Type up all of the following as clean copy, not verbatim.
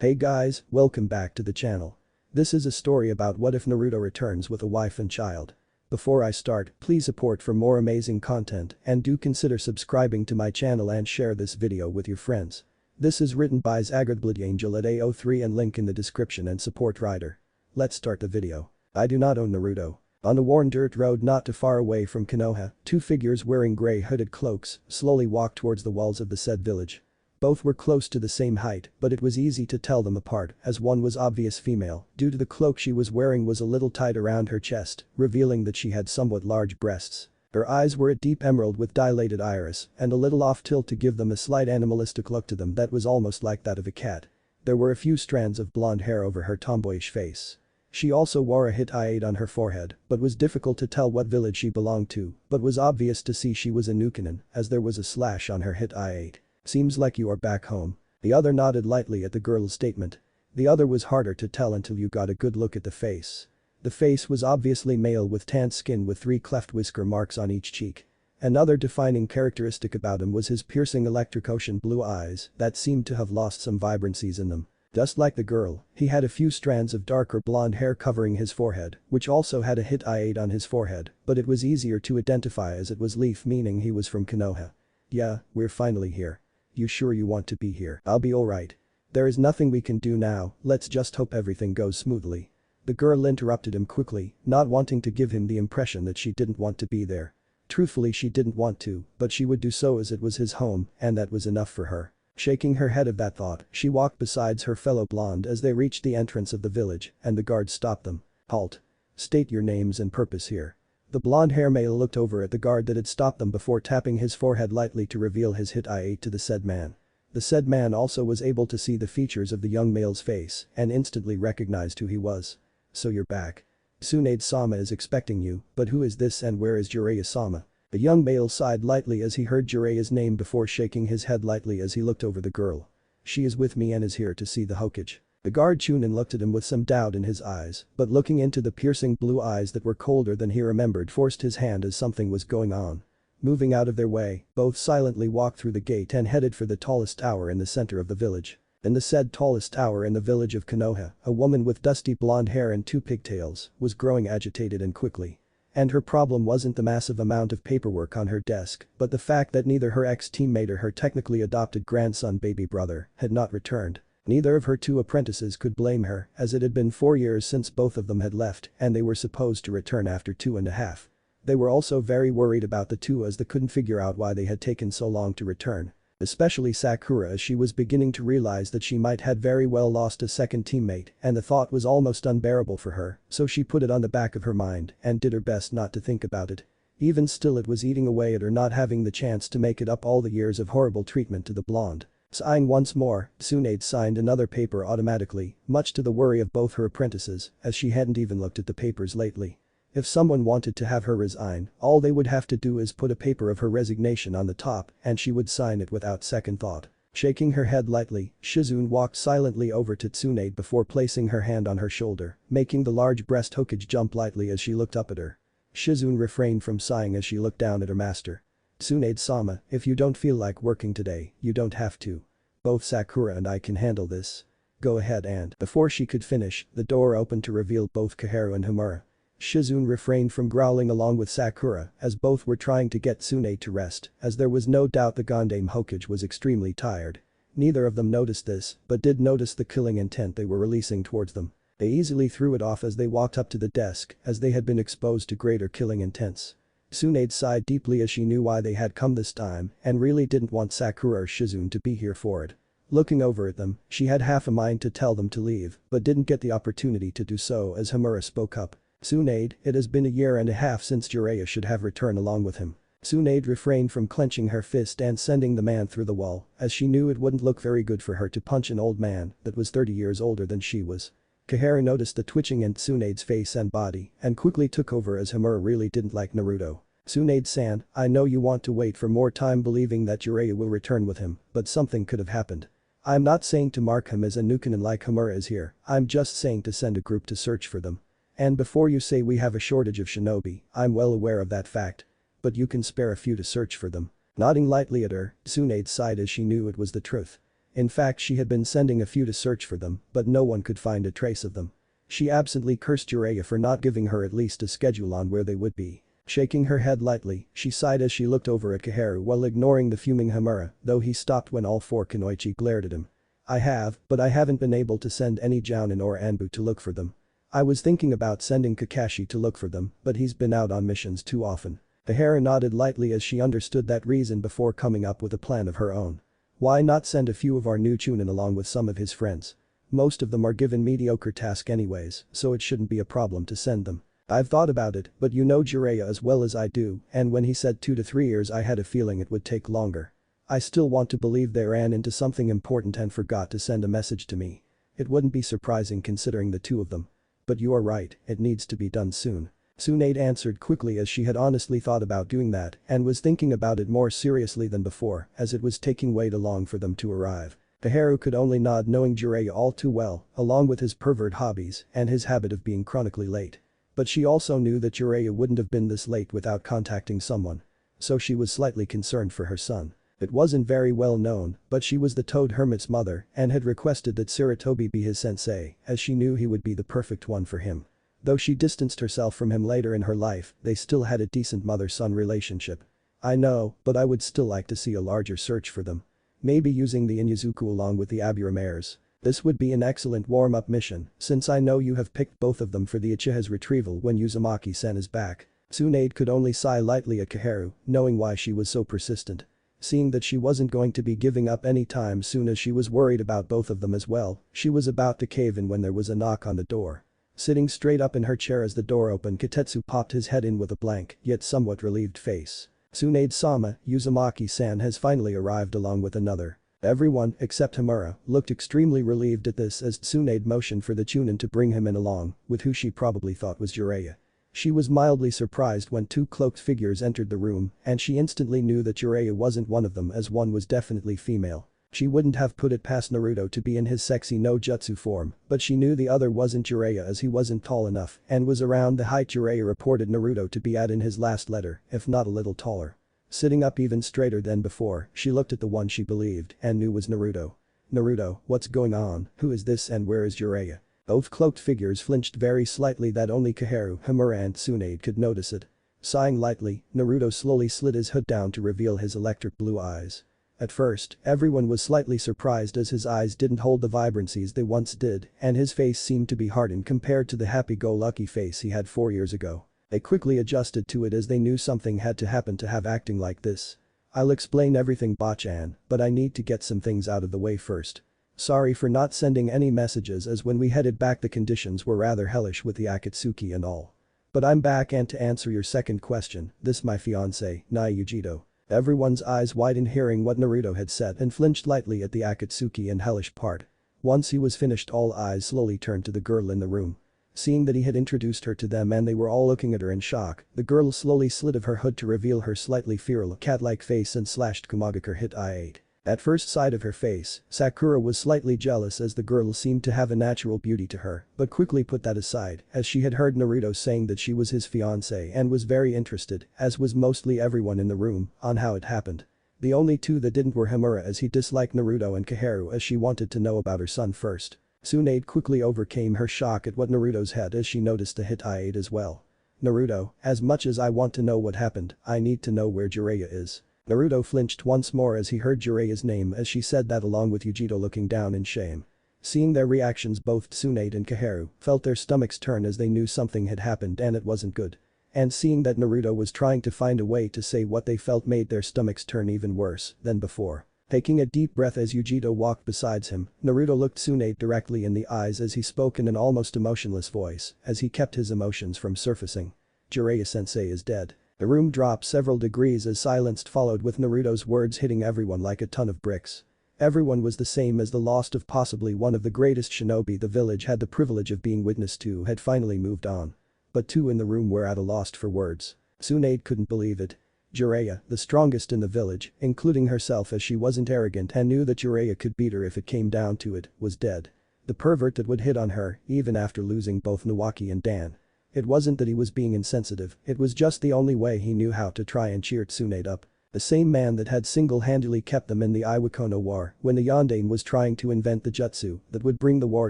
Hey guys, welcome back to the channel. This is a story about what if Naruto returns with a wife and child. Before I start, please support for more amazing content and do consider subscribing to my channel and share this video with your friends. This is written by ZaggertheBloodyAngel at AO3 and link in the description and support writer. Let's start the video. I do not own Naruto. On a worn dirt road not too far away from Konoha, two figures wearing grey hooded cloaks slowly walked towards the walls of the said village. Both were close to the same height, but it was easy to tell them apart as one was obvious female due to the cloak she was wearing was a little tight around her chest, revealing that she had somewhat large breasts. Her eyes were a deep emerald with dilated iris and a little off tilt to give them a slight animalistic look to them that was almost like that of a cat. There were a few strands of blonde hair over her tomboyish face. She also wore a hit-8 on her forehead, but was difficult to tell what village she belonged to, but was obvious to see she was a Nukenin as there was a slash on her hit-8. Seems like you are back home. The other nodded lightly at the girl's statement. The other was harder to tell until you got a good look at the face. The face was obviously male with tanned skin with 3 cleft whisker marks on each cheek. Another defining characteristic about him was his piercing electric ocean blue eyes that seemed to have lost some vibrancies in them. Just like the girl, he had a few strands of darker blonde hair covering his forehead, which also had a hit-8 on his forehead, but it was easier to identify as it was leaf meaning he was from Konoha. Yeah, we're finally here. You sure you want to be here? I'll be alright. There is nothing we can do now, let's just hope everything goes smoothly. The girl interrupted him quickly, not wanting to give him the impression that she didn't want to be there. Truthfully she didn't want to, but she would do so as it was his home and that was enough for her. Shaking her head at that thought, she walked beside her fellow blonde as they reached the entrance of the village and the guard stopped them. Halt. State your names and purpose here. The blonde-hair male looked over at the guard that had stopped them before tapping his forehead lightly to reveal his hit-8 to the said man. The said man also was able to see the features of the young male's face and instantly recognized who he was. So you're back. Tsunade-sama is expecting you, but who is this and where is Jiraiya-sama? The young male sighed lightly as he heard Jiraiya's name before shaking his head lightly as he looked over the girl. She is with me and is here to see the Hokage. The guard Chunin looked at him with some doubt in his eyes, but looking into the piercing blue eyes that were colder than he remembered forced his hand as something was going on. Moving out of their way, both silently walked through the gate and headed for the tallest tower in the center of the village. In the said tallest tower in the village of Konoha, a woman with dusty blonde hair and 2 pigtails was growing agitated and quickly. And her problem wasn't the massive amount of paperwork on her desk, but the fact that neither her ex-teammate or her technically adopted grandson baby brother had not returned. Neither of her 2 apprentices could blame her as it had been 4 years since both of them had left and they were supposed to return after 2.5. They were also very worried about the 2 as they couldn't figure out why they had taken so long to return. Especially Sakura as she was beginning to realize that she might had very well lost a second teammate and the thought was almost unbearable for her, so she put it on the back of her mind and did her best not to think about it. Even still it was eating away at her not having the chance to make it up all the years of horrible treatment to the blonde. Sighing once more, Tsunade signed another paper automatically, much to the worry of both her apprentices as she hadn't even looked at the papers lately. If someone wanted to have her resign, all they would have to do is put a paper of her resignation on the top and she would sign it without second thought. Shaking her head lightly, Susanoo walked silently over to Tsunade before placing her hand on her shoulder, making the large breast Hokage jump lightly as she looked up at her. Susanoo refrained from sighing as she looked down at her master. Tsunade-sama, if you don't feel like working today, you don't have to. Both Sakura and I can handle this. Go ahead and before she could finish, the door opened to reveal both Koharu and Homura. Susanoo refrained from growling along with Sakura as both were trying to get Tsunade to rest as there was no doubt the Gondame Hokage was extremely tired. Neither of them noticed this but did notice the killing intent they were releasing towards them. They easily threw it off as they walked up to the desk as they had been exposed to greater killing intents. Tsunade sighed deeply as she knew why they had come this time and really didn't want Sakura or Susanoo to be here for it. Looking over at them, she had half a mind to tell them to leave but didn't get the opportunity to do so as Homura spoke up. Tsunade, it has been 1.5 years since Jiraiya should have returned along with him. Tsunade refrained from clenching her fist and sending the man through the wall as she knew it wouldn't look very good for her to punch an old man that was 30 years older than she was. Koharu noticed the twitching in Tsunade's face and body and quickly took over as Homura really didn't like Naruto. Tsunade-san, I know you want to wait for more time believing that Jiraiya will return with him, but something could have happened. I'm not saying to mark him as a Nukenin like Homura is here, I'm just saying to send a group to search for them. And before you say we have a shortage of shinobi, I'm well aware of that fact. But you can spare a few to search for them. Nodding lightly at her, Tsunade sighed as she knew it was the truth. In fact, she had been sending a few to search for them, but no one could find a trace of them. She absently cursed Jiraiya for not giving her at least a schedule on where they would be. Shaking her head lightly, she sighed as she looked over at Kaharu while ignoring the fuming Hamura, though he stopped when all four Kunoichi glared at him. I have, but I haven't been able to send any Jounin or Anbu to look for them. I was thinking about sending Kakashi to look for them, but he's been out on missions too often. Kaharu nodded lightly as she understood that reason before coming up with a plan of her own. Why not send a few of our new Chunin along with some of his friends? Most of them are given mediocre tasks anyways, so it shouldn't be a problem to send them. I've thought about it, but you know Jiraiya as well as I do, and when he said 2 to 3 years I had a feeling it would take longer. I still want to believe they ran into something important and forgot to send a message to me. It wouldn't be surprising considering the two of them. But you are right, it needs to be done soon. Tsunade answered quickly as she had honestly thought about doing that and was thinking about it more seriously than before as it was taking way too long for them to arrive. Kaharu could only nod knowing Jiraiya all too well, along with his pervert hobbies and his habit of being chronically late. But she also knew that Jiraiya wouldn't have been this late without contacting someone. So she was slightly concerned for her son. It wasn't very well known, but she was the Toad Hermit's mother and had requested that Sarutobi be his sensei as she knew he would be the perfect one for him. Though she distanced herself from him later in her life, they still had a decent mother-son relationship. I know, but I would still like to see a larger search for them. Maybe using the Inyazuku along with the Abura mares. This would be an excellent warm-up mission, since I know you have picked both of them for the Uchiha's retrieval when Uzumaki-sen is back. Tsunade could only sigh lightly at Kaharu, knowing why she was so persistent. Seeing that she wasn't going to be giving up any time soon as she was worried about both of them as well, she was about to cave in when there was a knock on the door. Sitting straight up in her chair as the door opened, Katetsu popped his head in with a blank, yet somewhat relieved face. Tsunade-sama, Uzumaki-san has finally arrived along with another. Everyone, except Hamura, looked extremely relieved at this as Tsunade motioned for the Chunin to bring him in along, with who she probably thought was Jiraiya. She was mildly surprised when 2 cloaked figures entered the room and she instantly knew that Jiraiya wasn't one of them as one was definitely female. She wouldn't have put it past Naruto to be in his sexy no jutsu form, but she knew the other wasn't Jiraiya as he wasn't tall enough and was around the height Jiraiya reported Naruto to be at in his last letter, if not a little taller. Sitting up even straighter than before, she looked at the one she believed and knew was Naruto. Naruto, what's going on, who is this and where is Jiraiya? Both cloaked figures flinched very slightly that only Kaharu, Hamura and Tsunade could notice it. Sighing lightly, Naruto slowly slid his hood down to reveal his electric blue eyes. At first, everyone was slightly surprised as his eyes didn't hold the vibrancies they once did and his face seemed to be hardened compared to the happy-go-lucky face he had 4 years ago. They quickly adjusted to it as they knew something had to happen to have acting like this. I'll explain everything Bachan, but I need to get some things out of the way first. Sorry for not sending any messages as when we headed back the conditions were rather hellish with the Akatsuki and all. But I'm back and to answer your second question, this my fiancé, Nai Yugito. Everyone's eyes widened hearing what Naruto had said and flinched lightly at the Akatsuki and hellish part. Once he was finished all eyes slowly turned to the girl in the room. Seeing that he had introduced her to them and they were all looking at her in shock, the girl slowly slid of her hood to reveal her slightly feral cat-like face and slashed Kumagakure hit I8. At first sight of her face, Sakura was slightly jealous as the girl seemed to have a natural beauty to her, but quickly put that aside as she had heard Naruto saying that she was his fiancé and was very interested, as was mostly everyone in the room, on how it happened. The only two that didn't were Hamura as he disliked Naruto and Kaharu as she wanted to know about her son first. Tsunade quickly overcame her shock at what Naruto's had as she noticed the hit I8 as well. Naruto, as much as I want to know what happened, I need to know where Jiraiya is. Naruto flinched once more as he heard Jiraiya's name as she said that along with Yugito looking down in shame. Seeing their reactions both Tsunade and Kaharu felt their stomachs turn as they knew something had happened and it wasn't good. And seeing that Naruto was trying to find a way to say what they felt made their stomachs turn even worse than before. Taking a deep breath as Yugito walked beside him, Naruto looked Tsunade directly in the eyes as he spoke in an almost emotionless voice as he kept his emotions from surfacing. Jiraiya-sensei is dead. The room dropped several degrees as silence followed with Naruto's words hitting everyone like a ton of bricks. Everyone was the same as the loss of possibly one of the greatest shinobi the village had the privilege of being witness to had finally moved on. But 2 in the room were at a loss for words. Tsunade couldn't believe it. Jiraiya, the strongest in the village, including herself as she wasn't arrogant and knew that Jiraiya could beat her if it came down to it, was dead. The pervert that would hit on her, even after losing both Nawaki and Dan. It wasn't that he was being insensitive, it was just the only way he knew how to try and cheer Tsunade up. The same man that had single-handedly kept them in the Iwakuna War when the Yondaime was trying to invent the jutsu that would bring the war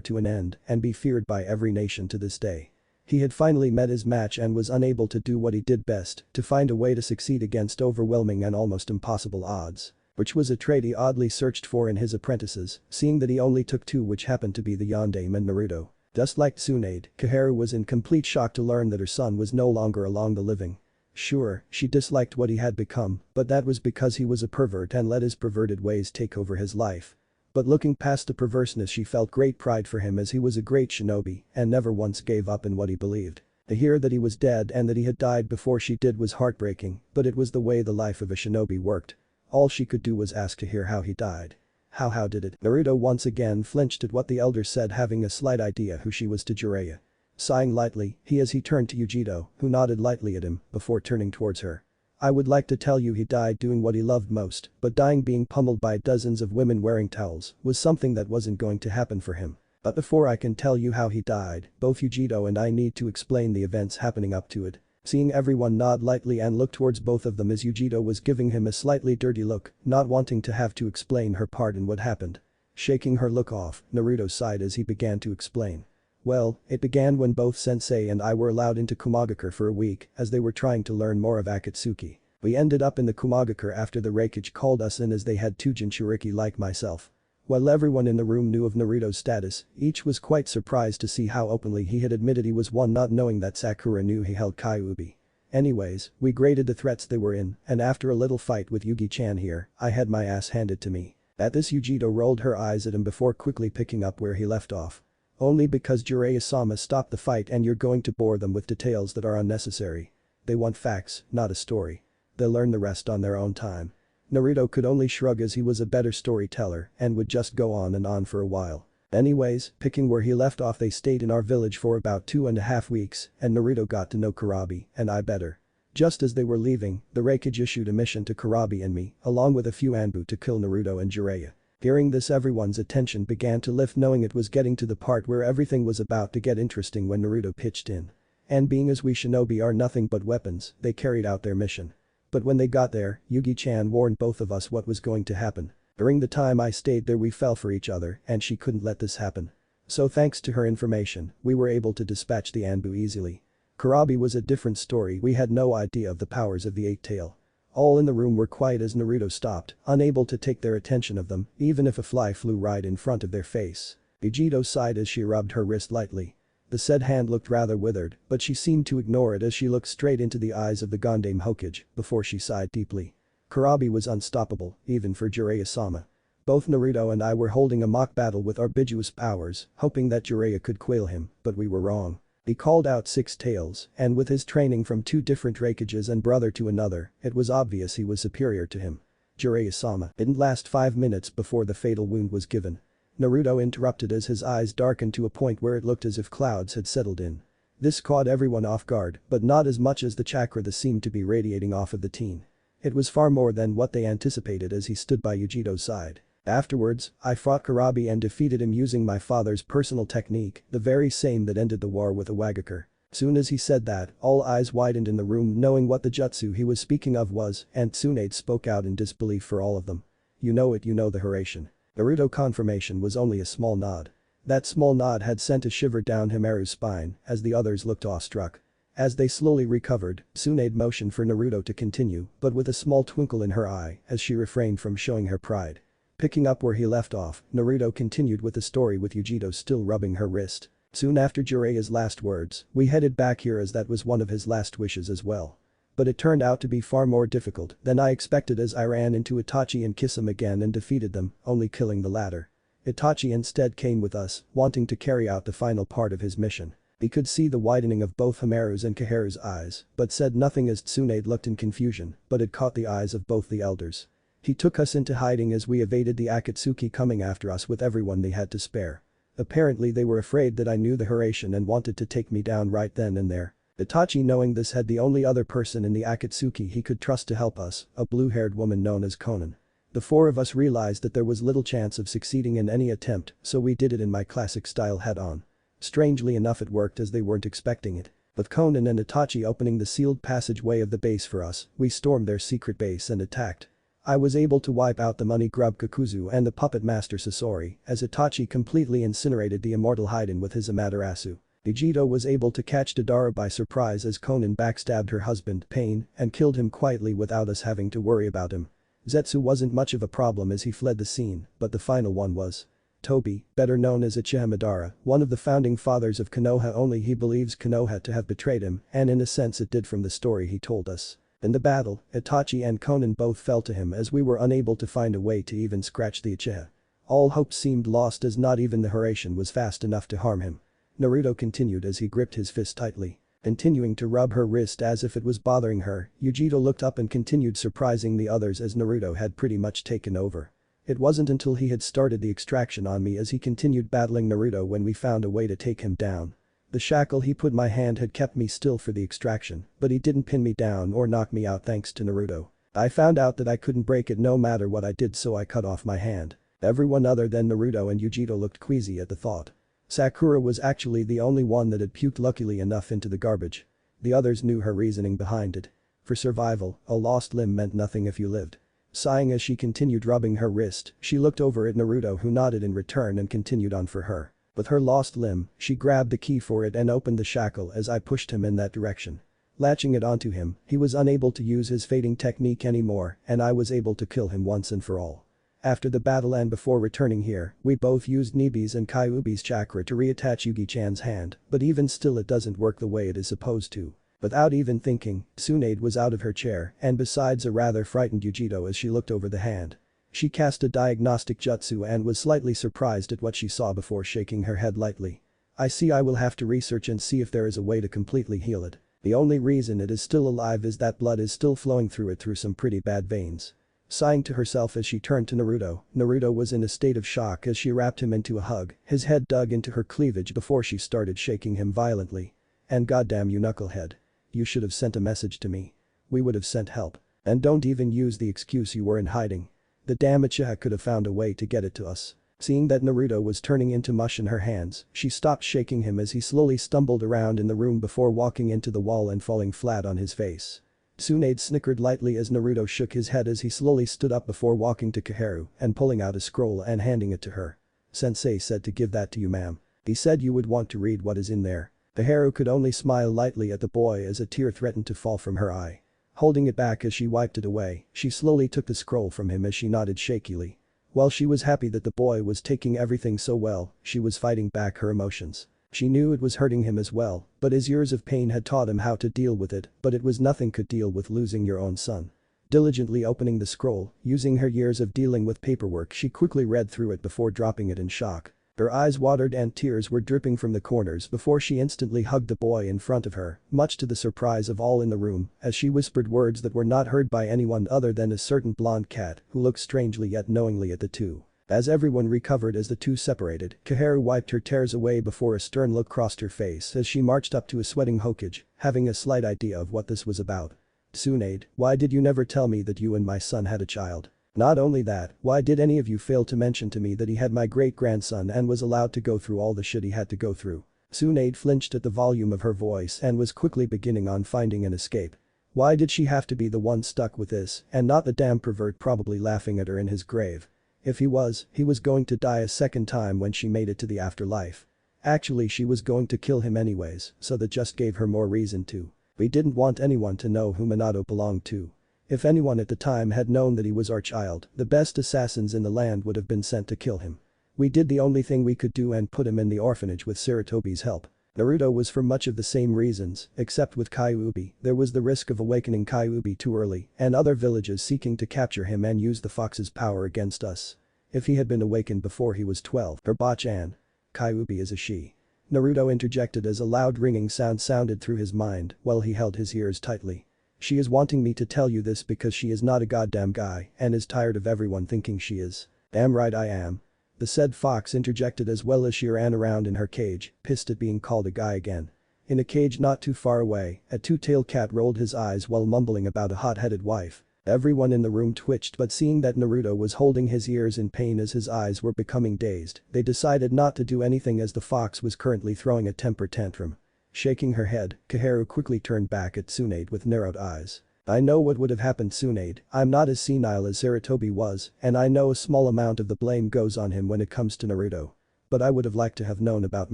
to an end and be feared by every nation to this day. He had finally met his match and was unable to do what he did best, to find a way to succeed against overwhelming and almost impossible odds. Which was a trait he oddly searched for in his apprentices, seeing that he only took two, which happened to be the Yondaime and Naruto. Just like Tsunade, Kaharu was in complete shock to learn that her son was no longer among the living. Sure, she disliked what he had become, but that was because he was a pervert and let his perverted ways take over his life. But looking past the perverseness, she felt great pride for him as he was a great shinobi and never once gave up in what he believed. To hear that he was dead and that he had died before she did was heartbreaking, but it was the way the life of a shinobi worked. All she could do was ask to hear how he died. How did it? Naruto once again flinched at what the elder said, having a slight idea who she was to Jiraiya. Sighing lightly, he turned to Yugito, who nodded lightly at him before turning towards her. I would like to tell you he died doing what he loved most, but dying being pummeled by dozens of women wearing towels was something that wasn't going to happen for him. But before I can tell you how he died, both Yugito and I need to explain the events happening up to it. Seeing everyone nod lightly and look towards both of them as Yugito was giving him a slightly dirty look, not wanting to have to explain her part in what happened. Shaking her look off, Naruto sighed as he began to explain. Well, it began when both Sensei and I were allowed into Kumogakure for a week as they were trying to learn more of Akatsuki. We ended up in the Kumogakure after the Reconnecting called us in as they had two Jinchuriki like myself. While everyone in the room knew of Naruto's status, each was quite surprised to see how openly he had admitted he was one, not knowing that Sakura knew he held Kyuubi. Anyways, we graded the threats they were in, and after a little fight with Yugi-chan here, I had my ass handed to me. At this, Yugito rolled her eyes at him before quickly picking up where he left off. Only because Jiraiya-sama stopped the fight and you're going to bore them with details that are unnecessary. They want facts, not a story. They'll learn the rest on their own time. Naruto could only shrug as he was a better storyteller and would just go on and on for a while. Anyways, picking where he left off, they stayed in our village for about 2.5 weeks and Naruto got to know Kurabi and I better. Just as they were leaving, the Reconnecting issued a mission to Kurabi and me, along with a few Anbu to kill Naruto and Jiraiya. Hearing this, everyone's attention began to lift, knowing it was getting to the part where everything was about to get interesting when Naruto pitched in. And being as we shinobi are nothing but weapons, they carried out their mission. But when they got there, Yugi-chan warned both of us what was going to happen. During the time I stayed there we fell for each other and she couldn't let this happen. So thanks to her information, we were able to dispatch the Anbu easily. Kurabi was a different story, we had no idea of the powers of the Eight Tail. All in the room were quiet as Naruto stopped, unable to take their attention of them, even if a fly flew right in front of their face. Yugito sighed as she rubbed her wrist lightly. The said hand looked rather withered, but she seemed to ignore it as she looked straight into the eyes of the Yondaime Hokage before she sighed deeply. Kurabi was unstoppable, even for Jiraiya-sama. Both Naruto and I were holding a mock battle with our Biju's powers, hoping that Jiraiya could quail him, but we were wrong. He called out 6 tails, and with his training from 2 different Reikages and brother to another, it was obvious he was superior to him. Jiraiya-sama didn't last 5 minutes before the fatal wound was given. Naruto interrupted as his eyes darkened to a point where it looked as if clouds had settled in. This caught everyone off guard, but not as much as the chakra that seemed to be radiating off of the teen. It was far more than what they anticipated as he stood by Yugito's side. Afterwards, I fought Kurabi and defeated him using my father's personal technique, the very same that ended the war with Iwagakure. Soon as he said that, all eyes widened in the room knowing what the jutsu he was speaking of was, and Tsunade spoke out in disbelief for all of them. You know it, you know the Hiraishin. Naruto confirmation was only a small nod. That small nod had sent a shiver down Himaru's spine as the others looked awestruck. As they slowly recovered, Tsunade motioned for Naruto to continue, but with a small twinkle in her eye as she refrained from showing her pride. Picking up where he left off, Naruto continued with the story with Yugito still rubbing her wrist. Soon after Jiraiya's last words, we headed back here as that was one of his last wishes as well. But it turned out to be far more difficult than I expected as I ran into Itachi and Kisame again and defeated them, only killing the latter. Itachi instead came with us, wanting to carry out the final part of his mission. He could see the widening of both Himaru's and Kaharu's eyes, but said nothing as Tsunade looked in confusion, but it caught the eyes of both the elders. He took us into hiding as we evaded the Akatsuki coming after us with everyone they had to spare. Apparently they were afraid that I knew the Hiraishin and wanted to take me down right then and there. Itachi, knowing this, had the only other person in the Akatsuki he could trust to help us, a blue-haired woman known as Konan. The 4 of us realized that there was little chance of succeeding in any attempt, so we did it in my classic style head-on. Strangely enough it worked as they weren't expecting it. With Conan and Itachi opening the sealed passageway of the base for us, we stormed their secret base and attacked. I was able to wipe out the money grub Kakuzu and the puppet master Sasori as Itachi completely incinerated the immortal Haiden with his Amaterasu. Yugito was able to catch Deidara by surprise as Conan backstabbed her husband, Pain, and killed him quietly without us having to worry about him. Zetsu wasn't much of a problem as he fled the scene, but the final one was. Tobi, better known as Uchiha Madara, one of the founding fathers of Konoha, only he believes Konoha to have betrayed him, and in a sense it did from the story he told us. In the battle, Itachi and Conan both fell to him as we were unable to find a way to even scratch the Uchiha. All hope seemed lost as not even the Hiraishin was fast enough to harm him. Naruto continued as he gripped his fist tightly. Continuing to rub her wrist as if it was bothering her, Yugito looked up and continued surprising the others as Naruto had pretty much taken over. It wasn't until he had started the extraction on me as he continued battling Naruto when we found a way to take him down. The shackle he put my hand had kept me still for the extraction, but he didn't pin me down or knock me out thanks to Naruto. I found out that I couldn't break it no matter what I did, so I cut off my hand. Everyone other than Naruto and Yugito looked queasy at the thought. Sakura was actually the only one that had puked luckily enough into the garbage. The others knew her reasoning behind it. For survival, a lost limb meant nothing if you lived. Sighing as she continued rubbing her wrist, she looked over at Naruto who nodded in return and continued on for her. With her lost limb, she grabbed the key for it and opened the shackle as I pushed him in that direction. Latching it onto him, he was unable to use his fading technique anymore and I was able to kill him once and for all. After the battle and before returning here, we both used Nibi's and Kyuubi's chakra to reattach Yugi-chan's hand, but even still it doesn't work the way it is supposed to. Without even thinking, Tsunade was out of her chair and besides a rather frightened Yugito as she looked over the hand. She cast a diagnostic jutsu and was slightly surprised at what she saw before shaking her head lightly. I see, I will have to research and see if there is a way to completely heal it. The only reason it is still alive is that blood is still flowing through it through some pretty bad veins. Sighing to herself as she turned to Naruto, Naruto was in a state of shock as she wrapped him into a hug, his head dug into her cleavage before she started shaking him violently. And goddamn you knucklehead. You should have sent a message to me. We would have sent help. And don't even use the excuse you were in hiding. The damn Uchiha could have found a way to get it to us. Seeing that Naruto was turning into mush in her hands, she stopped shaking him as he slowly stumbled around in the room before walking into the wall and falling flat on his face. Tsunade snickered lightly as Naruto shook his head as he slowly stood up before walking to Koharu and pulling out a scroll and handing it to her. Sensei said to give that to you, ma'am. He said you would want to read what is in there. Koharu could only smile lightly at the boy as a tear threatened to fall from her eye. Holding it back as she wiped it away, she slowly took the scroll from him as she nodded shakily. While she was happy that the boy was taking everything so well, she was fighting back her emotions. She knew it was hurting him as well, but his years of pain had taught him how to deal with it, but it was nothing could deal with losing your own son. Diligently opening the scroll, using her years of dealing with paperwork, she quickly read through it before dropping it in shock. Her eyes watered and tears were dripping from the corners before she instantly hugged the boy in front of her, much to the surprise of all in the room, as she whispered words that were not heard by anyone other than a certain blonde cat who looked strangely yet knowingly at the two. As everyone recovered as the two separated, Koharu wiped her tears away before a stern look crossed her face as she marched up to a sweating Hokage, having a slight idea of what this was about. Tsunade, why did you never tell me that you and my son had a child? Not only that, why did any of you fail to mention to me that he had my great-grandson and was allowed to go through all the shit he had to go through? Tsunade flinched at the volume of her voice and was quickly beginning on finding an escape. Why did she have to be the one stuck with this and not the damn pervert probably laughing at her in his grave? If he was going to die a second time when she made it to the afterlife. Actually she was going to kill him anyways, so that just gave her more reason to. We didn't want anyone to know who Minato belonged to. If anyone at the time had known that he was our child, the best assassins in the land would have been sent to kill him. We did the only thing we could do and put him in the orphanage with Sarutobi's help. Naruto was for much of the same reasons, except with Kyuubi, there was the risk of awakening Kyuubi too early and other villages seeking to capture him and use the fox's power against us. If he had been awakened before he was 12, her Bachan. Kyuubi is a she. Naruto interjected as a loud ringing sound sounded through his mind while he held his ears tightly. She is wanting me to tell you this because she is not a goddamn guy and is tired of everyone thinking she is. Damn right I am. The said fox interjected as well as she ran around in her cage, pissed at being called a guy again. In a cage not too far away, a two-tailed cat rolled his eyes while mumbling about a hot-headed wife. Everyone in the room twitched, but seeing that Naruto was holding his ears in pain as his eyes were becoming dazed, they decided not to do anything as the fox was currently throwing a temper tantrum. Shaking her head, Kaharu quickly turned back at Tsunade with narrowed eyes. I know what would have happened, Tsunade. I'm not as senile as Sarutobi was, and I know a small amount of the blame goes on him when it comes to Naruto. But I would have liked to have known about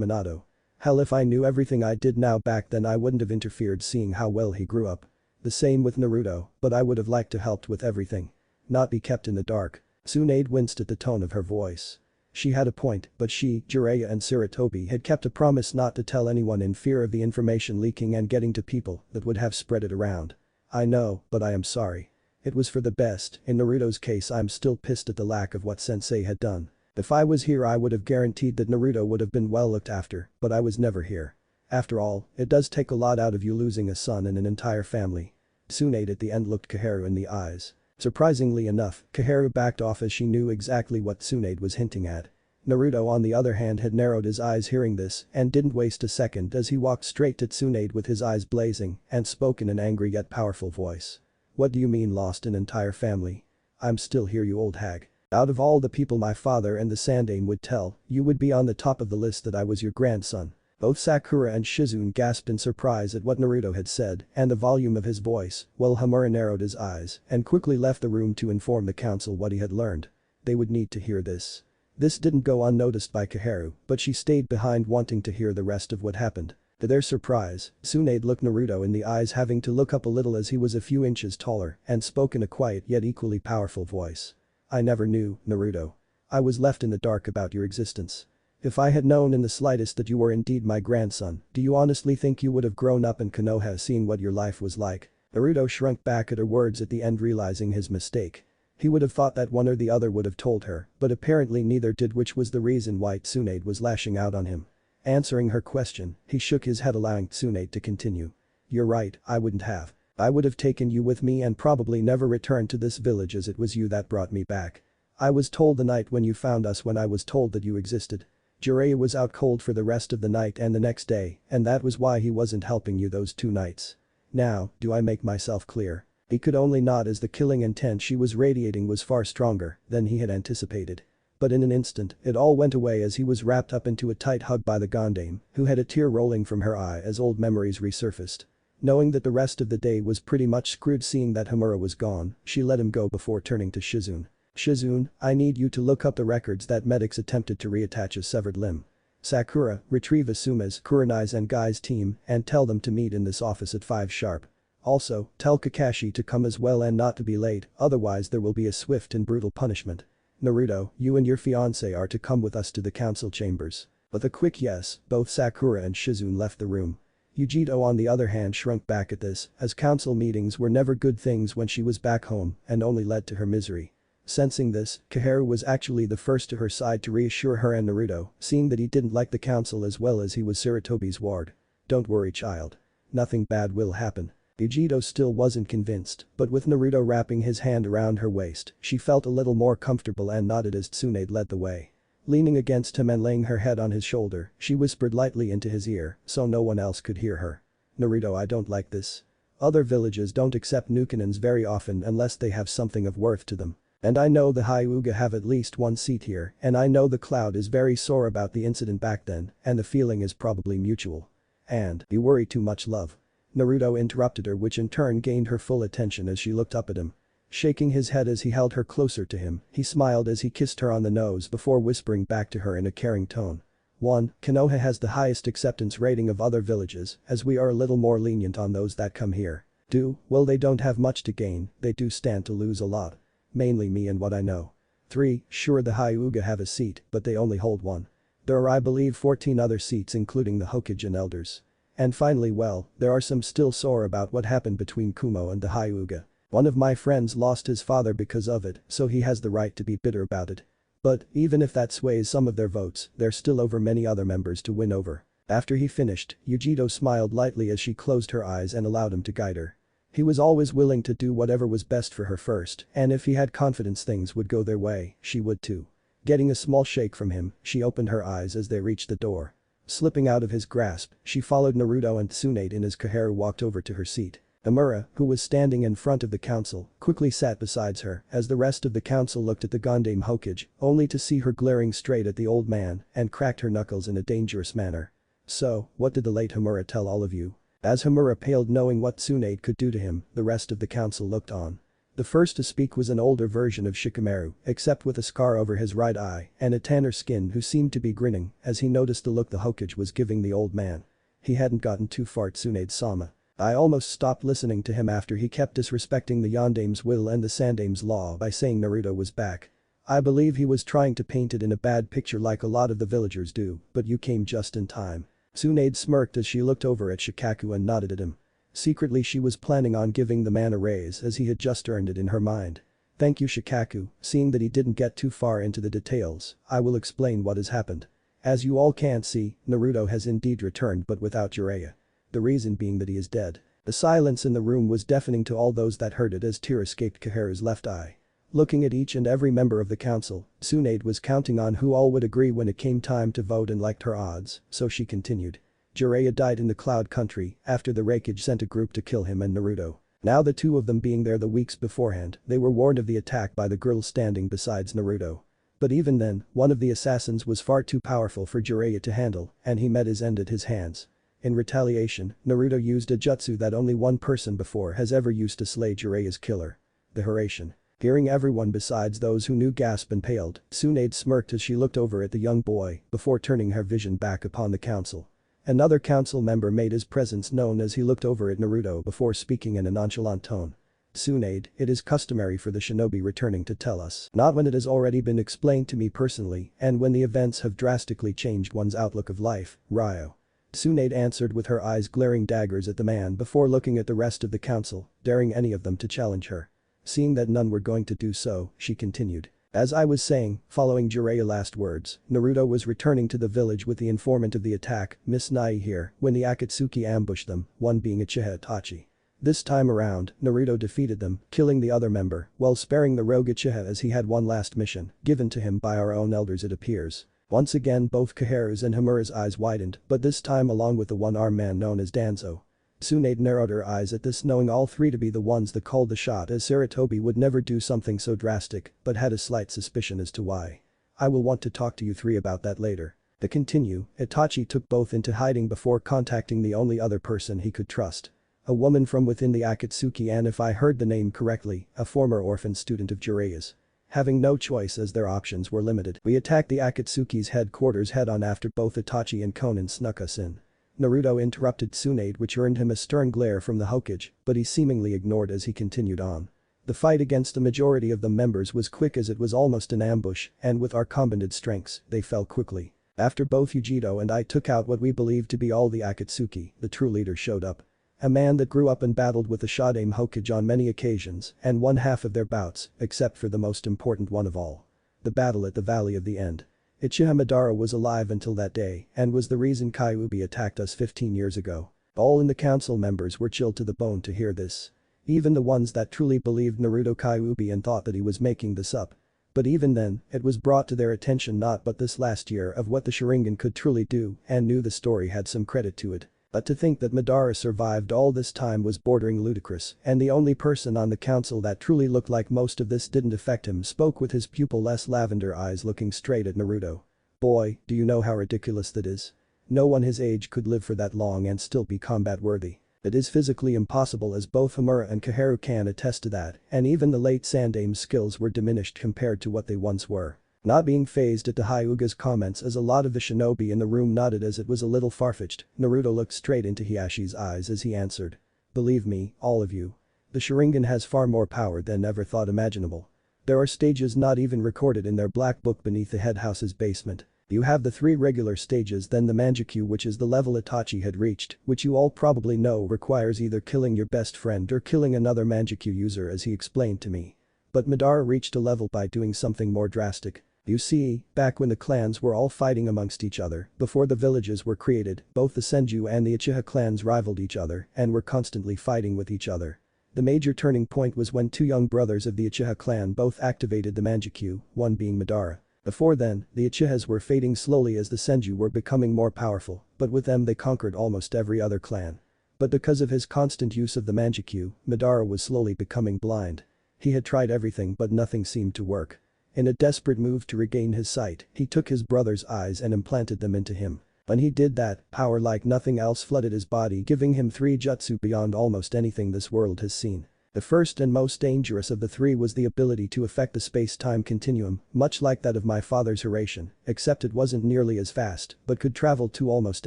Minato. Hell, if I knew everything I did now back then, I wouldn't have interfered, seeing how well he grew up. The same with Naruto, but I would have liked to helped with everything. Not be kept in the dark. Tsunade winced at the tone of her voice. She had a point, but she, Jiraiya and Sarutobi had kept a promise not to tell anyone in fear of the information leaking and getting to people that would have spread it around. I know, but I am sorry. It was for the best. In Naruto's case, I'm still pissed at the lack of what sensei had done. If I was here, I would have guaranteed that Naruto would have been well looked after, but I was never here. After all, it does take a lot out of you losing a son and an entire family. Tsunade at the end looked Kaharu in the eyes. Surprisingly enough, Kaharu backed off as she knew exactly what Tsunade was hinting at. Naruto on the other hand had narrowed his eyes hearing this and didn't waste a second as he walked straight to Tsunade with his eyes blazing and spoke in an angry yet powerful voice. What do you mean lost an entire family? I'm still here, you old hag. Out of all the people my father and the Sandaime would tell, you would be on the top of the list that I was your grandson. Both Sakura and Shizune gasped in surprise at what Naruto had said and the volume of his voice, while Homura narrowed his eyes and quickly left the room to inform the council what he had learned. They would need to hear this. This didn't go unnoticed by Kaharu, but she stayed behind wanting to hear the rest of what happened. To their surprise, Tsunade looked Naruto in the eyes, having to look up a little as he was a few inches taller, and spoke in a quiet yet equally powerful voice. I never knew, Naruto. I was left in the dark about your existence. If I had known in the slightest that you were indeed my grandson, do you honestly think you would have grown up in Konoha seeing what your life was like? Naruto shrunk back at her words at the end, realizing his mistake. He would have thought that one or the other would have told her, but apparently neither did, which was the reason why Tsunade was lashing out on him. Answering her question, he shook his head, allowing Tsunade to continue. You're right, I wouldn't have. I would have taken you with me and probably never returned to this village, as it was you that brought me back. I was told the night when you found us, when I was told that you existed. Jiraiya was out cold for the rest of the night and the next day, and that was why he wasn't helping you those 2 nights. Now, do I make myself clear? He could only nod as the killing intent she was radiating was far stronger than he had anticipated. But in an instant, it all went away as he was wrapped up into a tight hug by the Gondame, who had a tear rolling from her eye as old memories resurfaced. Knowing that the rest of the day was pretty much screwed seeing that Homura was gone, she let him go before turning to Shizune. Shizune, I need you to look up the records that medics attempted to reattach a severed limb. Sakura, retrieve Asuma's, Kurenai's and Guy's team and tell them to meet in this office at 5 sharp. Also, tell Kakashi to come as well and not to be late, otherwise there will be a swift and brutal punishment. Naruto, you and your fiancé are to come with us to the council chambers. With a quick yes, both Sakura and Shizune left the room. Yugito on the other hand shrunk back at this, as council meetings were never good things when she was back home and only led to her misery. Sensing this, Kaharu was actually the first to her side to reassure her and Naruto, seeing that he didn't like the council as well as he was Sarutobi's ward. Don't worry, child. Nothing bad will happen. Yugito still wasn't convinced, but with Naruto wrapping his hand around her waist, she felt a little more comfortable and nodded as Tsunade led the way. Leaning against him and laying her head on his shoulder, she whispered lightly into his ear so no one else could hear her. Naruto, I don't like this. Other villages don't accept Nukenans very often unless they have something of worth to them. And I know the Hyuga have at least 1 seat here, and I know the Cloud is very sore about the incident back then, and the feeling is probably mutual. And, you worry too much, love. Naruto interrupted her, which in turn gained her full attention as she looked up at him. Shaking his head as he held her closer to him, he smiled as he kissed her on the nose before whispering back to her in a caring tone. 1. Konoha has the highest acceptance rating of other villages, as we are a little more lenient on those that come here. 2. Well, they don't have much to gain, they do stand to lose a lot. Mainly me and what I know. 3. Sure, the Hyuga have a seat, but they only hold 1. There are, I believe, 14 other seats including the Hokage and elders. And finally, well, there are some still sore about what happened between Kumo and the Hyuga. One of my friends lost his father because of it, so he has the right to be bitter about it. But, even if that sways some of their votes, there's still over many other members to win over. After he finished, Yugito smiled lightly as she closed her eyes and allowed him to guide her. He was always willing to do whatever was best for her first, and if he had confidence things would go their way, she would too. Getting a small shake from him, she opened her eyes as they reached the door. Slipping out of his grasp, she followed Naruto and Tsunade in as Kaharu walked over to her seat. Homura, who was standing in front of the council, quickly sat beside her as the rest of the council looked at the Gondame Hokage, only to see her glaring straight at the old man and cracked her knuckles in a dangerous manner. So, what did the late Homura tell all of you? As Homura paled knowing what Tsunade could do to him, the rest of the council looked on. The first to speak was an older version of Shikamaru, except with a scar over his right eye and a tanner skin who seemed to be grinning as he noticed the look the Hokage was giving the old man. He hadn't gotten too far, Tsunade-sama. I almost stopped listening to him after he kept disrespecting the Yondame's will and the Sandame's law by saying Naruto was back. I believe he was trying to paint it in a bad picture like a lot of the villagers do, but you came just in time. Tsunade smirked as she looked over at Shikaku and nodded at him. Secretly she was planning on giving the man a raise as he had just earned it in her mind. Thank you Shikaku, seeing that he didn't get too far into the details, I will explain what has happened. As you all can see, Naruto has indeed returned but without Jiraiya. The reason being that he is dead. The silence in the room was deafening to all those that heard it as tear escaped Kaharu's left eye. Looking at each and every member of the council, Tsunade was counting on who all would agree when it came time to vote and liked her odds, so she continued. Jiraiya died in the Cloud Country after the Reconnecting sent a group to kill him and Naruto. Now the two of them being there the weeks beforehand, they were warned of the attack by the girl standing besides Naruto. But even then, one of the assassins was far too powerful for Jiraiya to handle, and he met his end at his hands. In retaliation, Naruto used a jutsu that only one person before has ever used to slay Jiraiya's killer. The Hiraishin. Hearing everyone besides those who knew gasp and paled, Tsunade smirked as she looked over at the young boy before turning her vision back upon the council. Another council member made his presence known as he looked over at Naruto before speaking in a nonchalant tone. Tsunade, it is customary for the shinobi returning to tell us, not when it has already been explained to me personally and when the events have drastically changed one's outlook of life, Ryo. Tsunade answered with her eyes glaring daggers at the man before looking at the rest of the council, daring any of them to challenge her. Seeing that none were going to do so, she continued. As I was saying, following Jiraiya's last words, Naruto was returning to the village with the informant of the attack, Miss Nai here, when the Akatsuki ambushed them, one being Uchiha Itachi. This time around, Naruto defeated them, killing the other member, while sparing the rogue Uchiha as he had one last mission, given to him by our own elders it appears. Once again both Kaharu's and Homura's eyes widened, but this time along with the one-armed man known as Danzo. Tsunade narrowed her eyes at this, knowing all three to be the ones that called the shot, as Sarutobi would never do something so drastic, but had a slight suspicion as to why. I will want to talk to you three about that later. To continue, Itachi took both into hiding before contacting the only other person he could trust. A woman from within the Akatsuki, and if I heard the name correctly, a former orphan student of Jiraiya's. Having no choice as their options were limited, we attacked the Akatsuki's headquarters head-on after both Itachi and Konan snuck us in. Naruto interrupted Tsunade, which earned him a stern glare from the Hokage, but he seemingly ignored as he continued on. The fight against the majority of the members was quick as it was almost an ambush, and with our combined strengths, they fell quickly. After both Yugito and I took out what we believed to be all the Akatsuki, the true leader showed up. A man that grew up and battled with the Shodaime Hokage on many occasions and won half of their bouts, except for the most important one of all. The battle at the Valley of the End. Uchiha Madara was alive until that day and was the reason Kyuubi attacked us 15 years ago. All in the council members were chilled to the bone to hear this. Even the ones that truly believed Naruto Kyuubi and thought that he was making this up. But even then, it was brought to their attention not but this last year of what the Sharingan could truly do and knew the story had some credit to it. But to think that Madara survived all this time was bordering ludicrous, and the only person on the council that truly looked like most of this didn't affect him spoke with his pupil-less lavender eyes looking straight at Naruto. Boy, do you know how ridiculous that is? No one his age could live for that long and still be combat-worthy. It is physically impossible, as both Homura and Kaharu can attest to that, and even the late Sandame's skills were diminished compared to what they once were. Not being fazed at the Hyuga's comments as a lot of the shinobi in the room nodded as it was a little far-fetched, Naruto looked straight into Hiyashi's eyes as he answered. Believe me, all of you. The Sharingan has far more power than ever thought imaginable. There are stages not even recorded in their black book beneath the head house's basement. You have the 3 regular stages, then the Manjikyu, which is the level Itachi had reached, which you all probably know requires either killing your best friend or killing another Manjikyu user, as he explained to me. But Madara reached a level by doing something more drastic. You see, back when the clans were all fighting amongst each other, before the villages were created, both the Senju and the Uchiha clans rivaled each other and were constantly fighting with each other. The major turning point was when 2 young brothers of the Uchiha clan both activated the Manjikyu, one being Madara. Before then, the Uchihas were fading slowly as the Senju were becoming more powerful, but with them they conquered almost every other clan. But because of his constant use of the Manjikyu, Madara was slowly becoming blind. He had tried everything but nothing seemed to work. In a desperate move to regain his sight, he took his brother's eyes and implanted them into him. When he did that, power like nothing else flooded his body, giving him 3 jutsu beyond almost anything this world has seen. The first and most dangerous of the 3 was the ability to affect the space-time continuum, much like that of my father's Hiraishin, except it wasn't nearly as fast, but could travel to almost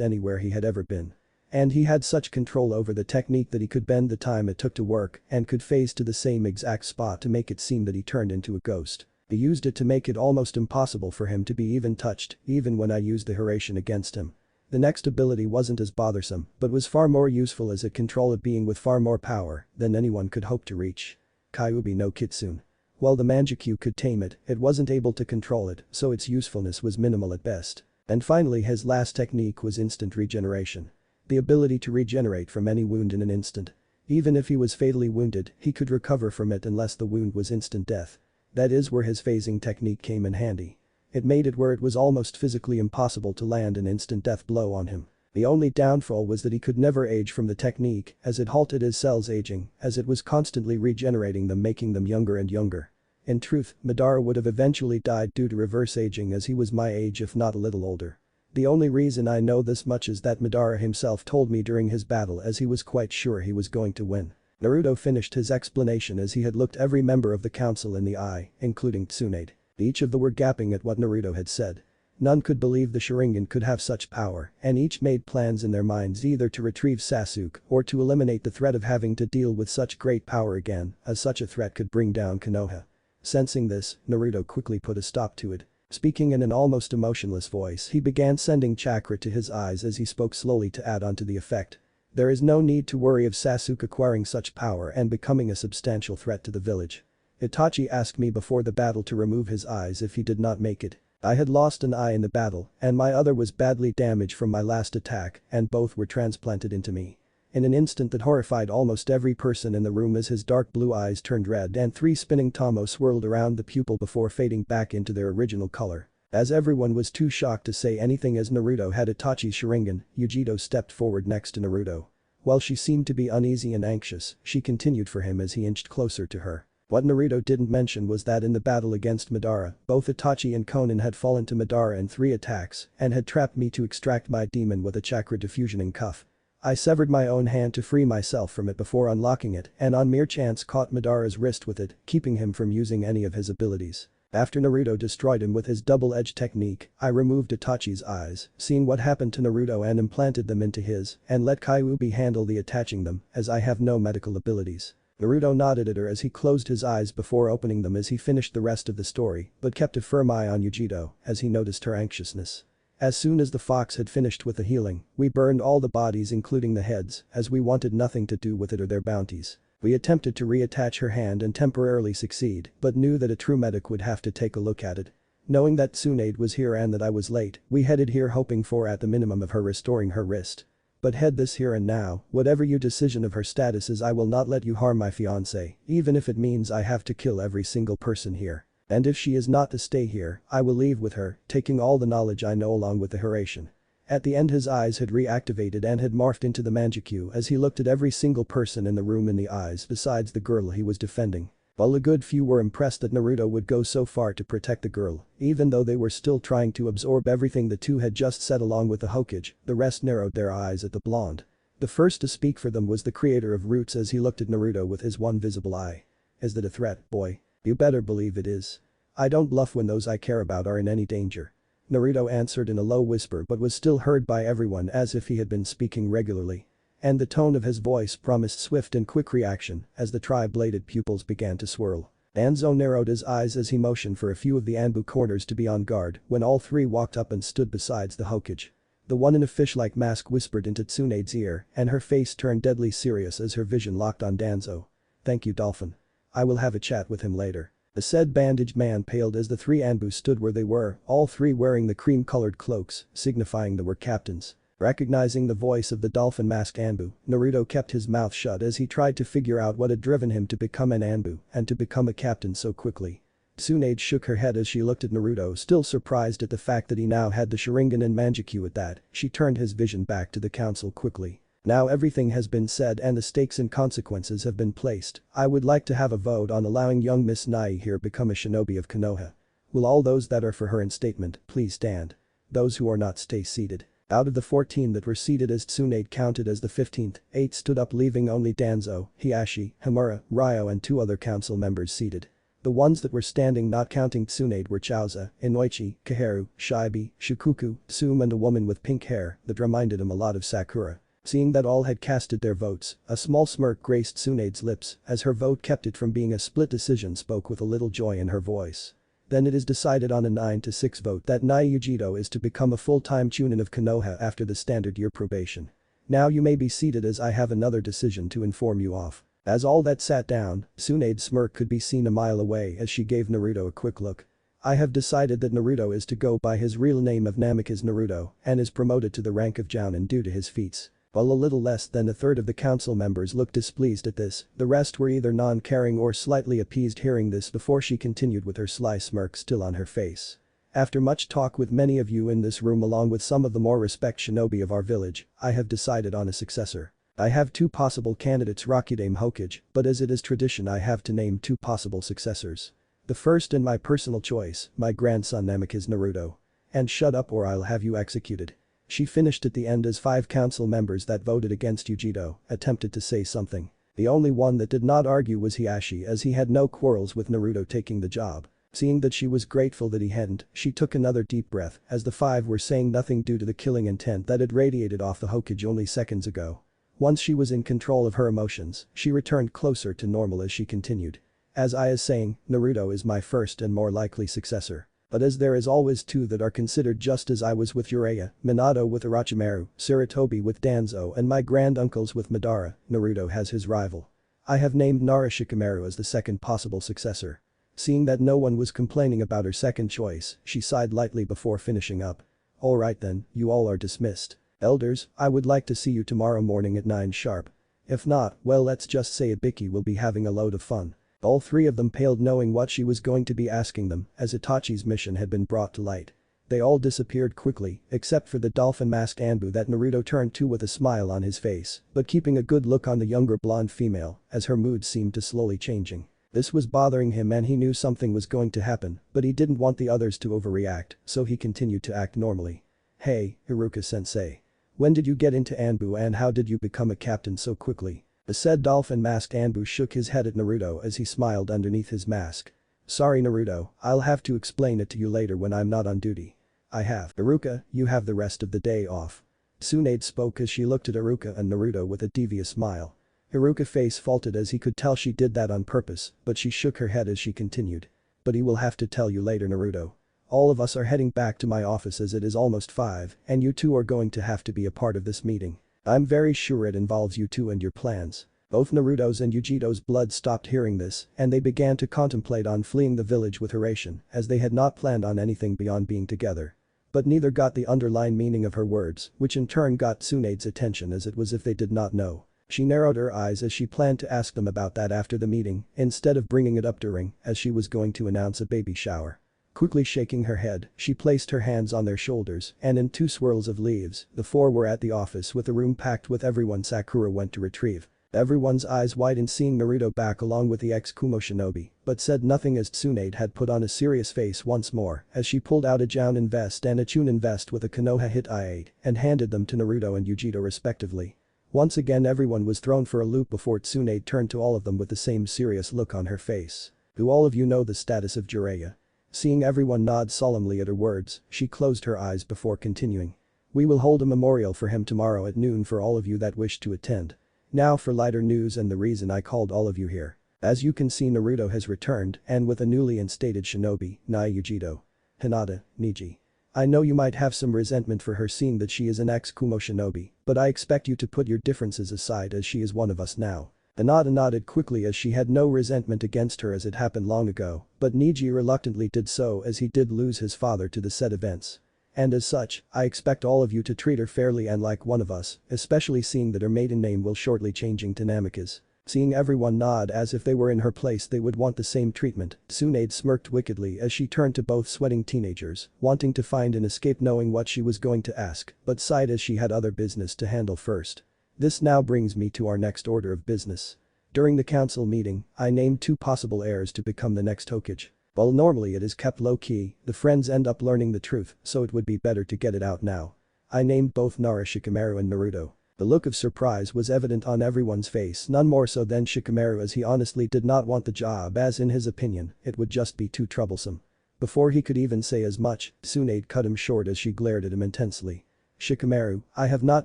anywhere he had ever been. And he had such control over the technique that he could bend the time it took to work and could phase to the same exact spot to make it seem that he turned into a ghost. He used it to make it almost impossible for him to be even touched, even when I used the Hiraishin against him. The next ability wasn't as bothersome, but was far more useful as it controlled a being with far more power than anyone could hope to reach. Kyuubi no Kitsune. While the Manjikyu could tame it, it wasn't able to control it, so its usefulness was minimal at best. And finally his last technique was instant regeneration. The ability to regenerate from any wound in an instant. Even if he was fatally wounded, he could recover from it unless the wound was instant death. That is where his phasing technique came in handy. It made it where it was almost physically impossible to land an instant death blow on him. The only downfall was that he could never age from the technique, as it halted his cells aging, as it was constantly regenerating them, making them younger and younger. In truth, Madara would have eventually died due to reverse aging, as he was my age if not a little older. The only reason I know this much is that Madara himself told me during his battle, as he was quite sure he was going to win. Naruto finished his explanation as he had looked every member of the council in the eye, including Tsunade. Each of them were gapping at what Naruto had said. None could believe the Sharingan could have such power, and each made plans in their minds either to retrieve Sasuke or to eliminate the threat of having to deal with such great power again, as such a threat could bring down Konoha. Sensing this, Naruto quickly put a stop to it. Speaking in an almost emotionless voice, he began sending chakra to his eyes as he spoke slowly to add on to the effect. There is no need to worry of Sasuke acquiring such power and becoming a substantial threat to the village. Itachi asked me before the battle to remove his eyes if he did not make it. I had lost an eye in the battle, and my other was badly damaged from my last attack, and both were transplanted into me. In an instant that horrified almost every person in the room as his dark blue eyes turned red and 3 spinning tamo swirled around the pupil before fading back into their original color. As everyone was too shocked to say anything as Naruto had Itachi's Sharingan, Yugito stepped forward next to Naruto. While she seemed to be uneasy and anxious, she continued for him as he inched closer to her. What Naruto didn't mention was that in the battle against Madara, both Itachi and Konan had fallen to Madara in 3 attacks and had trapped me to extract my demon with a chakra diffusioning cuff. I severed my own hand to free myself from it before unlocking it and on mere chance caught Madara's wrist with it, keeping him from using any of his abilities. After Naruto destroyed him with his double-edged technique, I removed Itachi's eyes, seen what happened to Naruto and implanted them into his, and let Kyuubi handle the attaching them, as I have no medical abilities. Naruto nodded at her as he closed his eyes before opening them as he finished the rest of the story, but kept a firm eye on Yugito as he noticed her anxiousness. As soon as the fox had finished with the healing, we burned all the bodies including the heads, as we wanted nothing to do with it or their bounties. We attempted to reattach her hand and temporarily succeed, but knew that a true medic would have to take a look at it. Knowing that Tsunade was here and that I was late, we headed here hoping for at the minimum of her restoring her wrist. But head this here and now, whatever your decision of her status is, I will not let you harm my fiancé, even if it means I have to kill every single person here. And if she is not to stay here, I will leave with her, taking all the knowledge I know along with the Hiraishin. At the end his eyes had reactivated and had morphed into the Manjikyu as he looked at every single person in the room in the eyes besides the girl he was defending. While a good few were impressed that Naruto would go so far to protect the girl, even though they were still trying to absorb everything the two had just said along with the Hokage, the rest narrowed their eyes at the blonde. The first to speak for them was the creator of Roots as he looked at Naruto with his one visible eye. Is that a threat, boy? You better believe it is. I don't bluff when those I care about are in any danger. Naruto answered in a low whisper but was still heard by everyone as if he had been speaking regularly. And the tone of his voice promised swift and quick reaction as the tri-bladed pupils began to swirl. Danzo narrowed his eyes as he motioned for a few of the Anbu corners to be on guard when all 3 walked up and stood besides the Hokage. The one in a fish-like mask whispered into Tsunade's ear and her face turned deadly serious as her vision locked on Danzo. Thank you, Dolphin. I will have a chat with him later. The said bandaged man paled as the 3 Anbu stood where they were, all 3 wearing the cream-colored cloaks, signifying they were captains. Recognizing the voice of the dolphin-masked Anbu, Naruto kept his mouth shut as he tried to figure out what had driven him to become an Anbu and to become a captain so quickly. Tsunade shook her head as she looked at Naruto, still surprised at the fact that he now had the Sharingan and Manjikyu. At that, she turned his vision back to the council quickly. Now everything has been said and the stakes and consequences have been placed. I would like to have a vote on allowing young Miss Nai here become a shinobi of Konoha. Will all those that are for her in statement please stand? Those who are not stay seated. Out of the 14 that were seated as Tsunade counted as the 15th, 8 stood up leaving only Danzo, Hiashi, Himura, Ryo and 2 other council members seated. The ones that were standing not counting Tsunade were Chauza, Inoichi, Kaheru, Shibi, Shikuku, Tsum and a woman with pink hair that reminded him a lot of Sakura. Seeing that all had casted their votes, a small smirk graced Tsunade's lips as her vote kept it from being a split decision spoke with a little joy in her voice. Then it is decided on a 9-6 vote that Nai Yugito is to become a full-time chunin of Konoha after the standard year probation. Now you may be seated as I have another decision to inform you of. As all that sat down, Tsunade's smirk could be seen a mile away as she gave Naruto a quick look. I have decided that Naruto is to go by his real name of Namikaze Naruto and is promoted to the rank of Jounin due to his feats. While a little less than a third of the council members looked displeased at this, the rest were either non-caring or slightly appeased hearing this before she continued with her sly smirk still on her face. After much talk with many of you in this room along with some of the more respect shinobi of our village, I have decided on a successor. I have 2 possible candidates Rakudame Hokage, but as it is tradition I have to name 2 possible successors. The first and my personal choice, my grandson Namikaze Naruto. And shut up or I'll have you executed. She finished at the end as 5 council members that voted against Yugito attempted to say something. The only one that did not argue was Hiashi as he had no quarrels with Naruto taking the job. Seeing that she was grateful that he hadn't, she took another deep breath as the 5 were saying nothing due to the killing intent that had radiated off the Hokage only seconds ago. Once she was in control of her emotions, she returned closer to normal as she continued. As I is saying, Naruto is my first and more likely successor. But as there is always 2 that are considered just as I was with Jiraiya, Minato with Orochimaru, Sarutobi with Danzo and my granduncles with Madara, Naruto has his rival. I have named Nara Shikamaru as the second possible successor. Seeing that no one was complaining about her second choice, she sighed lightly before finishing up. Alright then, you all are dismissed. Elders, I would like to see you tomorrow morning at 9 sharp. If not, well let's just say Ibiki will be having a load of fun. All 3 of them paled knowing what she was going to be asking them as Itachi's mission had been brought to light. They all disappeared quickly except for the dolphin-masked Anbu that Naruto turned to with a smile on his face but keeping a good look on the younger blonde female as her mood seemed to slowly changing. This was bothering him and he knew something was going to happen but he didn't want the others to overreact so he continued to act normally. Hey, Iruka-sensei. When did you get into Anbu and how did you become a captain so quickly? The said dolphin-masked Anbu shook his head at Naruto as he smiled underneath his mask. Sorry Naruto, I'll have to explain it to you later when I'm not on duty. I have. Iruka, you have the rest of the day off. Tsunade spoke as she looked at Iruka and Naruto with a devious smile. Iruka's face faltered as he could tell she did that on purpose but she shook her head as she continued. But he will have to tell you later Naruto. All of us are heading back to my office as it is almost 5 and you 2 are going to have to be a part of this meeting. I'm very sure it involves you 2 and your plans. Both Naruto's and Yugito's blood stopped hearing this and they began to contemplate on fleeing the village with Hiration as they had not planned on anything beyond being together. But neither got the underlying meaning of her words which in turn got Tsunade's attention as it was if they did not know. She narrowed her eyes as she planned to ask them about that after the meeting instead of bringing it up during as she was going to announce a baby shower. Quickly shaking her head, she placed her hands on their shoulders and in 2 swirls of leaves, the 4 were at the office with the room packed with everyone Sakura went to retrieve. Everyone's eyes widened seeing Naruto back along with the ex-Kumo shinobi, but said nothing as Tsunade had put on a serious face once more as she pulled out a Jounin vest and a Chunin vest with a Konoha hit I-8 and handed them to Naruto and Yugito respectively. Once again everyone was thrown for a loop before Tsunade turned to all of them with the same serious look on her face. Do all of you know the status of Jiraiya? Seeing everyone nod solemnly at her words, she closed her eyes before continuing. We will hold a memorial for him tomorrow at noon for all of you that wish to attend. Now for lighter news and the reason I called all of you here. As you can see Naruto has returned and with a newly instated shinobi, Nai Yugito. Hinata, Niji. I know you might have some resentment for her seeing that she is an ex-Kumo shinobi, but I expect you to put your differences aside as she is one of us now. Hinata nodded quickly as she had no resentment against her as it happened long ago, but Niji reluctantly did so as he did lose his father to the said events. And as such, I expect all of you to treat her fairly and like one of us, especially seeing that her maiden name will shortly changing to Namikaze. Seeing everyone nod as if they were in her place they would want the same treatment, Tsunade smirked wickedly as she turned to both sweating teenagers, wanting to find an escape knowing what she was going to ask, but sighed as she had other business to handle first. This now brings me to our next order of business. During the council meeting, I named 2 possible heirs to become the next Hokage. While normally it is kept low-key, the friends end up learning the truth, so it would be better to get it out now. I named both Nara Shikamaru and Naruto. The look of surprise was evident on everyone's face, none more so than Shikamaru, as he honestly did not want the job, as in his opinion, it would just be too troublesome. Before he could even say as much, Tsunade cut him short as she glared at him intensely. Shikamaru, I have not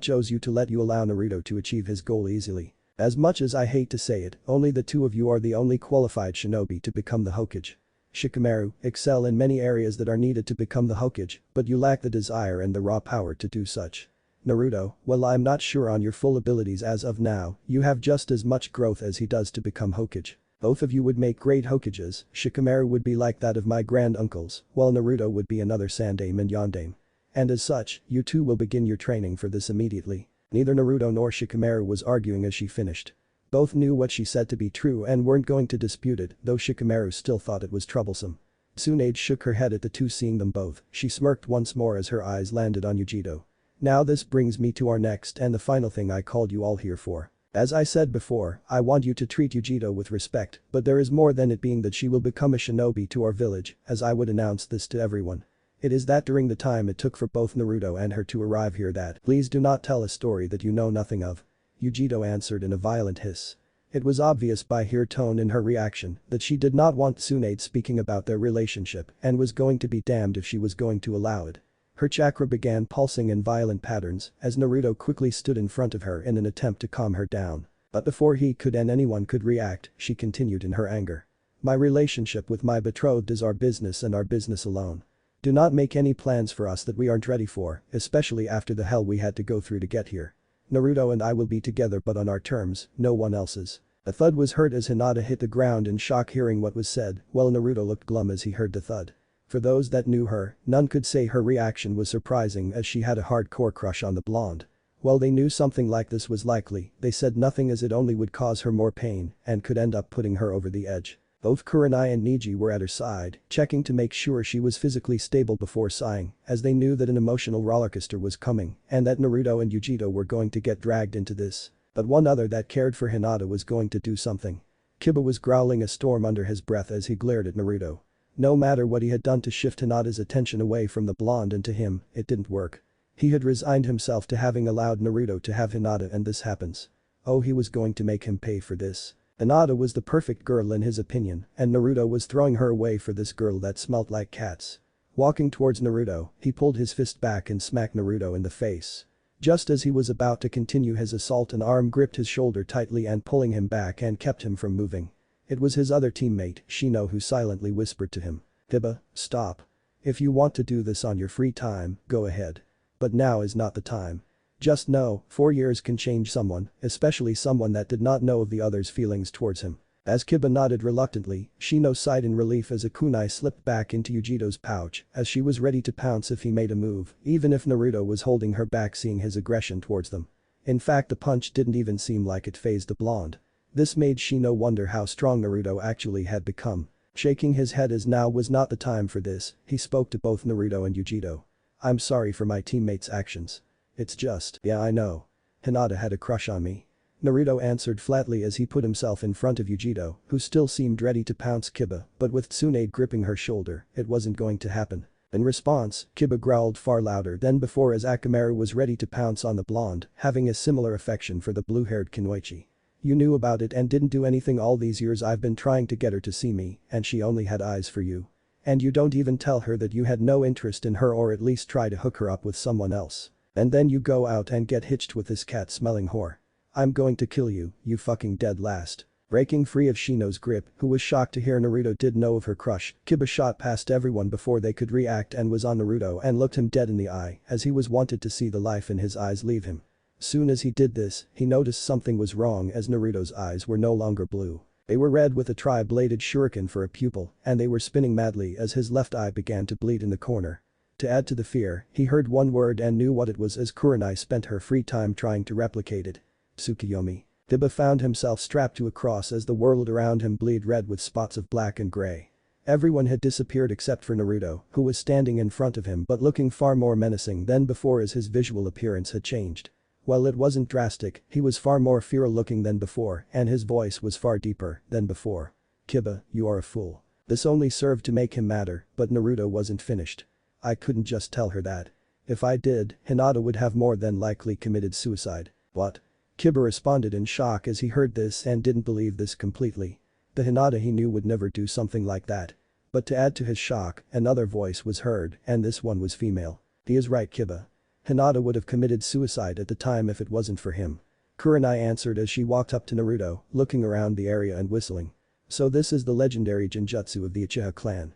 chose you to let you allow Naruto to achieve his goal easily. As much as I hate to say it, only the two of you are the only qualified shinobi to become the Hokage. Shikamaru, excel in many areas that are needed to become the Hokage, but you lack the desire and the raw power to do such. Naruto, well, I'm not sure on your full abilities as of now, you have just as much growth as he does to become Hokage. Both of you would make great Hokages. Shikamaru would be like that of my grand-uncles, while Naruto would be another Sandaime and Yondaime. And as such, you two will begin your training for this immediately. Neither Naruto nor Shikamaru was arguing as she finished. Both knew what she said to be true and weren't going to dispute it, though Shikamaru still thought it was troublesome. Tsunade shook her head at the two, seeing them both. She smirked once more as her eyes landed on Yugito. Now this brings me to our next and the final thing I called you all here for. As I said before, I want you to treat Yugito with respect, but there is more than it being that she will become a shinobi to our village, as I would announce this to everyone. It is that during the time it took for both Naruto and her to arrive here that please do not tell a story that you know nothing of. Yugito answered in a violent hiss. It was obvious by her tone and her reaction that she did not want Tsunade speaking about their relationship and was going to be damned if she was going to allow it. Her chakra began pulsing in violent patterns as Naruto quickly stood in front of her in an attempt to calm her down. But before he could and anyone could react, she continued in her anger. My relationship with my betrothed is our business and our business alone. Do not make any plans for us that we aren't ready for, especially after the hell we had to go through to get here. Naruto and I will be together but on our terms, no one else's. A thud was heard as Hinata hit the ground in shock hearing what was said, while Naruto looked glum as he heard the thud. For those that knew her, none could say her reaction was surprising as she had a hardcore crush on the blonde. While they knew something like this was likely, they said nothing as it only would cause her more pain and could end up putting her over the edge. Both Kurenai and Niji were at her side, checking to make sure she was physically stable before sighing, as they knew that an emotional rollercoaster was coming and that Naruto and Yugito were going to get dragged into this. But one other that cared for Hinata was going to do something. Kiba was growling a storm under his breath as he glared at Naruto. No matter what he had done to shift Hinata's attention away from the blonde and to him, it didn't work. He had resigned himself to having allowed Naruto to have Hinata, and this happens. Oh, he was going to make him pay for this. Hinata was the perfect girl in his opinion, and Naruto was throwing her away for this girl that smelt like cats. Walking towards Naruto, he pulled his fist back and smacked Naruto in the face. Just as he was about to continue his assault, an arm gripped his shoulder tightly and pulling him back and kept him from moving. It was his other teammate, Shino, who silently whispered to him. Kiba, stop. If you want to do this on your free time, go ahead. But now is not the time. Just know, 4 years can change someone, especially someone that did not know of the other's feelings towards him. As Kiba nodded reluctantly, Shino sighed in relief as a kunai slipped back into Yugito's pouch as she was ready to pounce if he made a move, even if Naruto was holding her back, seeing his aggression towards them. In fact, the punch didn't even seem like it fazed the blonde. This made Shino wonder how strong Naruto actually had become. Shaking his head as now was not the time for this, he spoke to both Naruto and Yugito. I'm sorry for my teammates' actions. It's just, yeah, I know. Hinata had a crush on me. Naruto answered flatly as he put himself in front of Yugito, who still seemed ready to pounce Kiba, but with Tsunade gripping her shoulder, it wasn't going to happen. In response, Kiba growled far louder than before as Akamaru was ready to pounce on the blonde, having a similar affection for the blue-haired Kunoichi. You knew about it and didn't do anything all these years. I've been trying to get her to see me, and she only had eyes for you. And you don't even tell her that you had no interest in her, or at least try to hook her up with someone else. And then you go out and get hitched with this cat-smelling whore. I'm going to kill you, you fucking dead last. Breaking free of Shino's grip, who was shocked to hear Naruto did know of her crush, Kiba shot past everyone before they could react and was on Naruto and looked him dead in the eye as he was wanted to see the life in his eyes leave him. Soon as he did this, he noticed something was wrong as Naruto's eyes were no longer blue. They were red with a tri-bladed shuriken for a pupil, and they were spinning madly as his left eye began to bleed in the corner. To add to the fear, he heard one word and knew what it was as Kurenai spent her free time trying to replicate it. Tsukiyomi. Kiba found himself strapped to a cross as the world around him bleed red with spots of black and gray. Everyone had disappeared except for Naruto, who was standing in front of him but looking far more menacing than before as his visual appearance had changed. While it wasn't drastic, he was far more feral looking than before and his voice was far deeper than before. Kiba, you are a fool. This only served to make him madder, but Naruto wasn't finished. I couldn't just tell her that. If I did, Hinata would have more than likely committed suicide. What? Kiba responded in shock as he heard this and didn't believe this completely. The Hinata he knew would never do something like that. But to add to his shock, another voice was heard, and this one was female. He is right, Kiba. Hinata would have committed suicide at the time if it wasn't for him. Kurenai answered as she walked up to Naruto, looking around the area and whistling. So this is the legendary Jinjutsu of the Uchiha clan.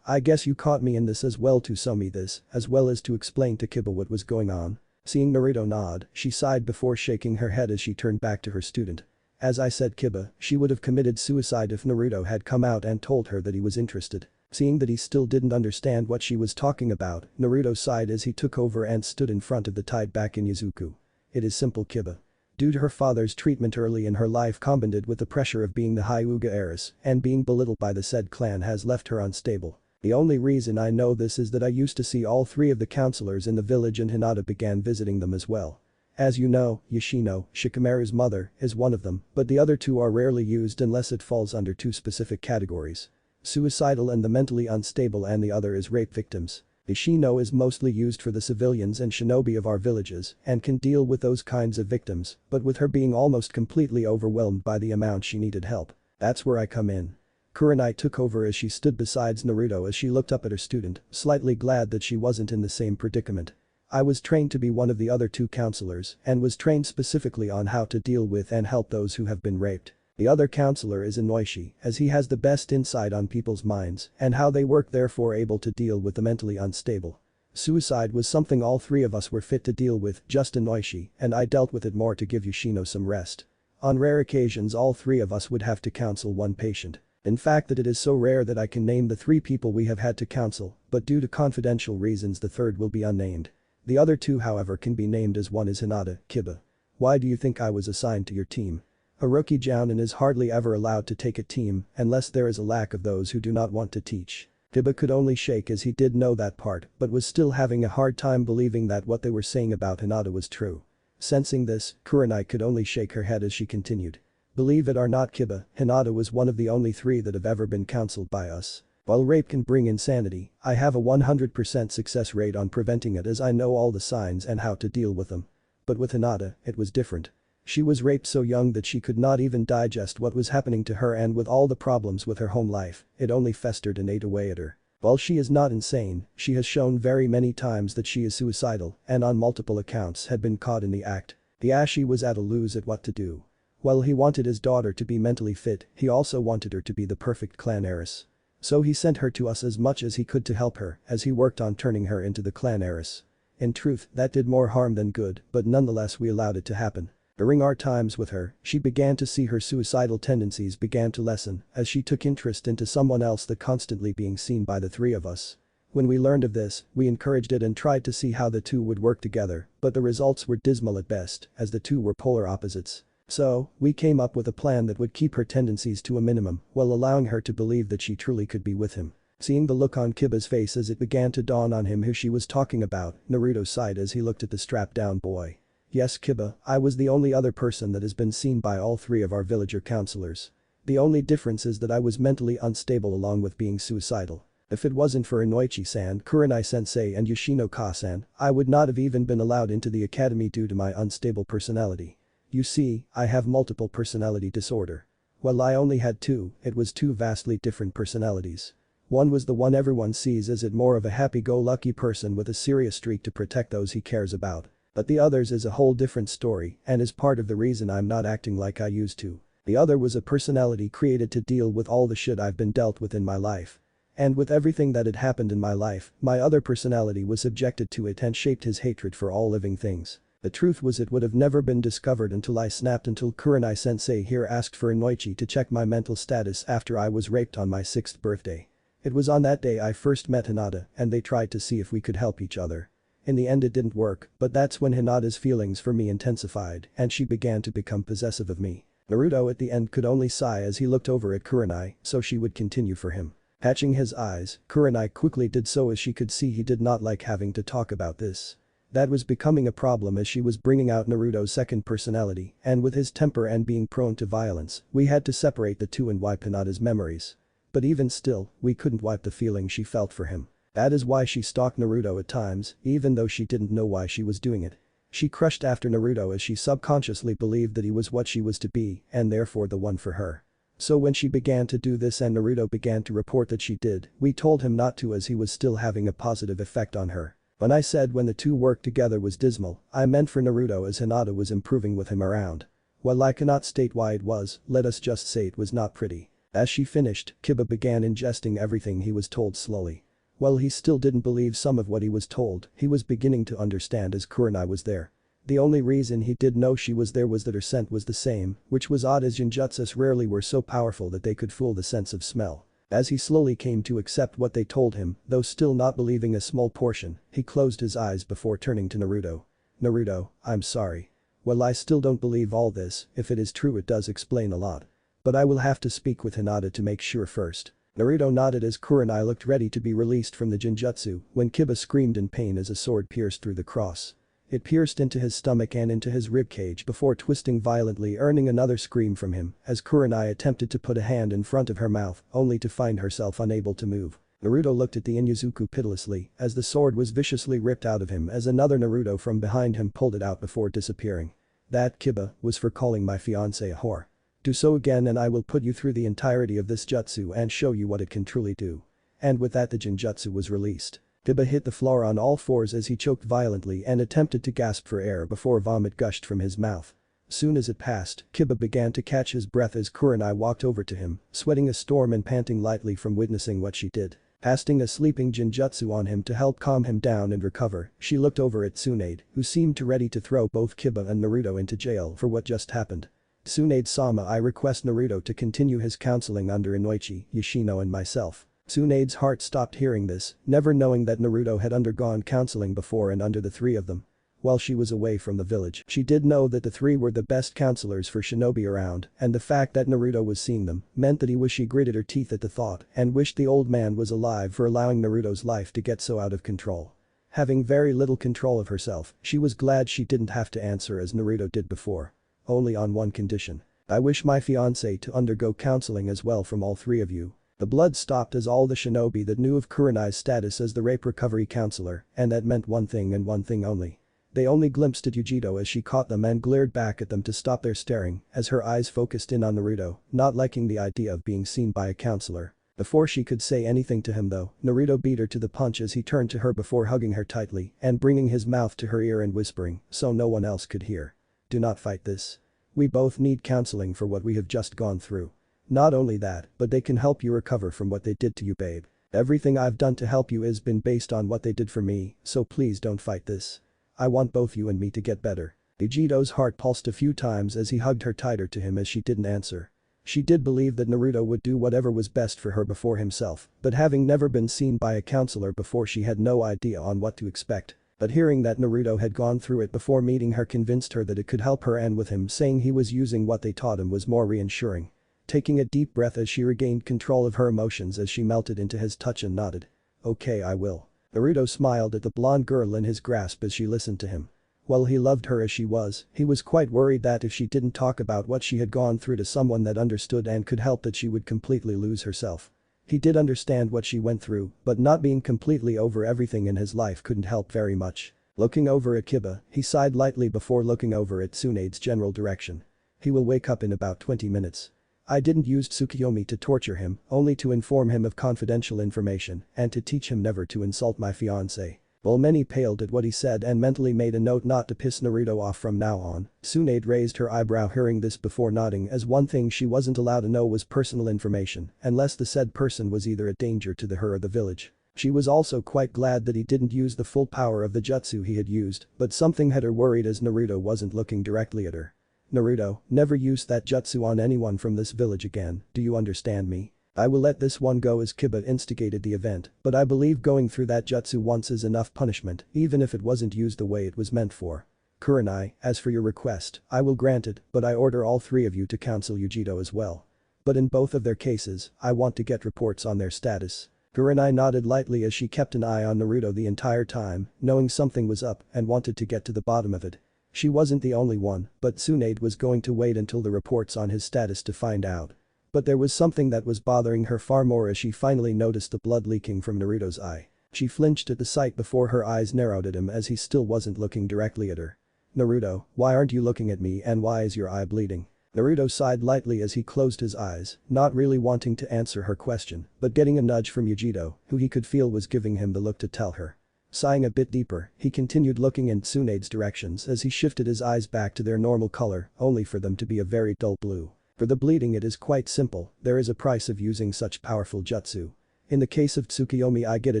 I guess you caught me in this as well to show me this, as well as to explain to Kiba what was going on. Seeing Naruto nod, she sighed before shaking her head as she turned back to her student. As I said, Kiba, she would have committed suicide if Naruto had come out and told her that he was interested. Seeing that he still didn't understand what she was talking about, Naruto sighed as he took over and stood in front of the tied back in Izuku. It is simple, Kiba. Due to her father's treatment early in her life combined with the pressure of being the Hyuga heiress and being belittled by the said clan has left her unstable. The only reason I know this is that I used to see all three of the counselors in the village and Hinata began visiting them as well. As you know, Yoshino, Shikamaru's mother, is one of them, but the other two are rarely used unless it falls under two specific categories. Suicidal and the mentally unstable, and the other is rape victims. Yoshino is mostly used for the civilians and shinobi of our villages and can deal with those kinds of victims, but with her being almost completely overwhelmed by the amount she needed help. That's where I come in. Kurenai took over as she stood beside Naruto as she looked up at her student, slightly glad that she wasn't in the same predicament. I was trained to be one of the other two counselors and was trained specifically on how to deal with and help those who have been raped. The other counselor is Inoishi, as he has the best insight on people's minds and how they work, therefore able to deal with the mentally unstable. Suicide was something all three of us were fit to deal with, just Inoishi, and I dealt with it more to give Yoshino some rest. On rare occasions all three of us would have to counsel one patient. In fact that it is so rare that I can name the three people we have had to counsel, but due to confidential reasons the third will be unnamed. The other two however can be named, as one is Hinata. Kiba. Why do you think I was assigned to your team? A rookie jounin is hardly ever allowed to take a team unless there is a lack of those who do not want to teach. Kiba could only shake as he did know that part but was still having a hard time believing that what they were saying about Hinata was true. Sensing this, Kurenai could only shake her head as she continued. Believe it or not, Kiba, Hinata was one of the only three that have ever been counseled by us. While rape can bring insanity, I have a 100% success rate on preventing it as I know all the signs and how to deal with them. But with Hinata, it was different. She was raped so young that she could not even digest what was happening to her, and with all the problems with her home life, it only festered and ate away at her. While she is not insane, she has shown very many times that she is suicidal and on multiple accounts had been caught in the act. The Ashi was at a lose at what to do. While he wanted his daughter to be mentally fit, he also wanted her to be the perfect clan heiress. So he sent her to us as much as he could to help her as he worked on turning her into the clan heiress. In truth, that did more harm than good, but nonetheless we allowed it to happen. During our times with her, she began to see her suicidal tendencies began to lessen as she took interest into someone else that constantly being seen by the three of us. When we learned of this, we encouraged it and tried to see how the two would work together, but the results were dismal at best as the two were polar opposites. So, we came up with a plan that would keep her tendencies to a minimum while allowing her to believe that she truly could be with him. Seeing the look on Kiba's face as it began to dawn on him who she was talking about, Naruto sighed as he looked at the strapped-down boy. Yes, Kiba, I was the only other person that has been seen by all three of our villager counselors. The only difference is that I was mentally unstable along with being suicidal. If it wasn't for Inoichi-san, Kurenai-sensei and Yoshino-ka-san, I would not have even been allowed into the academy due to my unstable personality. You see, I have multiple personality disorder. While I only had two, it was two vastly different personalities. One was the one everyone sees as it more of a happy-go-lucky person with a serious streak to protect those he cares about. But the others is a whole different story and is part of the reason I'm not acting like I used to. The other was a personality created to deal with all the shit I've been dealt with in my life. And with everything that had happened in my life, my other personality was subjected to it and shaped his hatred for all living things. The truth was it would have never been discovered until I snapped until Kurenai-sensei here asked for Inoichi to check my mental status after I was raped on my 6th birthday. It was on that day I first met Hinata and they tried to see if we could help each other. In the end it didn't work, but that's when Hinata's feelings for me intensified and she began to become possessive of me. Naruto at the end could only sigh as he looked over at Kurenai so she would continue for him. Patching his eyes, Kurenai quickly did so as she could see he did not like having to talk about this. That was becoming a problem as she was bringing out Naruto's second personality, and with his temper and being prone to violence, we had to separate the two and wipe Hinata's memories. But even still, we couldn't wipe the feeling she felt for him. That is why she stalked Naruto at times, even though she didn't know why she was doing it. She crushed after Naruto as she subconsciously believed that he was what she was to be and therefore the one for her. So when she began to do this and Naruto began to report that she did, we told him not to as he was still having a positive effect on her. When I said when the two worked together was dismal, I meant for Naruto as Hinata was improving with him around. While I cannot state why it was, let us just say it was not pretty. As she finished, Kiba began ingesting everything he was told slowly. While he still didn't believe some of what he was told, he was beginning to understand as Kurenai was there. The only reason he did know she was there was that her scent was the same, which was odd as Jinjutsus rarely were so powerful that they could fool the sense of smell. As he slowly came to accept what they told him, though still not believing a small portion, he closed his eyes before turning to Naruto. Naruto, I'm sorry. Well, I still don't believe all this, if it is true it does explain a lot. But I will have to speak with Hinata to make sure first. Naruto nodded as Kurenai looked ready to be released from the Jinjutsu when Kiba screamed in pain as a sword pierced through the cross. It pierced into his stomach and into his ribcage before twisting violently, earning another scream from him as Kurenai attempted to put a hand in front of her mouth only to find herself unable to move. Naruto looked at the Inuzuku pitilessly as the sword was viciously ripped out of him as another Naruto from behind him pulled it out before disappearing. That, Kiba, was for calling my fiancée a whore. Do so again and I will put you through the entirety of this jutsu and show you what it can truly do. And with that the Jinjutsu was released. Kiba hit the floor on all fours as he choked violently and attempted to gasp for air before vomit gushed from his mouth. Soon as it passed, Kiba began to catch his breath as Kurenai walked over to him, sweating a storm and panting lightly from witnessing what she did. Casting a sleeping Jinjutsu on him to help calm him down and recover, she looked over at Tsunade, who seemed ready to throw both Kiba and Naruto into jail for what just happened. Tsunade-sama, I request Naruto to continue his counseling under Inoichi, Yoshino and myself. Tsunade's heart stopped hearing this, never knowing that Naruto had undergone counseling before and under the three of them. While she was away from the village, she did know that the three were the best counselors for shinobi around, and the fact that Naruto was seeing them meant that she gritted her teeth at the thought and wished the old man was alive for allowing Naruto's life to get so out of control. Having very little control of herself, she was glad she didn't have to answer as Naruto did before. Only on one condition. I wish my fiancé to undergo counseling as well from all three of you. The blood stopped as all the shinobi that knew of Kurenai's status as the rape recovery counselor, and that meant one thing and one thing only. They only glimpsed at Yugito as she caught them and glared back at them to stop their staring as her eyes focused in on Naruto, not liking the idea of being seen by a counselor. Before she could say anything to him though, Naruto beat her to the punch as he turned to her before hugging her tightly and bringing his mouth to her ear and whispering so no one else could hear. Do not fight this. We both need counseling for what we have just gone through. Not only that, but they can help you recover from what they did to you, babe. Everything I've done to help you has been based on what they did for me, so please don't fight this. I want both you and me to get better. Yugito's heart pulsed a few times as he hugged her tighter to him as she didn't answer. She did believe that Naruto would do whatever was best for her before himself, but having never been seen by a counselor before she had no idea on what to expect. But hearing that Naruto had gone through it before meeting her convinced her that it could help her, and with him saying he was using what they taught him was more reassuring. Taking a deep breath as she regained control of her emotions as she melted into his touch and nodded. Okay, I will. Naruto smiled at the blonde girl in his grasp as she listened to him. While he loved her as she was, he was quite worried that if she didn't talk about what she had gone through to someone that understood and could help that she would completely lose herself. He did understand what she went through, but not being completely over everything in his life couldn't help very much. Looking over at Kiba, he sighed lightly before looking over at Tsunade's general direction. He will wake up in about 20 minutes. I didn't use Tsukiyomi to torture him, only to inform him of confidential information and to teach him never to insult my fiancé. While many paled at what he said and mentally made a note not to piss Naruto off from now on, Tsunade raised her eyebrow hearing this before nodding as one thing she wasn't allowed to know was personal information unless the said person was either a danger to her or the village. She was also quite glad that he didn't use the full power of the jutsu he had used, but something had her worried as Naruto wasn't looking directly at her. Naruto, never use that jutsu on anyone from this village again, do you understand me? I will let this one go as Kiba instigated the event, but I believe going through that jutsu once is enough punishment, even if it wasn't used the way it was meant for. Kurenai, as for your request, I will grant it, but I order all three of you to counsel Yugito as well. But in both of their cases, I want to get reports on their status. Kurenai nodded lightly as she kept an eye on Naruto the entire time, knowing something was up and wanted to get to the bottom of it. She wasn't the only one, but Tsunade was going to wait until the reports on his status to find out. But there was something that was bothering her far more as she finally noticed the blood leaking from Naruto's eye. She flinched at the sight before her eyes narrowed at him as he still wasn't looking directly at her. "Naruto, why aren't you looking at me and why is your eye bleeding?" Naruto sighed lightly as he closed his eyes, not really wanting to answer her question, but getting a nudge from Yugito, who he could feel was giving him the look to tell her. Sighing a bit deeper, he continued looking in Tsunade's directions as he shifted his eyes back to their normal color, only for them to be a very dull blue. For the bleeding it is quite simple, there is a price of using such powerful jutsu. In the case of Tsukiyomi I get a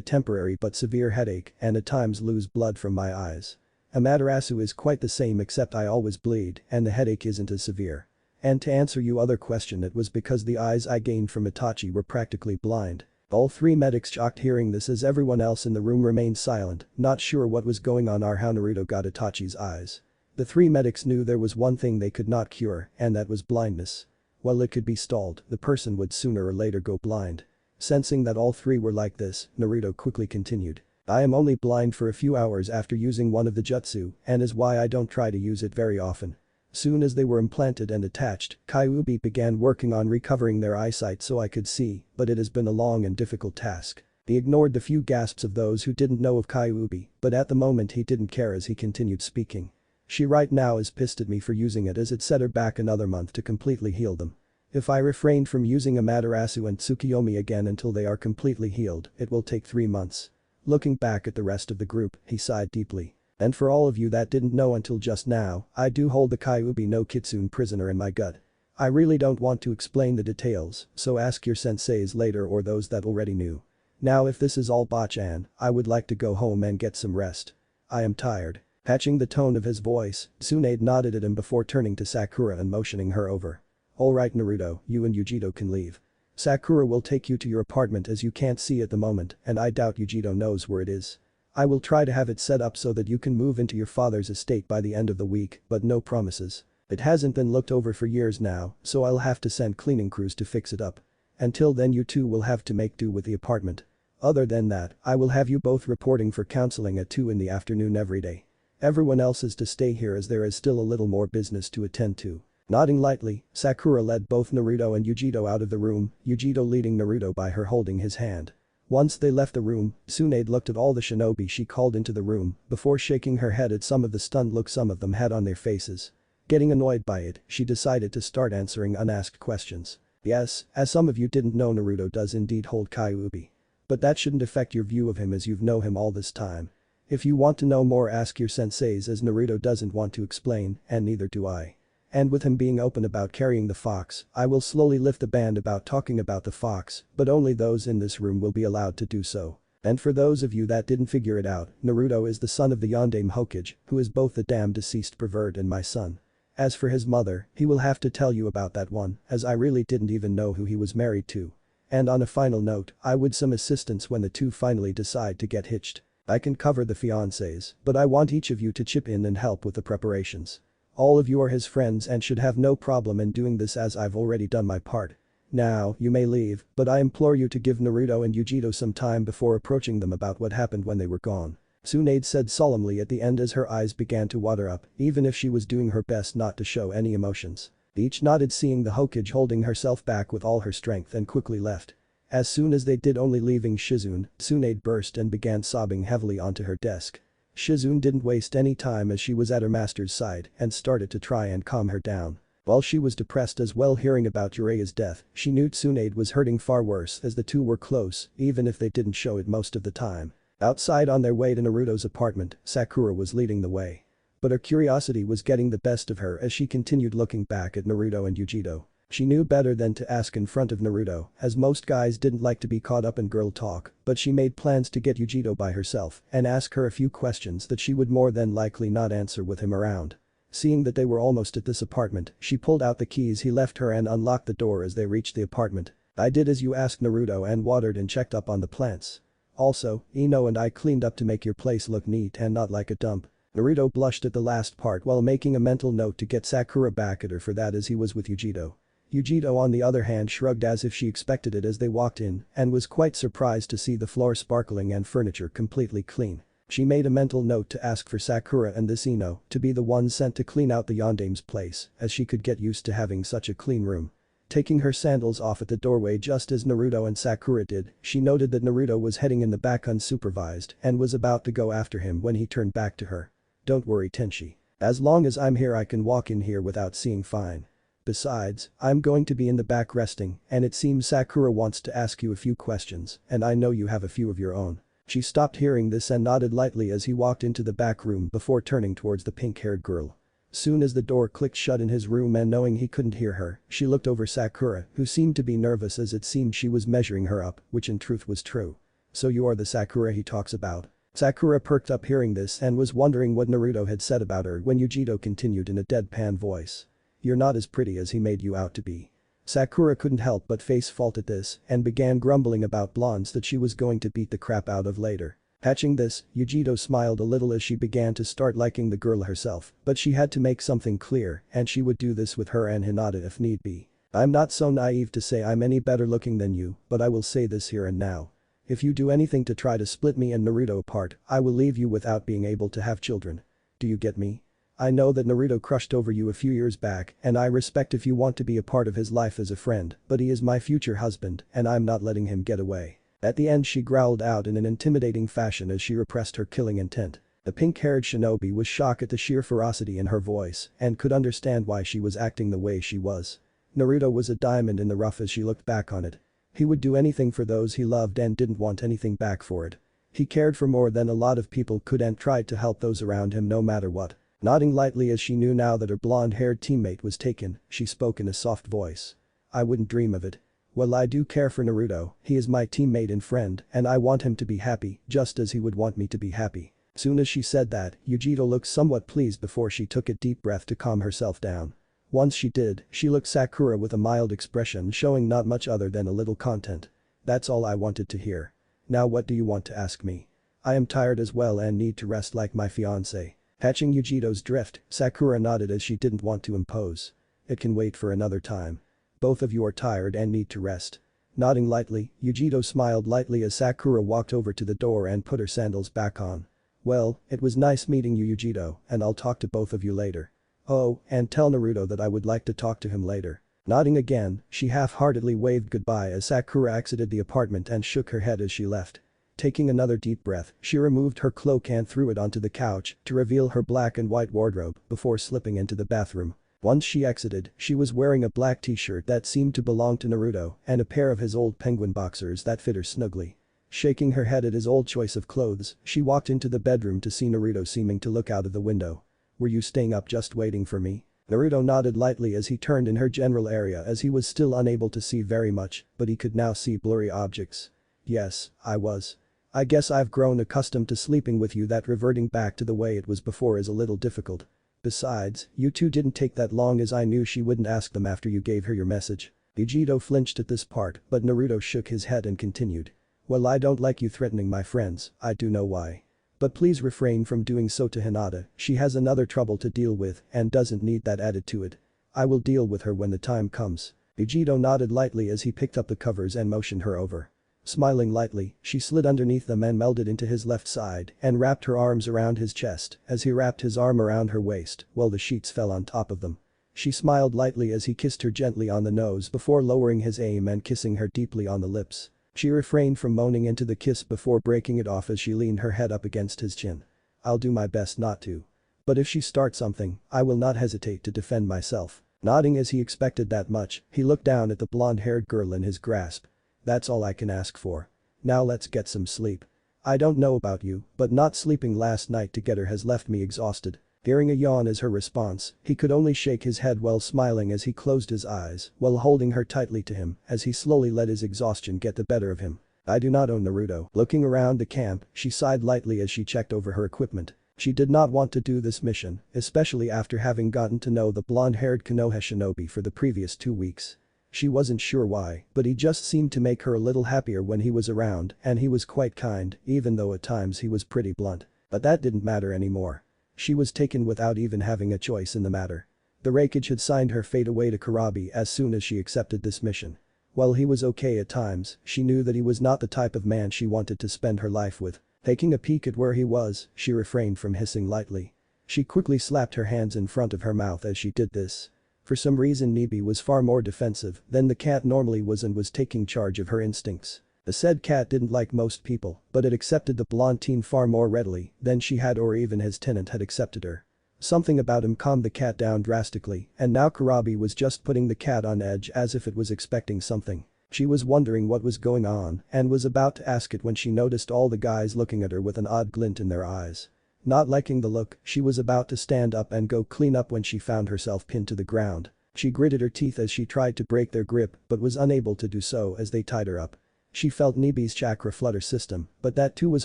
temporary but severe headache and at times lose blood from my eyes. Amaterasu is quite the same except I always bleed and the headache isn't as severe. And to answer your other question, it was because the eyes I gained from Itachi were practically blind. All three medics shocked hearing this as everyone else in the room remained silent, not sure what was going on or how Naruto got Itachi's eyes. The three medics knew there was one thing they could not cure, and that was blindness. While it could be stalled, the person would sooner or later go blind. Sensing that all three were like this, Naruto quickly continued. I am only blind for a few hours after using one of the jutsu, and is why I don't try to use it very often. Soon as they were implanted and attached, Kyuubi began working on recovering their eyesight so I could see, but it has been a long and difficult task. He ignored the few gasps of those who didn't know of Kyuubi, but at the moment he didn't care as he continued speaking. She right now is pissed at me for using it as it set her back another month to completely heal them. If I refrained from using Amaterasu and Tsukiyomi again until they are completely healed, it will take 3 months. Looking back at the rest of the group, he sighed deeply. And for all of you that didn't know until just now, I do hold the Kyuubi no Kitsune prisoner in my gut. I really don't want to explain the details, so ask your senseis later or those that already knew. Now if this is all Bachan, I would like to go home and get some rest. I am tired. Patching the tone of his voice, Tsunade nodded at him before turning to Sakura and motioning her over. Alright Naruto, you and Yugito can leave. Sakura will take you to your apartment as you can't see at the moment and I doubt Yugito knows where it is. I will try to have it set up so that you can move into your father's estate by the end of the week, but no promises. It hasn't been looked over for years now, so I'll have to send cleaning crews to fix it up. Until then you two will have to make do with the apartment. Other than that, I will have you both reporting for counseling at 2 in the afternoon every day. Everyone else is to stay here as there is still a little more business to attend to. Nodding lightly, Sakura led both Naruto and Yugito out of the room, Yugito leading Naruto by her holding his hand. Once they left the room, Tsunade looked at all the shinobi she called into the room before shaking her head at some of the stunned look some of them had on their faces. Getting annoyed by it, she decided to start answering unasked questions. Yes, as some of you didn't know, Naruto does indeed hold Kyuubi. But that shouldn't affect your view of him as you've known him all this time. If you want to know more, ask your senseis as Naruto doesn't want to explain, and neither do I. And with him being open about carrying the fox, I will slowly lift the ban about talking about the fox, but only those in this room will be allowed to do so. And for those of you that didn't figure it out, Naruto is the son of the Yondaime Hokage, who is both the damned deceased pervert and my son. As for his mother, he will have to tell you about that one, as I really didn't even know who he was married to. And on a final note, I would some assistance when the two finally decide to get hitched. I can cover the fiancés, but I want each of you to chip in and help with the preparations. All of you are his friends and should have no problem in doing this as I've already done my part. Now, you may leave, but I implore you to give Naruto and Yugito some time before approaching them about what happened when they were gone. Tsunade said solemnly at the end as her eyes began to water up, even if she was doing her best not to show any emotions. Each nodded seeing the Hokage holding herself back with all her strength and quickly left. As soon as they did, only leaving Shizune, Tsunade burst and began sobbing heavily onto her desk. Shizune didn't waste any time as she was at her master's side and started to try and calm her down. While she was depressed as well hearing about Jiraiya's death, she knew Tsunade was hurting far worse as the two were close, even if they didn't show it most of the time. Outside on their way to Naruto's apartment, Sakura was leading the way. But her curiosity was getting the best of her as she continued looking back at Naruto and Yugito. She knew better than to ask in front of Naruto, as most guys didn't like to be caught up in girl talk, but she made plans to get Yugito by herself and ask her a few questions that she would more than likely not answer with him around. Seeing that they were almost at this apartment, she pulled out the keys he left her and unlocked the door as they reached the apartment. I did as you asked, Naruto, and watered and checked up on the plants. Also, Yino and I cleaned up to make your place look neat and not like a dump. Naruto blushed at the last part while making a mental note to get Sakura back at her for that as he was with Yugito. Yugito on the other hand shrugged as if she expected it as they walked in and was quite surprised to see the floor sparkling and furniture completely clean. She made a mental note to ask for Sakura and this Yino to be the ones sent to clean out the Yondaime's place as she could get used to having such a clean room. Taking her sandals off at the doorway just as Naruto and Sakura did, she noted that Naruto was heading in the back unsupervised and was about to go after him when he turned back to her. "Don't worry, Tenshi. As long as I'm here I can walk in here without seeing fine. Besides, I'm going to be in the back resting and it seems Sakura wants to ask you a few questions and I know you have a few of your own." She stopped hearing this and nodded lightly as he walked into the back room before turning towards the pink-haired girl. Soon as the door clicked shut in his room and knowing he couldn't hear her, she looked over Sakura, who seemed to be nervous as it seemed she was measuring her up, which in truth was true. "So you are the Sakura he talks about?" Sakura perked up hearing this and was wondering what Naruto had said about her when Yugito continued in a deadpan voice. "You're not as pretty as he made you out to be." Sakura couldn't help but face fault at this and began grumbling about blondes that she was going to beat the crap out of later. Hatching this, Yugito smiled a little as she began to start liking the girl herself, but she had to make something clear and she would do this with her and Hinata if need be. "I'm not so naive to say I'm any better looking than you, but I will say this here and now. If you do anything to try to split me and Naruto apart, I will leave you without being able to have children. Do you get me? I know that Naruto crushed over you a few years back and I respect if you want to be a part of his life as a friend, but he is my future husband and I'm not letting him get away." At the end she growled out in an intimidating fashion as she repressed her killing intent. The pink-haired shinobi was shocked at the sheer ferocity in her voice and could understand why she was acting the way she was. Naruto was a diamond in the rough as she looked back on it. He would do anything for those he loved and didn't want anything back for it. He cared for more than a lot of people could and tried to help those around him no matter what. Nodding lightly as she knew now that her blonde-haired teammate was taken, she spoke in a soft voice. "I wouldn't dream of it. Well, I do care for Naruto, he is my teammate and friend and I want him to be happy just as he would want me to be happy." Soon as she said that, Yugito looked somewhat pleased before she took a deep breath to calm herself down. Once she did, she looked Sakura with a mild expression showing not much other than a little content. "That's all I wanted to hear. Now what do you want to ask me? I am tired as well and need to rest like my fiancé." Hatching Yugito's drift, Sakura nodded as she didn't want to impose. "It can wait for another time. Both of you are tired and need to rest." Nodding lightly, Yugito smiled lightly as Sakura walked over to the door and put her sandals back on. "Well, it was nice meeting you, Yugito, and I'll talk to both of you later. Oh, and tell Naruto that I would like to talk to him later." Nodding again, she half-heartedly waved goodbye as Sakura exited the apartment and shook her head as she left. Taking another deep breath, she removed her cloak and threw it onto the couch to reveal her black and white wardrobe before slipping into the bathroom. Once she exited, she was wearing a black t-shirt that seemed to belong to Naruto and a pair of his old penguin boxers that fit her snugly. Shaking her head at his old choice of clothes, she walked into the bedroom to see Naruto seeming to look out of the window. "Were you staying up just waiting for me?" Naruto nodded lightly as he turned in her general area as he was still unable to see very much, but he could now see blurry objects. "Yes, I was. I guess I've grown accustomed to sleeping with you, that reverting back to the way it was before is a little difficult. Besides, you two didn't take that long as I knew she wouldn't ask them after you gave her your message." Yugito flinched at this part but Naruto shook his head and continued. "Well, I don't like you threatening my friends, I do know why. But please refrain from doing so to Hinata, she has another trouble to deal with and doesn't need that added to it. I will deal with her when the time comes." Yugito nodded lightly as he picked up the covers and motioned her over. Smiling lightly, she slid underneath them and melded into his left side and wrapped her arms around his chest as he wrapped his arm around her waist while the sheets fell on top of them. She smiled lightly as he kissed her gently on the nose before lowering his aim and kissing her deeply on the lips. She refrained from moaning into the kiss before breaking it off as she leaned her head up against his chin. "I'll do my best not to. But if she starts something, I will not hesitate to defend myself." Nodding as he expected that much, he looked down at the blonde-haired girl in his grasp. "That's all I can ask for. Now let's get some sleep. I don't know about you, but not sleeping last night together has left me exhausted." Hearing a yawn as her response, he could only shake his head while smiling as he closed his eyes while holding her tightly to him as he slowly let his exhaustion get the better of him. "I do not own Naruto." Looking around the camp, she sighed lightly as she checked over her equipment. She did not want to do this mission, especially after having gotten to know the blonde-haired Konoha shinobi for the previous 2 weeks. She wasn't sure why, but he just seemed to make her a little happier when he was around and he was quite kind, even though at times he was pretty blunt. But that didn't matter anymore. She was taken without even having a choice in the matter. The Raikage had signed her fate away to Karabi as soon as she accepted this mission. While he was okay at times, she knew that he was not the type of man she wanted to spend her life with. Taking a peek at where he was, she refrained from hissing lightly. She quickly slapped her hands in front of her mouth as she did this. For some reason Nibi was far more defensive than the cat normally was and was taking charge of her instincts. The said cat didn't like most people, but it accepted the blonde teen far more readily than she had or even his tenant had accepted her. Something about him calmed the cat down drastically, and now Kurabi was just putting the cat on edge as if it was expecting something. She was wondering what was going on and was about to ask it when she noticed all the guys looking at her with an odd glint in their eyes. Not liking the look, she was about to stand up and go clean up when she found herself pinned to the ground. She gritted her teeth as she tried to break their grip but was unable to do so as they tied her up. She felt Nibi's chakra flutter system, but that too was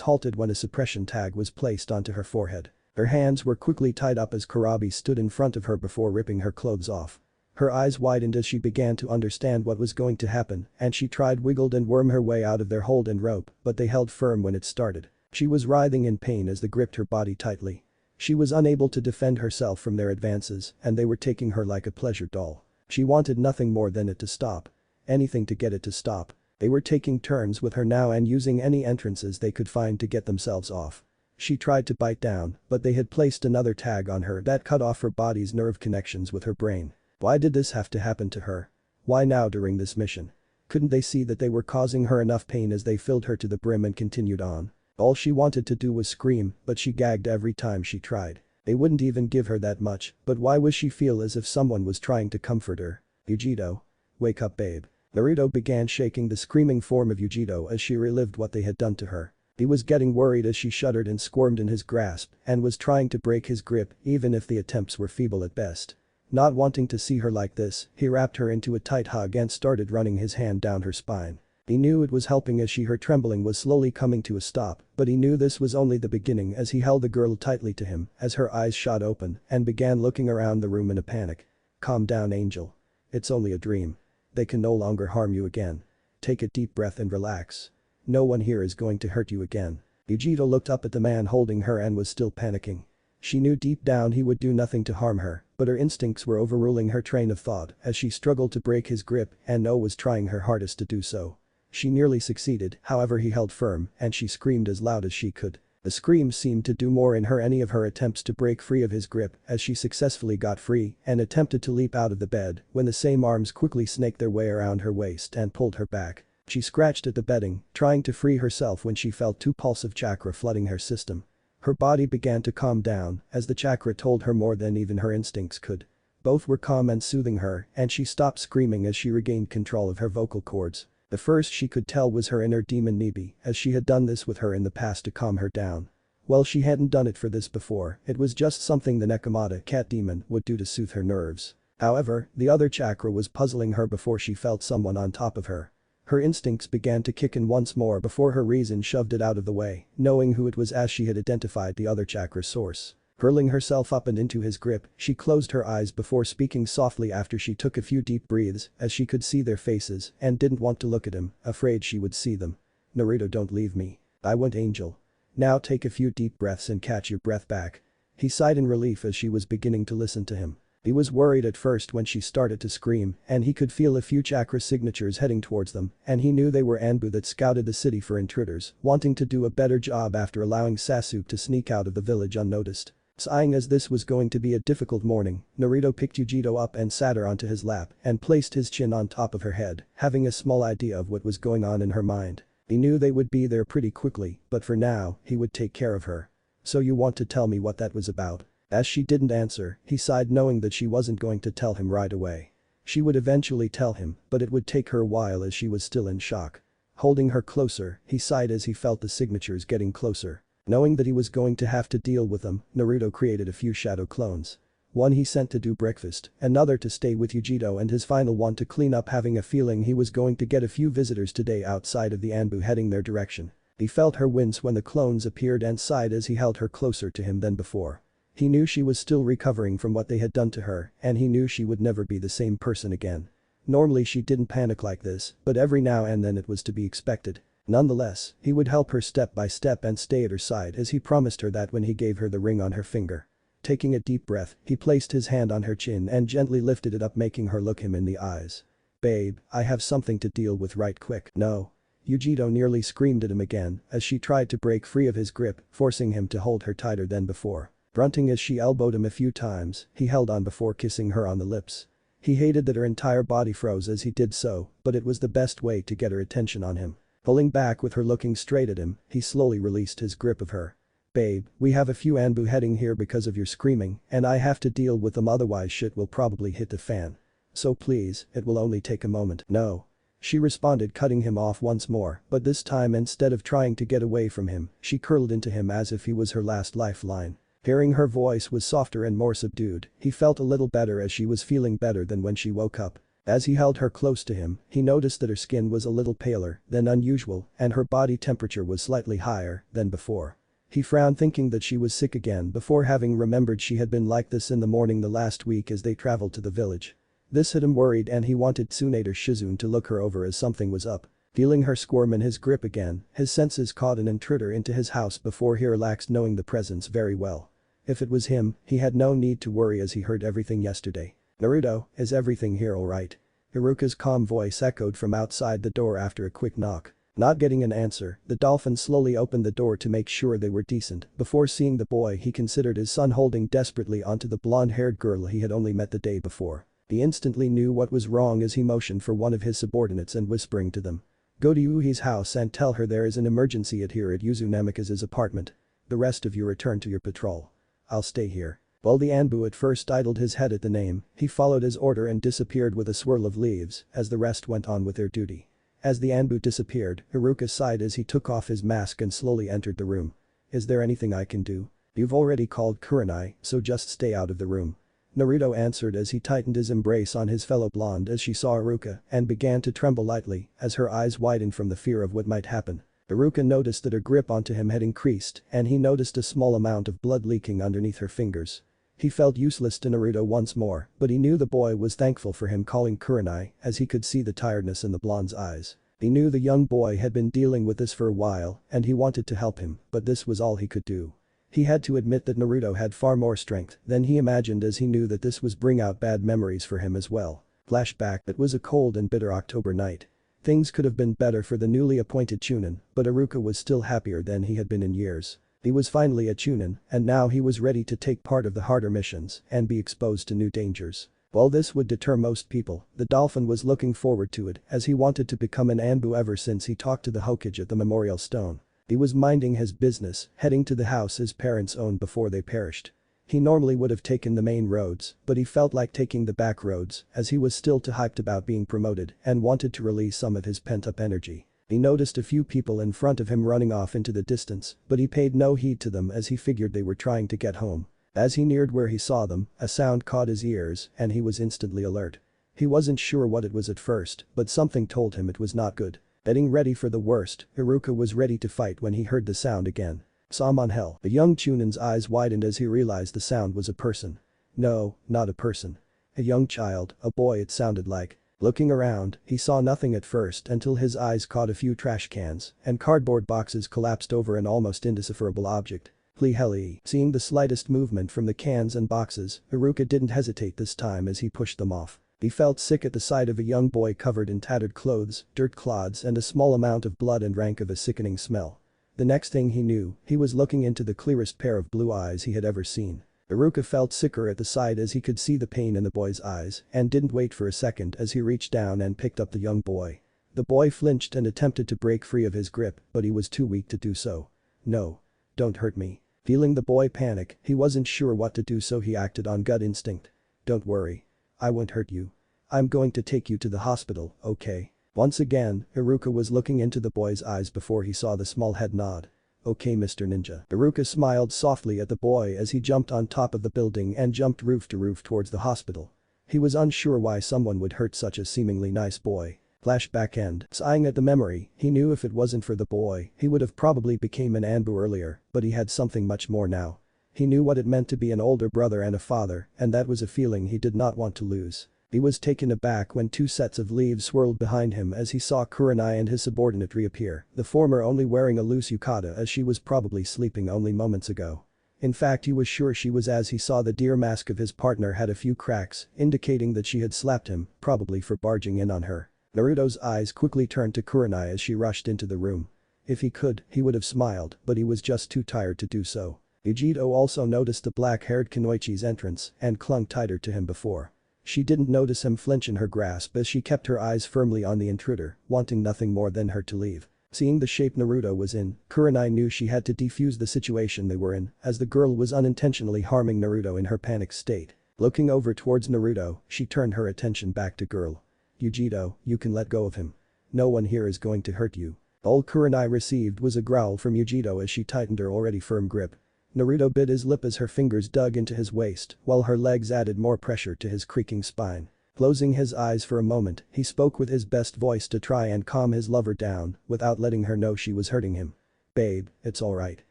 halted when a suppression tag was placed onto her forehead. Her hands were quickly tied up as Kurabi stood in front of her before ripping her clothes off. Her eyes widened as she began to understand what was going to happen and she wiggled and wormed her way out of their hold and rope, but they held firm when it started. She was writhing in pain as they gripped her body tightly. She was unable to defend herself from their advances and they were taking her like a pleasure doll. She wanted nothing more than it to stop. Anything to get it to stop. They were taking turns with her now and using any entrances they could find to get themselves off. She tried to bite down, but they had placed another tag on her that cut off her body's nerve connections with her brain. Why did this have to happen to her? Why now during this mission? Couldn't they see that they were causing her enough pain as they filled her to the brim and continued on? All she wanted to do was scream, but she gagged every time she tried. They wouldn't even give her that much, but why was she feel as if someone was trying to comfort her? Yugito. Wake up, babe. Naruto began shaking the screaming form of Yugito as she relived what they had done to her. He was getting worried as she shuddered and squirmed in his grasp and was trying to break his grip even if the attempts were feeble at best. Not wanting to see her like this, he wrapped her into a tight hug and started running his hand down her spine. He knew it was helping as her trembling was slowly coming to a stop, but he knew this was only the beginning as he held the girl tightly to him as her eyes shot open and began looking around the room in a panic. Calm down, Angel. It's only a dream. They can no longer harm you again. Take a deep breath and relax. No one here is going to hurt you again. Yugito looked up at the man holding her and was still panicking. She knew deep down he would do nothing to harm her, but her instincts were overruling her train of thought as she struggled to break his grip and No was trying her hardest to do so. She nearly succeeded, however he held firm and she screamed as loud as she could. The scream seemed to do more in her any of her attempts to break free of his grip as she successfully got free and attempted to leap out of the bed when the same arms quickly snaked their way around her waist and pulled her back. She scratched at the bedding, trying to free herself when she felt two pulse of chakra flooding her system. Her body began to calm down as the chakra told her more than even her instincts could. Both were calm and soothing her and she stopped screaming as she regained control of her vocal cords. The first she could tell was her inner demon Nibi as she had done this with her in the past to calm her down. Well, she hadn't done it for this before, it was just something the Nekomata cat demon would do to soothe her nerves. However, the other chakra was puzzling her before she felt someone on top of her. Her instincts began to kick in once more before her reason shoved it out of the way, knowing who it was as she had identified the other chakra's source. Hurling herself up and into his grip, she closed her eyes before speaking softly after she took a few deep breaths as she could see their faces and didn't want to look at him, afraid she would see them. Naruto, don't leave me. I want Angel. Now take a few deep breaths and catch your breath back. He sighed in relief as she was beginning to listen to him. He was worried at first when she started to scream and he could feel a few chakra signatures heading towards them and he knew they were Anbu that scouted the city for intruders, wanting to do a better job after allowing Sasuke to sneak out of the village unnoticed. Sighing as this was going to be a difficult morning, Naruto picked Yugito up and sat her onto his lap and placed his chin on top of her head, having a small idea of what was going on in her mind. He knew they would be there pretty quickly, but for now, he would take care of her. So you want to tell me what that was about? As she didn't answer, he sighed knowing that she wasn't going to tell him right away. She would eventually tell him, but it would take her a while as she was still in shock. Holding her closer, he sighed as he felt the signatures getting closer. Knowing that he was going to have to deal with them, Naruto created a few shadow clones. One he sent to do breakfast, another to stay with Yugito and his final one to clean up, having a feeling he was going to get a few visitors today outside of the Anbu heading their direction. He felt her wince when the clones appeared and sighed as he held her closer to him than before. He knew she was still recovering from what they had done to her and he knew she would never be the same person again. Normally she didn't panic like this, but every now and then it was to be expected. Nonetheless, he would help her step by step and stay at her side as he promised her that when he gave her the ring on her finger. Taking a deep breath, he placed his hand on her chin and gently lifted it up, making her look him in the eyes. Babe, I have something to deal with right quick. No. Yugito nearly screamed at him again as she tried to break free of his grip, forcing him to hold her tighter than before. Grunting as she elbowed him a few times, he held on before kissing her on the lips. He hated that her entire body froze as he did so, but it was the best way to get her attention on him. Pulling back with her looking straight at him, he slowly released his grip of her. "Babe, we have a few Anbu heading here because of your screaming, and I have to deal with them, otherwise shit will probably hit the fan. So please, it will only take a moment." "No." She responded, cutting him off once more, but this time instead of trying to get away from him, she curled into him as if he was her last lifeline. Hearing her voice was softer and more subdued, he felt a little better as she was feeling better than when she woke up. As he held her close to him, he noticed that her skin was a little paler than unusual and her body temperature was slightly higher than before. He frowned, thinking that she was sick again before having remembered she had been like this in the morning the last week as they traveled to the village. This had him worried and he wanted Tsunade or Shizune to look her over as something was up. Feeling her squirm in his grip again, his senses caught an intruder into his house before he relaxed, knowing the presence very well. If it was him, he had no need to worry as he heard everything yesterday. "Naruto, is everything here alright?" Iruka's calm voice echoed from outside the door after a quick knock. Not getting an answer, the dolphin slowly opened the door to make sure they were decent before seeing the boy he considered his son holding desperately onto the blonde-haired girl he had only met the day before. He instantly knew what was wrong as he motioned for one of his subordinates and whispering to them. "Go to Yuhi's house and tell her there is an emergency at Yuzu apartment. The rest of you return to your patrol. I'll stay here." While the Anbu at first idled his head at the name, he followed his order and disappeared with a swirl of leaves as the rest went on with their duty. As the Anbu disappeared, Iruka sighed as he took off his mask and slowly entered the room. "Is there anything I can do?" "You've already called Kurenai, so just stay out of the room." Naruto answered as he tightened his embrace on his fellow blonde as she saw Iruka and began to tremble lightly as her eyes widened from the fear of what might happen. Iruka noticed that her grip onto him had increased and he noticed a small amount of blood leaking underneath her fingers. He felt useless to Naruto once more, but he knew the boy was thankful for him calling Kurenai as he could see the tiredness in the blonde's eyes. He knew the young boy had been dealing with this for a while and he wanted to help him, but this was all he could do. He had to admit that Naruto had far more strength than he imagined as he knew that this was bring out bad memories for him as well. Flashback. It was a cold and bitter October night. Things could have been better for the newly appointed Chunin, but Iruka was still happier than he had been in years. He was finally a Chunin, and now he was ready to take part of the harder missions and be exposed to new dangers. While this would deter most people, the dolphin was looking forward to it as he wanted to become an Anbu ever since he talked to the Hokage at the Memorial Stone. He was minding his business, heading to the house his parents owned before they perished. He normally would have taken the main roads, but he felt like taking the back roads as he was still too hyped about being promoted and wanted to release some of his pent-up energy. He noticed a few people in front of him running off into the distance, but he paid no heed to them as he figured they were trying to get home. As he neared where he saw them, a sound caught his ears and he was instantly alert. He wasn't sure what it was at first, but something told him it was not good. Getting ready for the worst, Iruka was ready to fight when he heard the sound again. Samon hell. The young Chunin's eyes widened as he realized the sound was a person. No, not a person. A young child, a boy it sounded like. Looking around, he saw nothing at first until his eyes caught a few trash cans and cardboard boxes collapsed over an almost indecipherable object. Heli. Seeing the slightest movement from the cans and boxes, Iruka didn't hesitate this time as he pushed them off. He felt sick at the sight of a young boy covered in tattered clothes, dirt clods and a small amount of blood and rank of a sickening smell. The next thing he knew, he was looking into the clearest pair of blue eyes he had ever seen. Iruka felt sicker at the sight as he could see the pain in the boy's eyes and didn't wait for a second as he reached down and picked up the young boy. The boy flinched and attempted to break free of his grip, but he was too weak to do so. "No. Don't hurt me." Feeling the boy panic, he wasn't sure what to do so he acted on gut instinct. "Don't worry. I won't hurt you. I'm going to take you to the hospital, okay?" Once again, Iruka was looking into the boy's eyes before he saw the small head nod. "Okay, Mr. Ninja." Iruka smiled softly at the boy as he jumped on top of the building and jumped roof to roof towards the hospital. He was unsure why someone would hurt such a seemingly nice boy. Flashback end. Sighing at the memory, he knew if it wasn't for the boy, he would have probably became an Anbu earlier, but he had something much more now. He knew what it meant to be an older brother and a father, and that was a feeling he did not want to lose. He was taken aback when two sets of leaves swirled behind him as he saw Kurenai and his subordinate reappear, the former only wearing a loose yukata as she was probably sleeping only moments ago. In fact, he was sure she was as he saw the deer mask of his partner had a few cracks, indicating that she had slapped him, probably for barging in on her. Naruto's eyes quickly turned to Kurenai as she rushed into the room. If he could, he would have smiled, but he was just too tired to do so. Yugito also noticed the black-haired Kunoichi's entrance and clung tighter to him before. She didn't notice him flinch in her grasp as she kept her eyes firmly on the intruder, wanting nothing more than her to leave. Seeing the shape Naruto was in, Kurenai knew she had to defuse the situation they were in, as the girl was unintentionally harming Naruto in her panicked state. Looking over towards Naruto, she turned her attention back to girl. Yugito, you can let go of him. No one here is going to hurt you. All Kurenai received was a growl from Yugito as she tightened her already firm grip. Naruto bit his lip as her fingers dug into his waist, while her legs added more pressure to his creaking spine. Closing his eyes for a moment, he spoke with his best voice to try and calm his lover down, without letting her know she was hurting him. Babe, it's alright.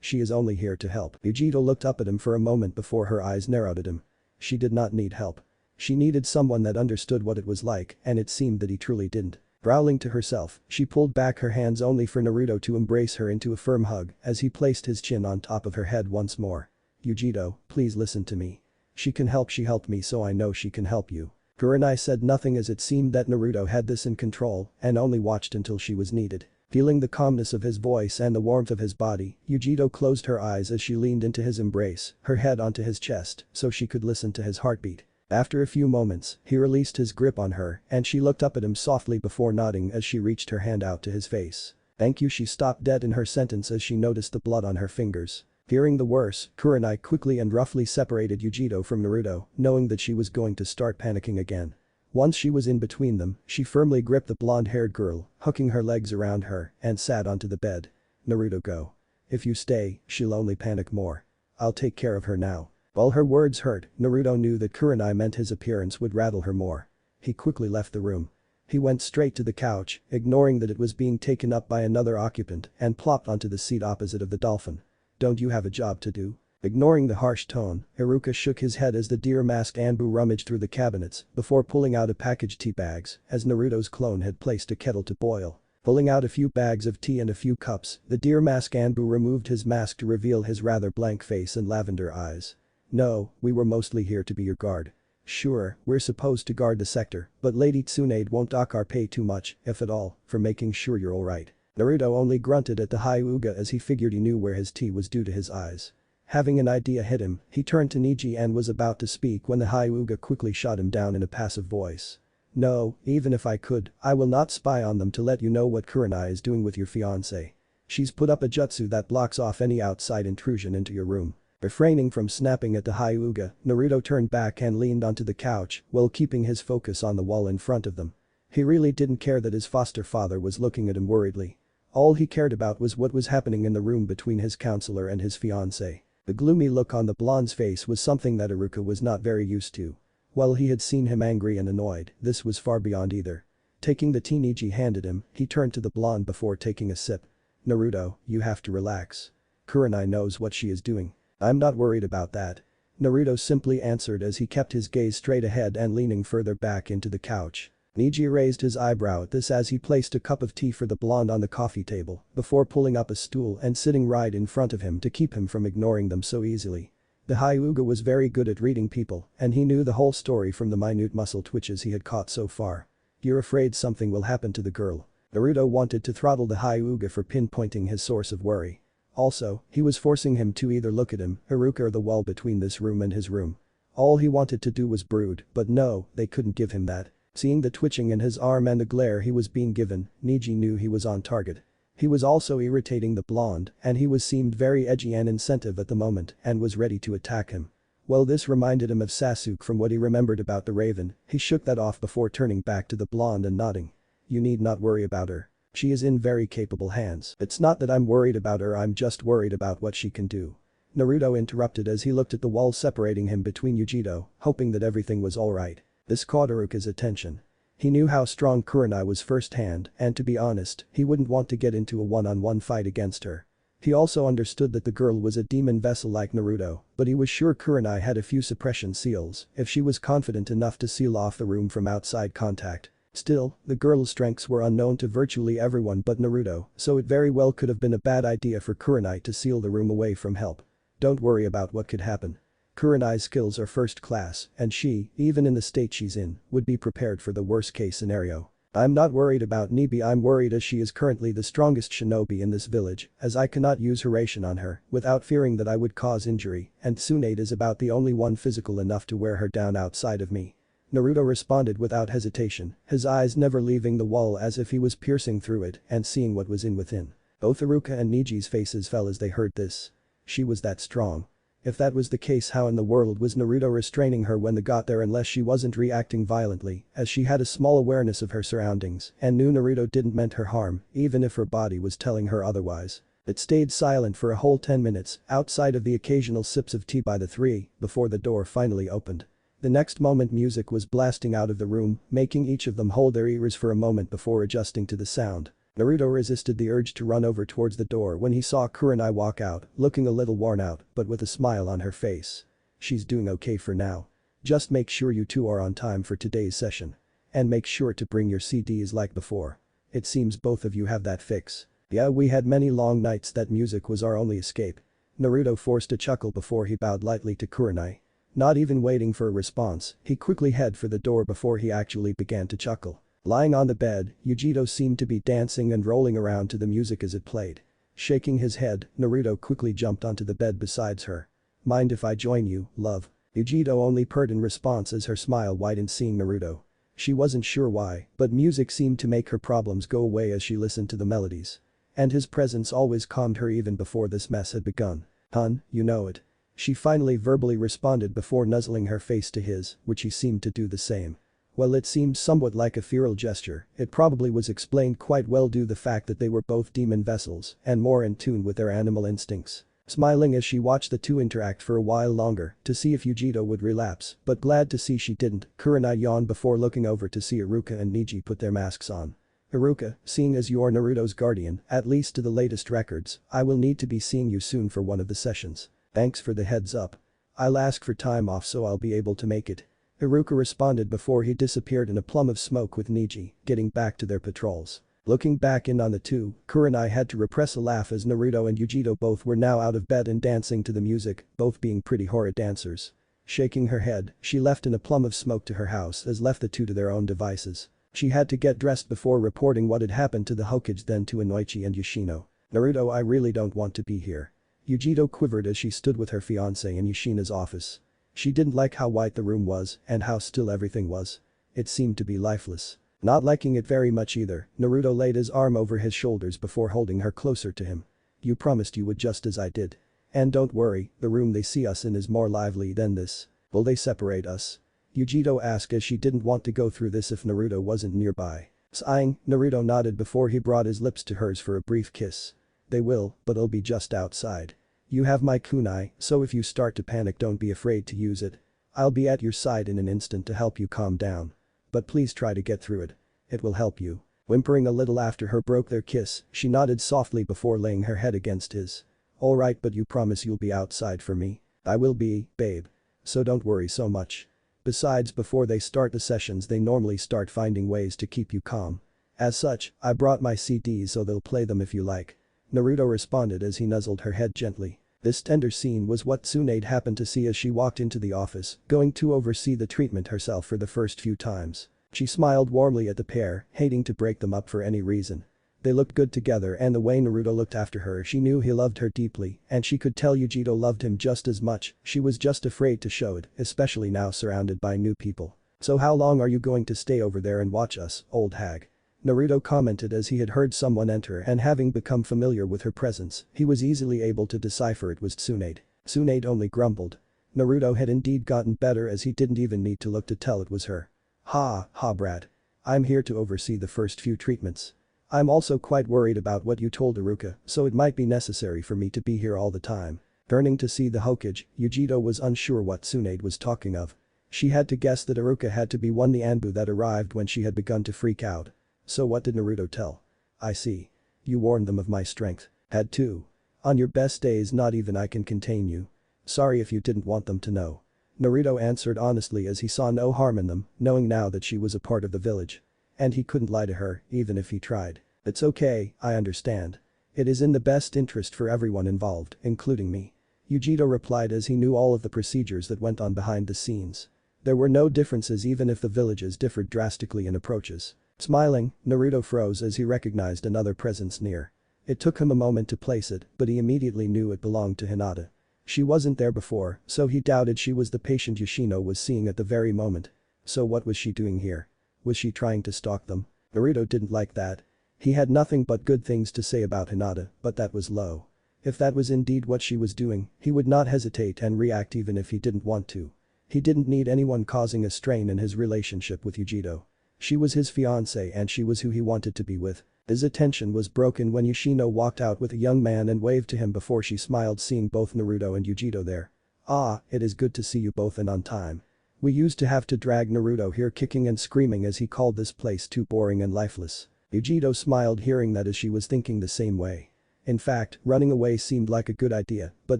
She is only here to help. Yugito looked up at him for a moment before her eyes narrowed at him. She did not need help. She needed someone that understood what it was like, and it seemed that he truly didn't. Growling to herself, she pulled back her hands only for Naruto to embrace her into a firm hug as he placed his chin on top of her head once more. Yugito, please listen to me. She can help. She helped me, so I know she can help you. Kurenai said nothing as it seemed that Naruto had this in control and only watched until she was needed. Feeling the calmness of his voice and the warmth of his body, Yugito closed her eyes as she leaned into his embrace, her head onto his chest so she could listen to his heartbeat. After a few moments, he released his grip on her and she looked up at him softly before nodding as she reached her hand out to his face. Thank you. She stopped dead in her sentence as she noticed the blood on her fingers. Fearing the worst, Kurenai quickly and roughly separated Yugito from Naruto, knowing that she was going to start panicking again. Once she was in between them, she firmly gripped the blonde-haired girl, hooking her legs around her, and sat onto the bed. Naruto, go. If you stay, she'll only panic more. I'll take care of her now. While her words hurt, Naruto knew that Kurenai meant his appearance would rattle her more. He quickly left the room. He went straight to the couch, ignoring that it was being taken up by another occupant, and plopped onto the seat opposite of the dolphin. Don't you have a job to do? Ignoring the harsh tone, Iruka shook his head as the deer-masked Anbu rummaged through the cabinets before pulling out a package tea bags, as Naruto's clone had placed a kettle to boil. Pulling out a few bags of tea and a few cups, the deer-masked Anbu removed his mask to reveal his rather blank face and lavender eyes. No, we were mostly here to be your guard. Sure, we're supposed to guard the sector, but Lady Tsunade won't dock our pay too much, if at all, for making sure you're alright. Naruto only grunted at the Hyuga as he figured he knew where his tea was due to his eyes. Having an idea hit him, he turned to Neji and was about to speak when the Hyuga quickly shot him down in a passive voice. No, even if I could, I will not spy on them to let you know what Kurenai is doing with your fiancé. She's put up a jutsu that blocks off any outside intrusion into your room. Refraining from snapping at the Hyuga, Naruto turned back and leaned onto the couch while keeping his focus on the wall in front of them. He really didn't care that his foster father was looking at him worriedly. All he cared about was what was happening in the room between his counselor and his fiancée. The gloomy look on the blonde's face was something that Iruka was not very used to. While he had seen him angry and annoyed, this was far beyond either. Taking the tea Neji handed him, he turned to the blonde before taking a sip. Naruto, you have to relax. Kurenai knows what she is doing. I'm not worried about that. Naruto simply answered as he kept his gaze straight ahead and leaning further back into the couch. Neji raised his eyebrow at this as he placed a cup of tea for the blonde on the coffee table before pulling up a stool and sitting right in front of him to keep him from ignoring them so easily. The Hyuga was very good at reading people and he knew the whole story from the minute muscle twitches he had caught so far. You're afraid something will happen to the girl. Naruto wanted to throttle the Hyuga for pinpointing his source of worry. Also, he was forcing him to either look at him, Iruka, or the wall between this room and his room. All he wanted to do was brood, but no, they couldn't give him that. Seeing the twitching in his arm and the glare he was being given, Neji knew he was on target. He was also irritating the blonde and he seemed very edgy and insensitive at the moment and was ready to attack him. Well, this reminded him of Sasuke from what he remembered about the Raven. He shook that off before turning back to the blonde and nodding. You need not worry about her. She is in very capable hands. It's not that I'm worried about her, I'm just worried about what she can do. Naruto interrupted as he looked at the wall separating him between Yugito, hoping that everything was alright. This caught Iruka's attention. He knew how strong Kurenai was firsthand and to be honest, he wouldn't want to get into a one-on-one fight against her. He also understood that the girl was a demon vessel like Naruto, but he was sure Kurenai had a few suppression seals if she was confident enough to seal off the room from outside contact. Still, the girl's strengths were unknown to virtually everyone but Naruto, so it very well could have been a bad idea for Kurenai to seal the room away from help. Don't worry about what could happen. Kurenai's skills are first class, and she, even in the state she's in, would be prepared for the worst case scenario. I'm not worried about Nibi, I'm worried as she is currently the strongest shinobi in this village, as I cannot use Hiraishin on her without fearing that I would cause injury, and Tsunade is about the only one physical enough to wear her down outside of me. Naruto responded without hesitation, his eyes never leaving the wall as if he was piercing through it and seeing what was in within. Both Iruka and Niji's faces fell as they heard this. She was that strong. If that was the case, how in the world was Naruto restraining her when they got there unless she wasn't reacting violently, as she had a small awareness of her surroundings and knew Naruto didn't meant her harm, even if her body was telling her otherwise. It stayed silent for a whole 10 minutes, outside of the occasional sips of tea by the three, before the door finally opened. The next moment music was blasting out of the room, making each of them hold their ears for a moment before adjusting to the sound. Naruto resisted the urge to run over towards the door when he saw Kurenai walk out, looking a little worn out, but with a smile on her face. She's doing okay for now. Just make sure you two are on time for today's session. And make sure to bring your CDs like before. It seems both of you have that fix. Yeah, we had many long nights that music was our only escape. Naruto forced a chuckle before he bowed lightly to Kurenai. Not even waiting for a response, he quickly headed for the door before he actually began to chuckle. Lying on the bed, Yugito seemed to be dancing and rolling around to the music as it played. Shaking his head, Naruto quickly jumped onto the bed beside her. Mind if I join you, love? Yugito only purred in response as her smile widened seeing Naruto. She wasn't sure why, but music seemed to make her problems go away as she listened to the melodies. And his presence always calmed her even before this mess had begun. Hun, you know it. She finally verbally responded before nuzzling her face to his, which he seemed to do the same. While it seemed somewhat like a feral gesture, it probably was explained quite well due to the fact that they were both demon vessels and more in tune with their animal instincts. Smiling as she watched the two interact for a while longer to see if Yugito would relapse, but glad to see she didn't, Kurenai yawned before looking over to see Iruka and Niji put their masks on. Iruka, seeing as you're Naruto's guardian, at least to the latest records, I will need to be seeing you soon for one of the sessions. Thanks for the heads up. I'll ask for time off so I'll be able to make it. Iruka responded before he disappeared in a plume of smoke with Niji, getting back to their patrols. Looking back in on the two, Kurenai had to repress a laugh as Naruto and Yugito both were now out of bed and dancing to the music, both being pretty horrid dancers. Shaking her head, she left in a plume of smoke to her house as left the two to their own devices. She had to get dressed before reporting what had happened to the Hokage then to Inoichi and Yoshino. Naruto, I really don't want to be here. Yugito quivered as she stood with her fiancé in Yoshino's office. She didn't like how white the room was and how still everything was. It seemed to be lifeless. Not liking it very much either, Naruto laid his arm over his shoulders before holding her closer to him. You promised you would just as I did. And don't worry, the room they see us in is more lively than this. Will they separate us? Yugito asked as she didn't want to go through this if Naruto wasn't nearby. Sighing, Naruto nodded before he brought his lips to hers for a brief kiss. They will, but it'll be just outside. You have my kunai, so if you start to panic don't be afraid to use it. I'll be at your side in an instant to help you calm down. But please try to get through it. It will help you. Whimpering a little after her broke their kiss, she nodded softly before laying her head against his. Alright, but you promise you'll be outside for me? I will be, babe. So don't worry so much. Besides, before they start the sessions they normally start finding ways to keep you calm. As such, I brought my CDs so they'll play them if you like. Naruto responded as he nuzzled her head gently. This tender scene was what Tsunade happened to see as she walked into the office, going to oversee the treatment herself for the first few times. She smiled warmly at the pair, hating to break them up for any reason. They looked good together and the way Naruto looked after her, she knew he loved her deeply and she could tell Yugito loved him just as much, she was just afraid to show it, especially now surrounded by new people. So how long are you going to stay over there and watch us, old hag? Naruto commented as he had heard someone enter and having become familiar with her presence, he was easily able to decipher it was Tsunade. Tsunade only grumbled. Naruto had indeed gotten better as he didn't even need to look to tell it was her. Ha brat. I'm here to oversee the first few treatments. I'm also quite worried about what you told Iruka, so it might be necessary for me to be here all the time. Turning to see the Hokage, Yugito was unsure what Tsunade was talking of. She had to guess that Iruka had to be the Anbu that arrived when she had begun to freak out. So what did Naruto tell? I see. You warned them of my strength. Had to. On your best days not even I can contain you. Sorry if you didn't want them to know. Naruto answered honestly as he saw no harm in them, knowing now that she was a part of the village. And he couldn't lie to her, even if he tried. It's okay, I understand. It is in the best interest for everyone involved, including me. Yugito replied as he knew all of the procedures that went on behind the scenes. There were no differences even if the villages differed drastically in approaches. Smiling, Naruto froze as he recognized another presence near. It took him a moment to place it, but he immediately knew it belonged to Hinata. She wasn't there before, so he doubted she was the patient Yoshino was seeing at the very moment. So what was she doing here? Was she trying to stalk them? Naruto didn't like that. He had nothing but good things to say about Hinata, but that was low. If that was indeed what she was doing, he would not hesitate and react even if he didn't want to. He didn't need anyone causing a strain in his relationship with Yugito. She was his fiancée and she was who he wanted to be with. His attention was broken when Yoshino walked out with a young man and waved to him before she smiled seeing both Naruto and Yugito there. "Ah, it is good to see you both and on time. We used to have to drag Naruto here kicking and screaming as he called this place too boring and lifeless." Yugito smiled hearing that as she was thinking the same way. In fact, running away seemed like a good idea, but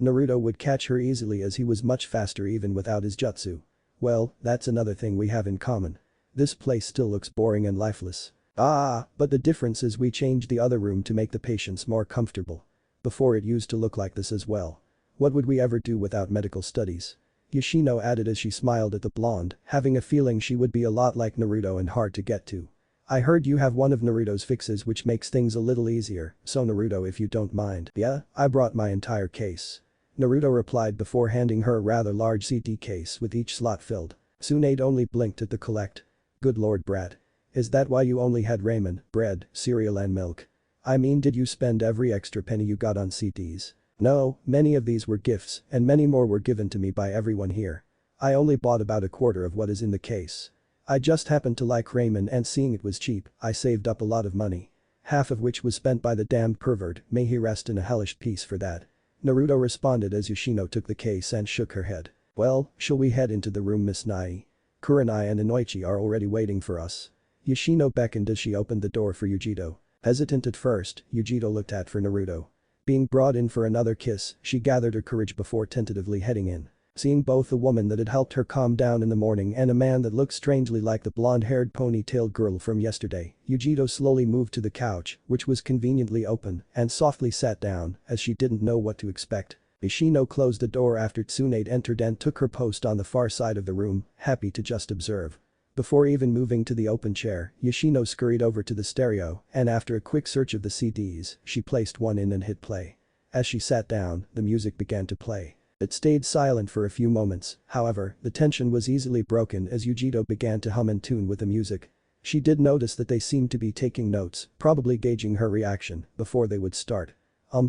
Naruto would catch her easily as he was much faster even without his jutsu. Well, that's another thing we have in common. This place still looks boring and lifeless. Ah, but the difference is we changed the other room to make the patients more comfortable. Before it used to look like this as well. What would we ever do without medical studies? Yoshino added as she smiled at the blonde, having a feeling she would be a lot like Naruto and hard to get to. "I heard you have one of Naruto's fixes which makes things a little easier, so Naruto if you don't mind." "Yeah, I brought my entire case." Naruto replied before handing her a rather large CD case with each slot filled. Tsunade only blinked at the collect. "Good lord brat. Is that why you only had ramen, bread, cereal and milk? I mean did you spend every extra penny you got on CDs? No, many of these were gifts and many more were given to me by everyone here. I only bought about a quarter of what is in the case. I just happened to like ramen and seeing it was cheap, I saved up a lot of money. Half of which was spent by the damned pervert, may he rest in a hellish peace for that." Naruto responded as Yoshino took the case and shook her head. "Well, shall we head into the room Miss Nai? Kurenai and Inoichi are already waiting for us." Yoshino beckoned as she opened the door for Yugito. Hesitant at first, Yugito looked at for Naruto. Being brought in for another kiss, she gathered her courage before tentatively heading in. Seeing both a woman that had helped her calm down in the morning and a man that looked strangely like the blonde-haired ponytailed girl from yesterday, Yugito slowly moved to the couch, which was conveniently open, and softly sat down, as she didn't know what to expect. Yoshino closed the door after Tsunade entered and took her post on the far side of the room, happy to just observe. Before even moving to the open chair, Yoshino scurried over to the stereo, and after a quick search of the CDs, she placed one in and hit play. As she sat down, the music began to play. It stayed silent for a few moments, however, the tension was easily broken as Yugito began to hum in tune with the music. She did notice that they seemed to be taking notes, probably gauging her reaction, before they would start.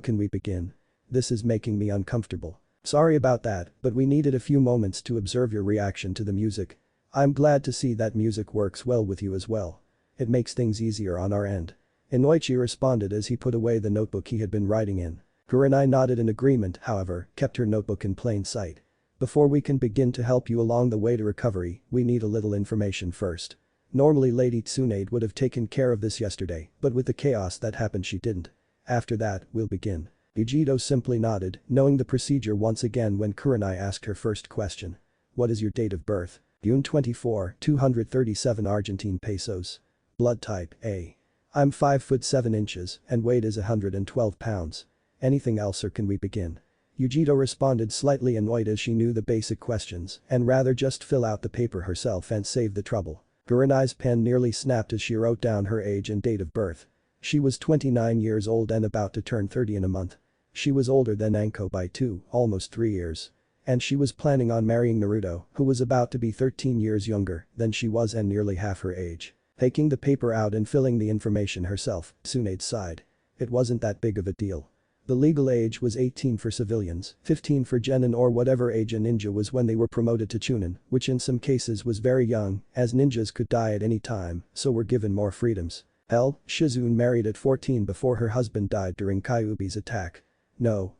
Can we begin? This is making me uncomfortable. Sorry about that, but we needed a few moments to observe your reaction to the music. I'm glad to see that music works well with you as well. It makes things easier on our end." Inoichi responded as he put away the notebook he had been writing in. Kurenai nodded in agreement, however, kept her notebook in plain sight. "Before we can begin to help you along the way to recovery, we need a little information first. Normally Lady Tsunade would have taken care of this yesterday, but with the chaos that happened she didn't. After that, we'll begin." Yugito simply nodded, knowing the procedure once again when Kurenai asked her first question. "What is your date of birth?" June 24, 237 Argentine pesos. Blood type A. I'm 5 foot 7 inches and weight is 112 pounds. Anything else or can we begin? Yugito responded slightly annoyed as she knew the basic questions and rather just fill out the paper herself and save the trouble. Kurenai's pen nearly snapped as she wrote down her age and date of birth. She was 29 years old and about to turn 30 in a month. She was older than Anko by 2, almost 3 years. And she was planning on marrying Naruto, who was about to be 13 years younger than she was and nearly half her age. Taking the paper out and filling the information herself, Tsunade sighed. It wasn't that big of a deal. The legal age was 18 for civilians, 15 for genin or whatever age a ninja was when they were promoted to chunin, which in some cases was very young, as ninjas could die at any time, so were given more freedoms. Hell, Shizune married at 14 before her husband died during Kyuubi's attack. No.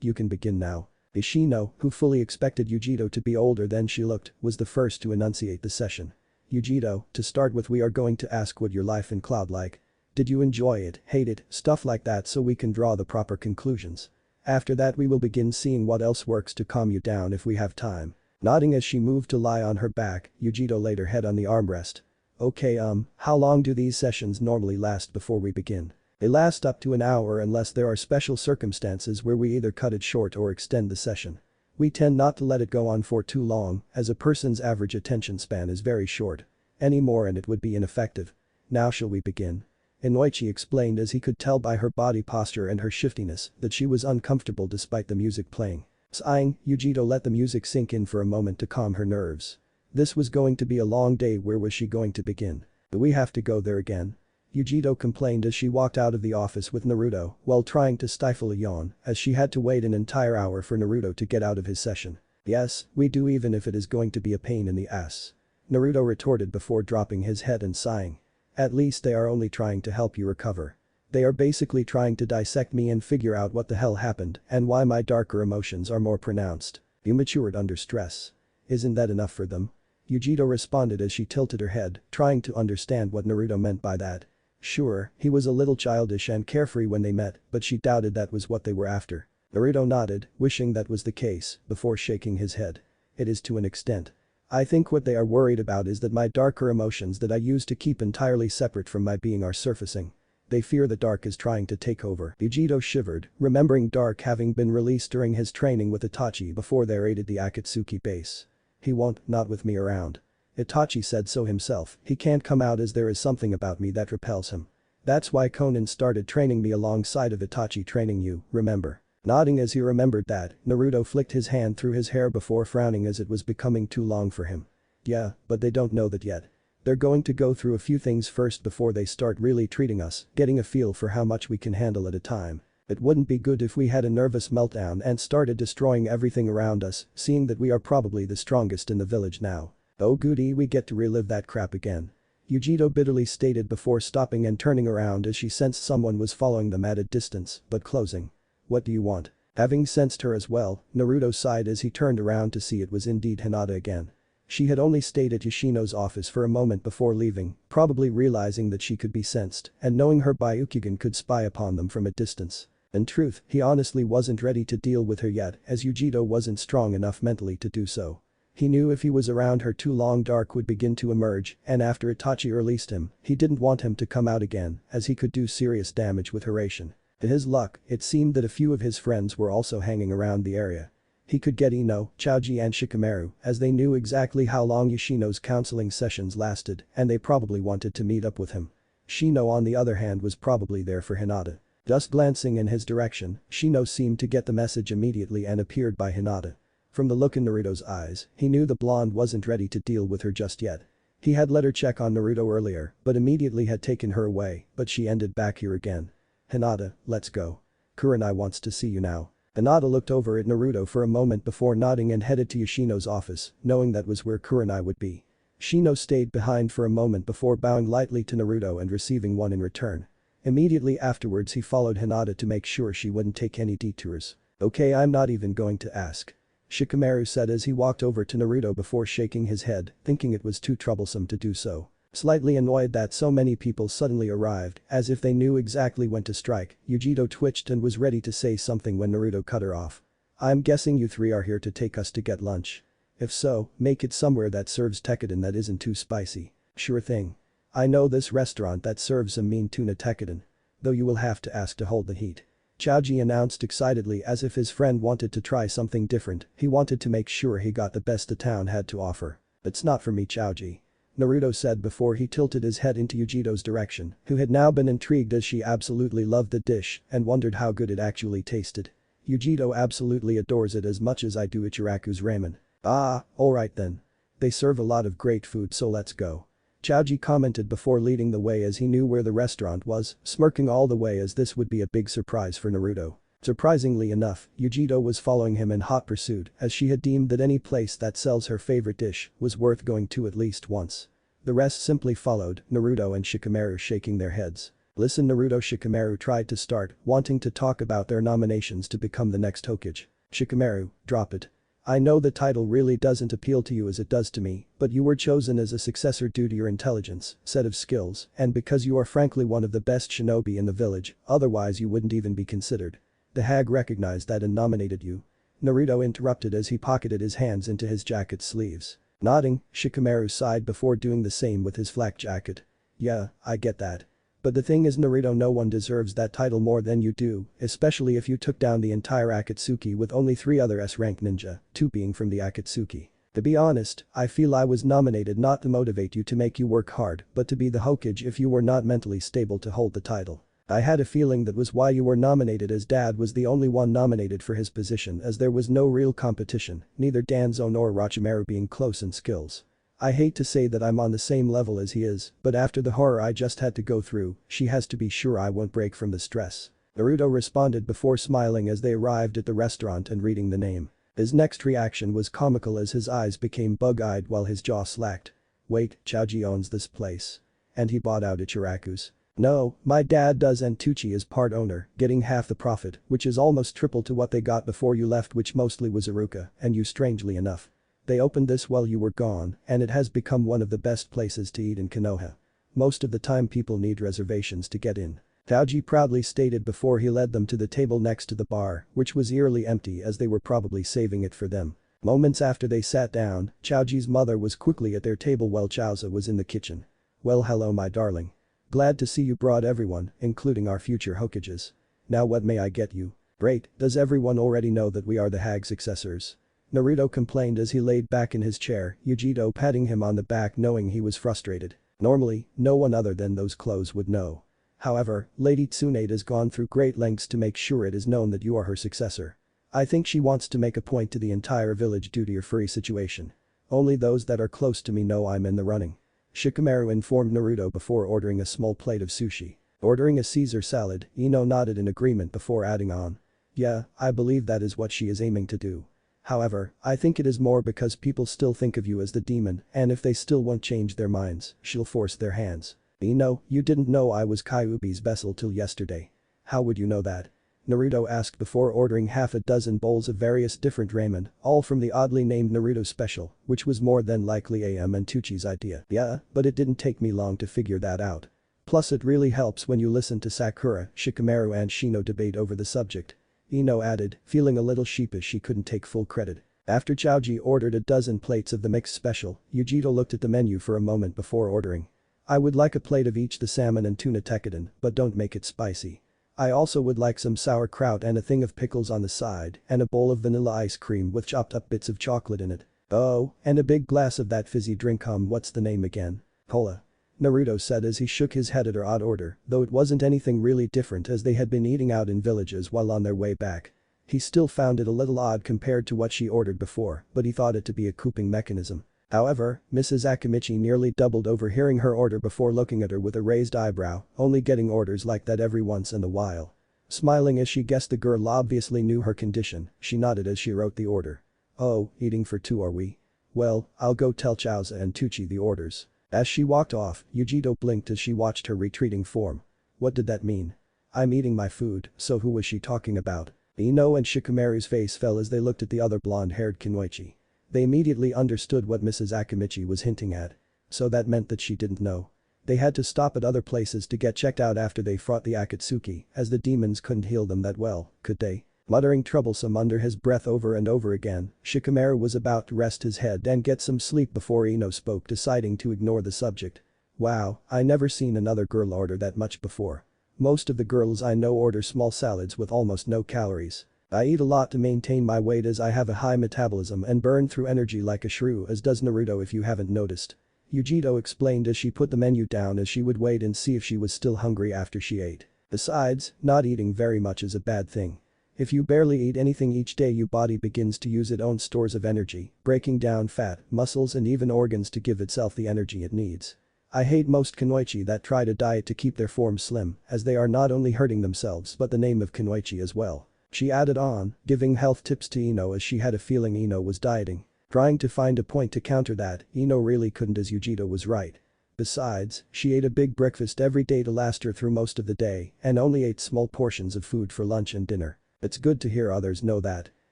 You can begin now. Yoshino, who fully expected Yugito to be older than she looked, was the first to enunciate the session. Yugito, to start with we are going to ask what your life in Cloud like. Did you enjoy it, hate it, stuff like that so we can draw the proper conclusions. After that we will begin seeing what else works to calm you down if we have time. Nodding as she moved to lie on her back, Yugito laid her head on the armrest. Okay how long do these sessions normally last before we begin? They last up to an hour unless there are special circumstances where we either cut it short or extend the session. We tend not to let it go on for too long as a person's average attention span is very short. Any more and it would be ineffective. Now shall we begin? Inoichi explained as he could tell by her body posture and her shiftiness that she was uncomfortable despite the music playing. Sighing, Yugito let the music sink in for a moment to calm her nerves. This was going to be a long day. Where was she going to begin? Do we have to go there again? Yugito complained as she walked out of the office with Naruto while trying to stifle a yawn as she had to wait an entire hour for Naruto to get out of his session. Yes, we do, even if it is going to be a pain in the ass. Naruto retorted before dropping his head and sighing. At least they are only trying to help you recover. They are basically trying to dissect me and figure out what the hell happened and why my darker emotions are more pronounced. You matured under stress. Isn't that enough for them? Yugito responded as she tilted her head, trying to understand what Naruto meant by that. Sure, he was a little childish and carefree when they met, but she doubted that was what they were after. Naruto nodded, wishing that was the case, before shaking his head. It is to an extent. I think what they are worried about is that my darker emotions that I used to keep entirely separate from my being are surfacing. They fear the dark is trying to take over. Yugito shivered, remembering Dark having been released during his training with Itachi before they raided the Akatsuki base. He won't, not with me around. Itachi said so himself, he can't come out as there is something about me that repels him. That's why Konan started training me alongside of Itachi training you, remember? Nodding as he remembered that, Naruto flicked his hand through his hair before frowning as it was becoming too long for him. Yeah, but they don't know that yet. They're going to go through a few things first before they start really treating us, getting a feel for how much we can handle at a time. It wouldn't be good if we had a nervous meltdown and started destroying everything around us, seeing that we are probably the strongest in the village now. Oh goody, we get to relive that crap again. Yugito bitterly stated before stopping and turning around as she sensed someone was following them at a distance, but closing. What do you want? Having sensed her as well, Naruto sighed as he turned around to see it was indeed Hinata again. She had only stayed at Yoshino's office for a moment before leaving, probably realizing that she could be sensed and knowing her Byakugan could spy upon them from a distance. In truth, he honestly wasn't ready to deal with her yet as Yugito wasn't strong enough mentally to do so. He knew if he was around her too long Dark would begin to emerge and after Itachi released him, he didn't want him to come out again as he could do serious damage with Hiration. To his luck, it seemed that a few of his friends were also hanging around the area. He could get Yino, Choji and Shikamaru as they knew exactly how long Yoshino's counseling sessions lasted and they probably wanted to meet up with him. Shino on the other hand was probably there for Hinata. Just glancing in his direction, Shino seemed to get the message immediately and appeared by Hinata. From the look in Naruto's eyes, he knew the blonde wasn't ready to deal with her just yet. He had let her check on Naruto earlier, but immediately had taken her away, but she ended back here again. Hinata, let's go. Kurenai wants to see you now. Hinata looked over at Naruto for a moment before nodding and headed to Yoshino's office, knowing that was where Kurenai would be. Shino stayed behind for a moment before bowing lightly to Naruto and receiving one in return. Immediately afterwards he followed Hinata to make sure she wouldn't take any detours. Okay, I'm not even going to ask. Shikamaru said as he walked over to Naruto before shaking his head, thinking it was too troublesome to do so. Slightly annoyed that so many people suddenly arrived, as if they knew exactly when to strike, Yugito twitched and was ready to say something when Naruto cut her off. I'm guessing you three are here to take us to get lunch. If so, make it somewhere that serves tekiden that isn't too spicy. Sure thing. I know this restaurant that serves a mean tuna tekiden. Though you will have to ask to hold the heat. Choji announced excitedly as if his friend wanted to try something different, he wanted to make sure he got the best the town had to offer. It's not for me, Choji. Naruto said before he tilted his head into Yugito's direction, who had now been intrigued as she absolutely loved the dish and wondered how good it actually tasted. Yugito absolutely adores it as much as I do Ichiraku's ramen. Ah, alright then. They serve a lot of great food so let's go. Choji commented before leading the way as he knew where the restaurant was, smirking all the way as this would be a big surprise for Naruto. Surprisingly enough, Yugito was following him in hot pursuit as she had deemed that any place that sells her favorite dish was worth going to at least once. The rest simply followed, Naruto and Shikamaru shaking their heads. Listen, Naruto. Shikamaru tried to start, wanting to talk about their nominations to become the next Hokage. Shikamaru, drop it. I know the title really doesn't appeal to you as it does to me, but you were chosen as a successor due to your intelligence, set of skills, and because you are frankly one of the best shinobi in the village, otherwise you wouldn't even be considered. The hag recognized that and nominated you. Naruto interrupted as he pocketed his hands into his jacket sleeves. Nodding, Shikamaru sighed before doing the same with his flak jacket. Yeah, I get that. But the thing is, Naruto, no one deserves that title more than you do, especially if you took down the entire Akatsuki with only 3 other S-rank ninja, 2 being from the Akatsuki. To be honest, I feel I was nominated not to motivate you to make you work hard, but to be the Hokage if you were not mentally stable to hold the title. I had a feeling that was why you were nominated, as Dad was the only one nominated for his position as there was no real competition, neither Danzo nor Orochimaru being close in skills. I hate to say that I'm on the same level as he is, but after the horror I just had to go through, she has to be sure I won't break from the stress." Naruto responded before smiling as they arrived at the restaurant and reading the name. His next reaction was comical as his eyes became bug-eyed while his jaw slacked. "Wait, Choji owns this place. And he bought out Ichiraku's." "No, my dad does and Tucci is part owner, getting half the profit, which is almost triple to what they got before you left, which mostly was Iruka and you, strangely enough. They opened this while you were gone and it has become one of the best places to eat in Konoha. Most of the time people need reservations to get in." Taoji proudly stated before he led them to the table next to the bar, which was eerily empty as they were probably saving it for them. Moments after they sat down, Chaoji's mother was quickly at their table while Chaoza was in the kitchen. "Well, hello my darling. Glad to see you brought everyone, including our future Hokages. Now what may I get you?" "Great, does everyone already know that we are the Hag successors?" Naruto complained as he laid back in his chair, Yugito patting him on the back knowing he was frustrated. "Normally, no one other than those clothes would know. However, Lady Tsunade has gone through great lengths to make sure it is known that you are her successor. I think she wants to make a point to the entire village due to your furry situation. Only those that are close to me know I'm in the running." Shikamaru informed Naruto before ordering a small plate of sushi. Ordering a Caesar salad, Yino nodded in agreement before adding on. "Yeah, I believe that is what she is aiming to do. However, I think it is more because people still think of you as the demon and if they still won't change their minds, she'll force their hands." "Yino, you didn't know I was Kyuubi's vessel till yesterday. How would you know that?" Naruto asked before ordering half a dozen bowls of various different ramen, all from the oddly named Naruto special, which was more than likely AM and Tucci's idea. "Yeah, but it didn't take me long to figure that out. Plus it really helps when you listen to Sakura, Shikamaru and Shino debate over the subject." Yino added, feeling a little sheepish she couldn't take full credit. After Chaoji ordered a dozen plates of the mixed special, Yugito looked at the menu for a moment before ordering. "I would like a plate of each the salmon and tuna tekkadon, but don't make it spicy. I also would like some sauerkraut and a thing of pickles on the side and a bowl of vanilla ice cream with chopped up bits of chocolate in it. Oh, and a big glass of that fizzy drink what's the name again?" "Cola," Naruto said as he shook his head at her odd order, though it wasn't anything really different as they had been eating out in villages while on their way back. He still found it a little odd compared to what she ordered before, but he thought it to be a coping mechanism. However, Mrs. Akimichi nearly doubled overhearing her order before looking at her with a raised eyebrow, only getting orders like that every once in a while. Smiling as she guessed the girl obviously knew her condition, she nodded as she wrote the order. "Oh, eating for two are we? Well, I'll go tell Chaoza and Tucci the orders." As she walked off, Yugito blinked as she watched her retreating form. What did that mean? I'm eating my food, so who was she talking about? Ino and Shikamaru's face fell as they looked at the other blonde-haired Kunoichi. They immediately understood what Mrs. Akimichi was hinting at. So that meant that she didn't know. They had to stop at other places to get checked out after they fought the Akatsuki, as the demons couldn't heal them that well, could they? Muttering troublesome under his breath over and over again, Shikamaru was about to rest his head and get some sleep before Ino spoke, deciding to ignore the subject. "Wow, I never seen another girl order that much before. Most of the girls I know order small salads with almost no calories. I eat a lot to maintain my weight as I have a high metabolism and burn through energy like a shrew, as does Naruto if you haven't noticed." Yugito explained as she put the menu down as she would wait and see if she was still hungry after she ate. Besides, not eating very much is a bad thing. If you barely eat anything each day, your body begins to use its own stores of energy, breaking down fat, muscles and even organs to give itself the energy it needs. I hate most kunoichi that try to diet to keep their form slim, as they are not only hurting themselves but the name of kunoichi as well. She added on, giving health tips to Ino as she had a feeling Ino was dieting. Trying to find a point to counter that, Ino really couldn't as Yugito was right. Besides, she ate a big breakfast every day to last her through most of the day and only ate small portions of food for lunch and dinner. It's good to hear others know that.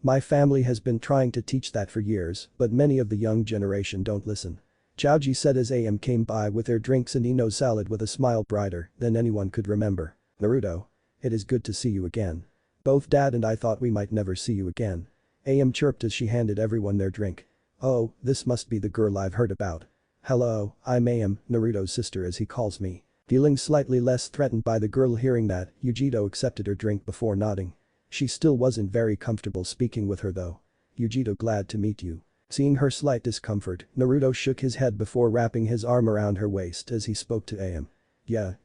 My family has been trying to teach that for years, but many of the young generation don't listen. Chaoji said as AM came by with their drinks and Ino's salad with a smile brighter than anyone could remember. "Naruto. It is good to see you again. Both Dad and I thought we might never see you again." AM chirped as she handed everyone their drink. "Oh, this must be the girl I've heard about. Hello, I'm AM, Naruto's sister as he calls me." Feeling slightly less threatened by the girl hearing that, Yugito accepted her drink before nodding. She still wasn't very comfortable speaking with her though. "Yugito, glad to meet you." Seeing her slight discomfort, Naruto shook his head before wrapping his arm around her waist as he spoke to AM. Yeah.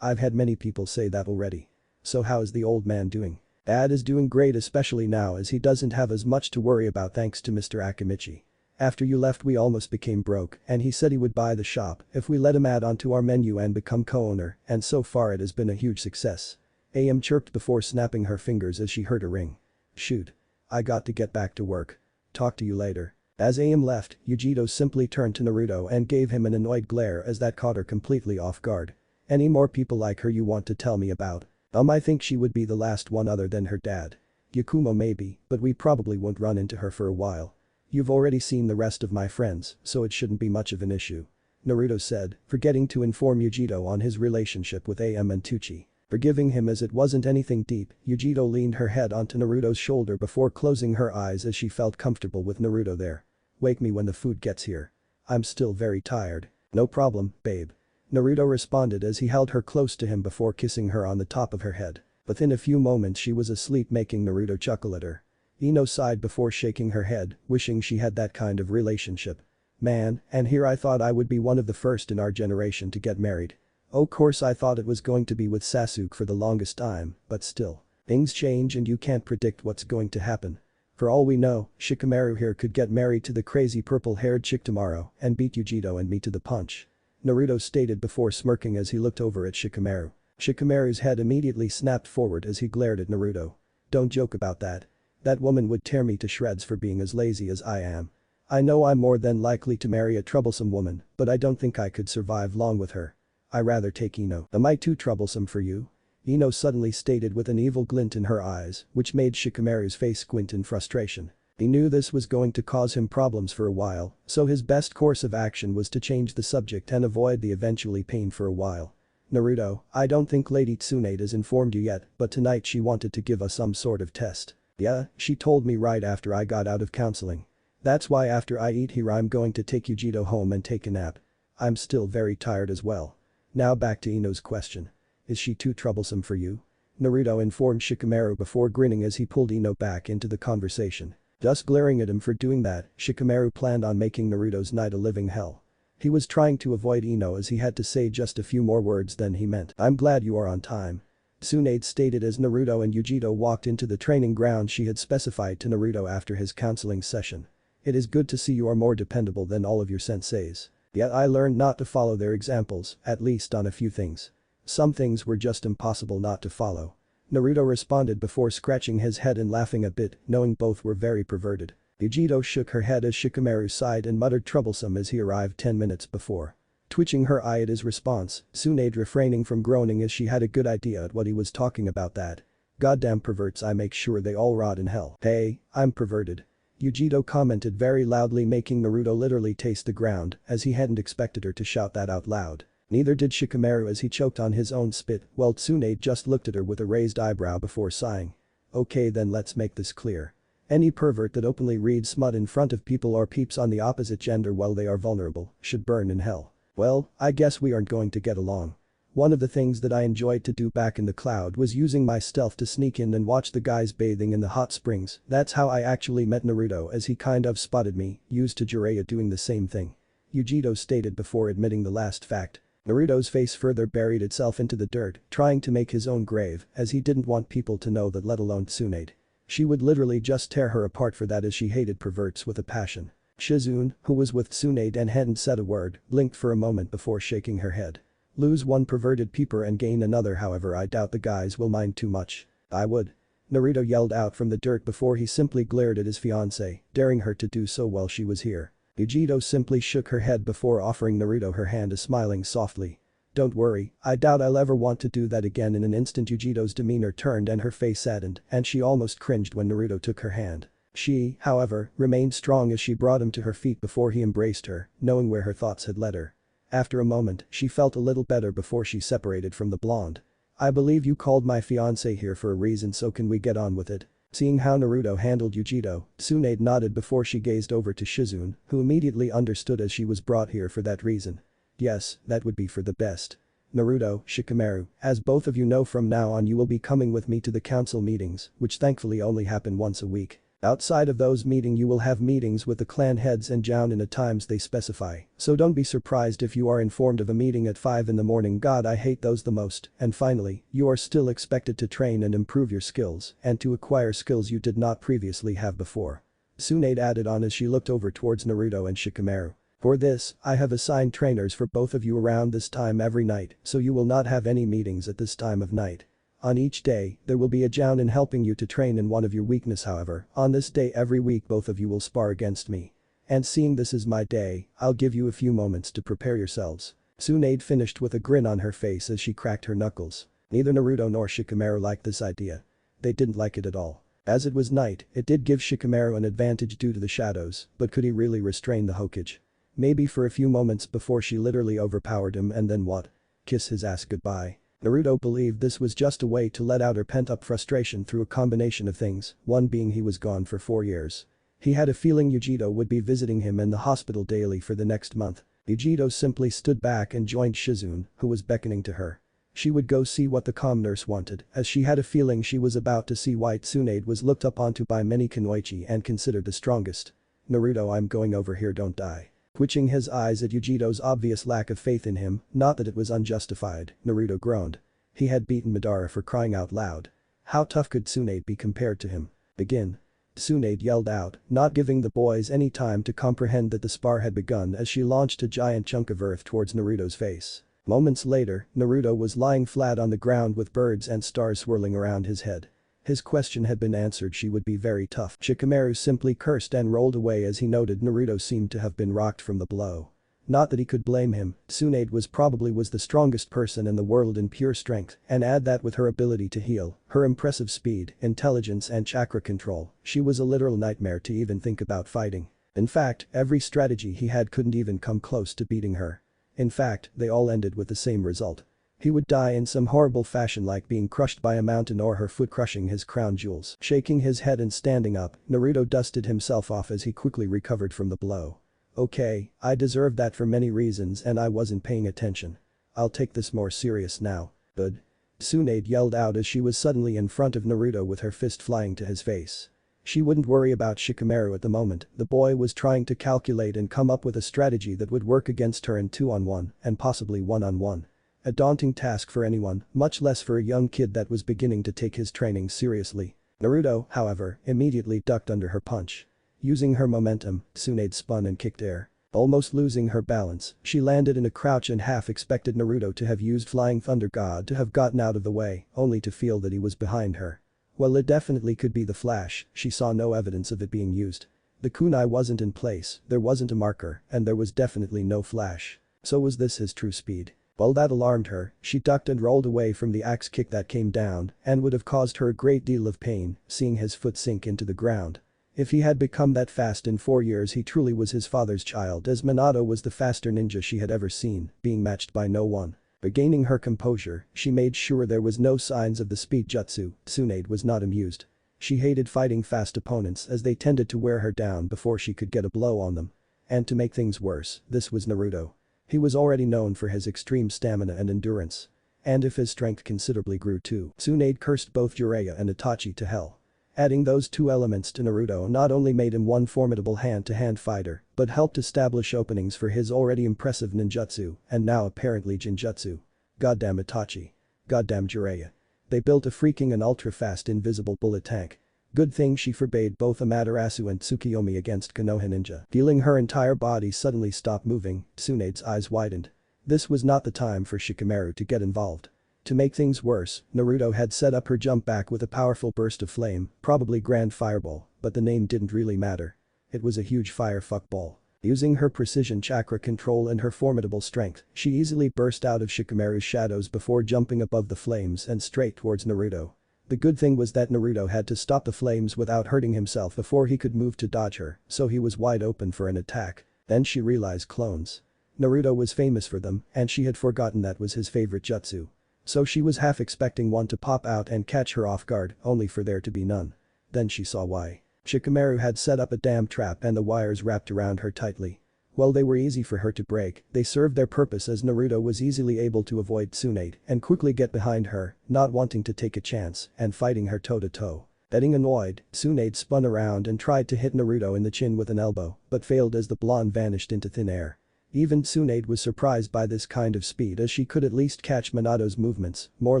I've had many people say that already. So how is the old man doing?" "Dad is doing great, especially now as he doesn't have as much to worry about thanks to Mr. Akimichi. After you left we almost became broke and he said he would buy the shop if we let him add onto our menu and become co-owner and so far it has been a huge success. AM chirped before snapping her fingers as she heard a ring. Shoot. I got to get back to work. Talk to you later. As AM left, Yugito simply turned to Naruto and gave him an annoyed glare as that caught her completely off guard. Any more people like her you want to tell me about? I think she would be the last one other than her dad. Kumo maybe, but we probably won't run into her for a while. You've already seen the rest of my friends, so it shouldn't be much of an issue. Naruto said, forgetting to inform Yugito on his relationship with AM and Tucci. Forgiving him as it wasn't anything deep, Yugito leaned her head onto Naruto's shoulder before closing her eyes as she felt comfortable with Naruto there. Wake me when the food gets here. I'm still very tired. No problem, babe. Naruto responded as he held her close to him before kissing her on the top of her head. Within a few moments she was asleep making Naruto chuckle at her. Yino sighed before shaking her head, wishing she had that kind of relationship. Man, and here I thought I would be one of the first in our generation to get married. Oh course I thought it was going to be with Sasuke for the longest time, but still. Things change and you can't predict what's going to happen. For all we know, Shikamaru here could get married to the crazy purple-haired chick tomorrow and beat Yugito and me to the punch. Naruto stated before smirking as he looked over at Shikamaru. Shikamaru's head immediately snapped forward as he glared at Naruto. Don't joke about that. That woman would tear me to shreds for being as lazy as I am. I know I'm more than likely to marry a troublesome woman, but I don't think I could survive long with her. I rather take Yino. Am I too troublesome for you? Yino suddenly stated with an evil glint in her eyes, which made Shikamaru's face squint in frustration. He knew this was going to cause him problems for a while, so his best course of action was to change the subject and avoid the eventually pain for a while. Naruto, I don't think Lady Tsunade has informed you yet, but tonight she wanted to give us some sort of test. Yeah, she told me right after I got out of counseling. That's why after I eat here I'm going to take Yugito home and take a nap. I'm still very tired as well. Now back to Ino's question. Is she too troublesome for you? Naruto informed Shikamaru before grinning as he pulled Ino back into the conversation. Just glaring at him for doing that, Shikamaru planned on making Naruto's night a living hell. He was trying to avoid Ino as he had to say just a few more words than he meant. I'm glad you are on time. Tsunade stated as Naruto and Yugito walked into the training ground she had specified to Naruto after his counseling session. It is good to see you are more dependable than all of your senseis. Yet I learned not to follow their examples, at least on a few things. Some things were just impossible not to follow. Naruto responded before scratching his head and laughing a bit, knowing both were very perverted. Yugito shook her head as Shikamaru sighed and muttered troublesome as he arrived 10 minutes before. Twitching her eye at his response, Tsunade refraining from groaning as she had a good idea at what he was talking about that. Goddamn perverts, I make sure they all rot in hell. Hey, I'm perverted. Yugito commented very loudly, making Naruto literally taste the ground as he hadn't expected her to shout that out loud. Neither did Shikamaru as he choked on his own spit while Tsunade just looked at her with a raised eyebrow before sighing. Okay then let's make this clear. Any pervert that openly reads smut in front of people or peeps on the opposite gender while they are vulnerable should burn in hell. Well, I guess we aren't going to get along. One of the things that I enjoyed to do back in the cloud was using my stealth to sneak in and watch the guys bathing in the hot springs. That's how I actually met Naruto as he kind of spotted me, used to Jiraiya doing the same thing. Yugito stated before admitting the last fact. Naruto's face further buried itself into the dirt, trying to make his own grave as he didn't want people to know that, let alone Tsunade. She would literally just tear her apart for that as she hated perverts with a passion. Shizune, who was with Tsunade and hadn't said a word, blinked for a moment before shaking her head. Lose one perverted peeper and gain another, however I doubt the guys will mind too much. I would. Naruto yelled out from the dirt before he simply glared at his fiancée, daring her to do so while she was here. Yugito simply shook her head before offering Naruto her hand, smiling softly. Don't worry, I doubt I'll ever want to do that again. In an instant Yugito's demeanor turned and her face saddened and she almost cringed when Naruto took her hand. She, however, remained strong as she brought him to her feet before he embraced her, knowing where her thoughts had led her. After a moment, she felt a little better before she separated from the blonde. I believe you called my fiancé here for a reason, so can we get on with it? Seeing how Naruto handled Yugito, Tsunade nodded before she gazed over to Shizune, who immediately understood as she was brought here for that reason. Yes, that would be for the best. Naruto, Shikamaru, as both of you know, from now on you will be coming with me to the council meetings, which thankfully only happen once a week. Outside of those meetings you will have meetings with the clan heads and Jounin at times they specify, so don't be surprised if you are informed of a meeting at 5 in the morning. God, I hate those the most. And finally, you are still expected to train and improve your skills and to acquire skills you did not previously have before. Tsunade added on as she looked over towards Naruto and Shikamaru. For this, I have assigned trainers for both of you around this time every night, so you will not have any meetings at this time of night. On each day, there will be a jounin helping you to train in one of your weakness. However, on this day every week both of you will spar against me. And seeing this is my day, I'll give you a few moments to prepare yourselves. Tsunade finished with a grin on her face as she cracked her knuckles. Neither Naruto nor Shikamaru liked this idea. They didn't like it at all. As it was night, it did give Shikamaru an advantage due to the shadows, but could he really restrain the Hokage? Maybe for a few moments before she literally overpowered him, and then what? Kiss his ass goodbye. Naruto believed this was just a way to let out her pent-up frustration through a combination of things, one being he was gone for 4 years. He had a feeling Yugito would be visiting him in the hospital daily for the next month. Yugito simply stood back and joined Shizune, who was beckoning to her. She would go see what the comm nurse wanted, as she had a feeling she was about to see why Tsunade was looked up onto by many Kunoichi and considered the strongest. Naruto, I'm going over here, don't die. Twitching his eyes at Yugito's obvious lack of faith in him, not that it was unjustified, Naruto groaned. He had beaten Madara, for crying out loud. How tough could Tsunade be compared to him? Begin. Tsunade yelled out, not giving the boys any time to comprehend that the spar had begun as she launched a giant chunk of earth towards Naruto's face. Moments later, Naruto was lying flat on the ground with birds and stars swirling around his head. His question had been answered, she would be very tough. Shikamaru simply cursed and rolled away as he noted Naruto seemed to have been rocked from the blow. Not that he could blame him, Tsunade was the strongest person in the world in pure strength, and add that with her ability to heal, her impressive speed, intelligence and chakra control, she was a literal nightmare to even think about fighting. In fact, every strategy he had couldn't even come close to beating her. In fact, they all ended with the same result. He would die in some horrible fashion, like being crushed by a mountain or her foot crushing his crown jewels. Shaking his head and standing up, Naruto dusted himself off as he quickly recovered from the blow. Okay, I deserved that for many reasons and I wasn't paying attention. I'll take this more serious now. Good. Tsunade yelled out as she was suddenly in front of Naruto with her fist flying to his face. She wouldn't worry about Shikamaru at the moment, the boy was trying to calculate and come up with a strategy that would work against her in 2-on-1 and possibly 1-on-1. A daunting task for anyone, much less for a young kid that was beginning to take his training seriously. Naruto, however, immediately ducked under her punch. Using her momentum, Tsunade spun and kicked air. Almost losing her balance, she landed in a crouch and half expected Naruto to have used Flying Thunder God to have gotten out of the way, only to feel that he was behind her. Well, it definitely could be the flash, she saw no evidence of it being used. The kunai wasn't in place, there wasn't a marker, and there was definitely no flash. So was this his true speed? Well, that alarmed her, she ducked and rolled away from the axe kick that came down and would have caused her a great deal of pain, seeing his foot sink into the ground. If he had become that fast in 4 years, he truly was his father's child, as Minato was the faster ninja she had ever seen, being matched by no one. Regaining her composure, she made sure there was no signs of the speed jutsu. Tsunade was not amused. She hated fighting fast opponents as they tended to wear her down before she could get a blow on them. And to make things worse, this was Naruto. He was already known for his extreme stamina and endurance. And if his strength considerably grew too. Tsunade cursed both Jiraiya and Itachi to hell. Adding those two elements to Naruto not only made him one formidable hand-to-hand fighter, but helped establish openings for his already impressive ninjutsu, and now apparently Jinjutsu. Goddamn Itachi. Goddamn Jiraiya. They built a freaking and ultra-fast invisible bullet tank. Good thing she forbade both Amaterasu and Tsukiyomi against Konoha ninja. Feeling her entire body suddenly stop moving, Tsunade's eyes widened. This was not the time for Shikamaru to get involved. To make things worse, Naruto had set up her jump back with a powerful burst of flame, probably Grand Fireball, but the name didn't really matter. It was a huge fire fuckball. Using her precision chakra control and her formidable strength, she easily burst out of Shikamaru's shadows before jumping above the flames and straight towards Naruto. The good thing was that Naruto had to stop the flames without hurting himself before he could move to dodge her, so he was wide open for an attack. Then she realized clones. Naruto was famous for them, and she had forgotten that was his favorite jutsu. So she was half expecting one to pop out and catch her off guard, only for there to be none. Then she saw why. Shikamaru had set up a damn trap and the wires wrapped around her tightly. While they were easy for her to break, they served their purpose as Naruto was easily able to avoid Tsunade and quickly get behind her, not wanting to take a chance and fighting her toe-to-toe. Getting annoyed, Tsunade spun around and tried to hit Naruto in the chin with an elbow, but failed as the blonde vanished into thin air. Even Tsunade was surprised by this kind of speed, as she could at least catch Minato's movements, more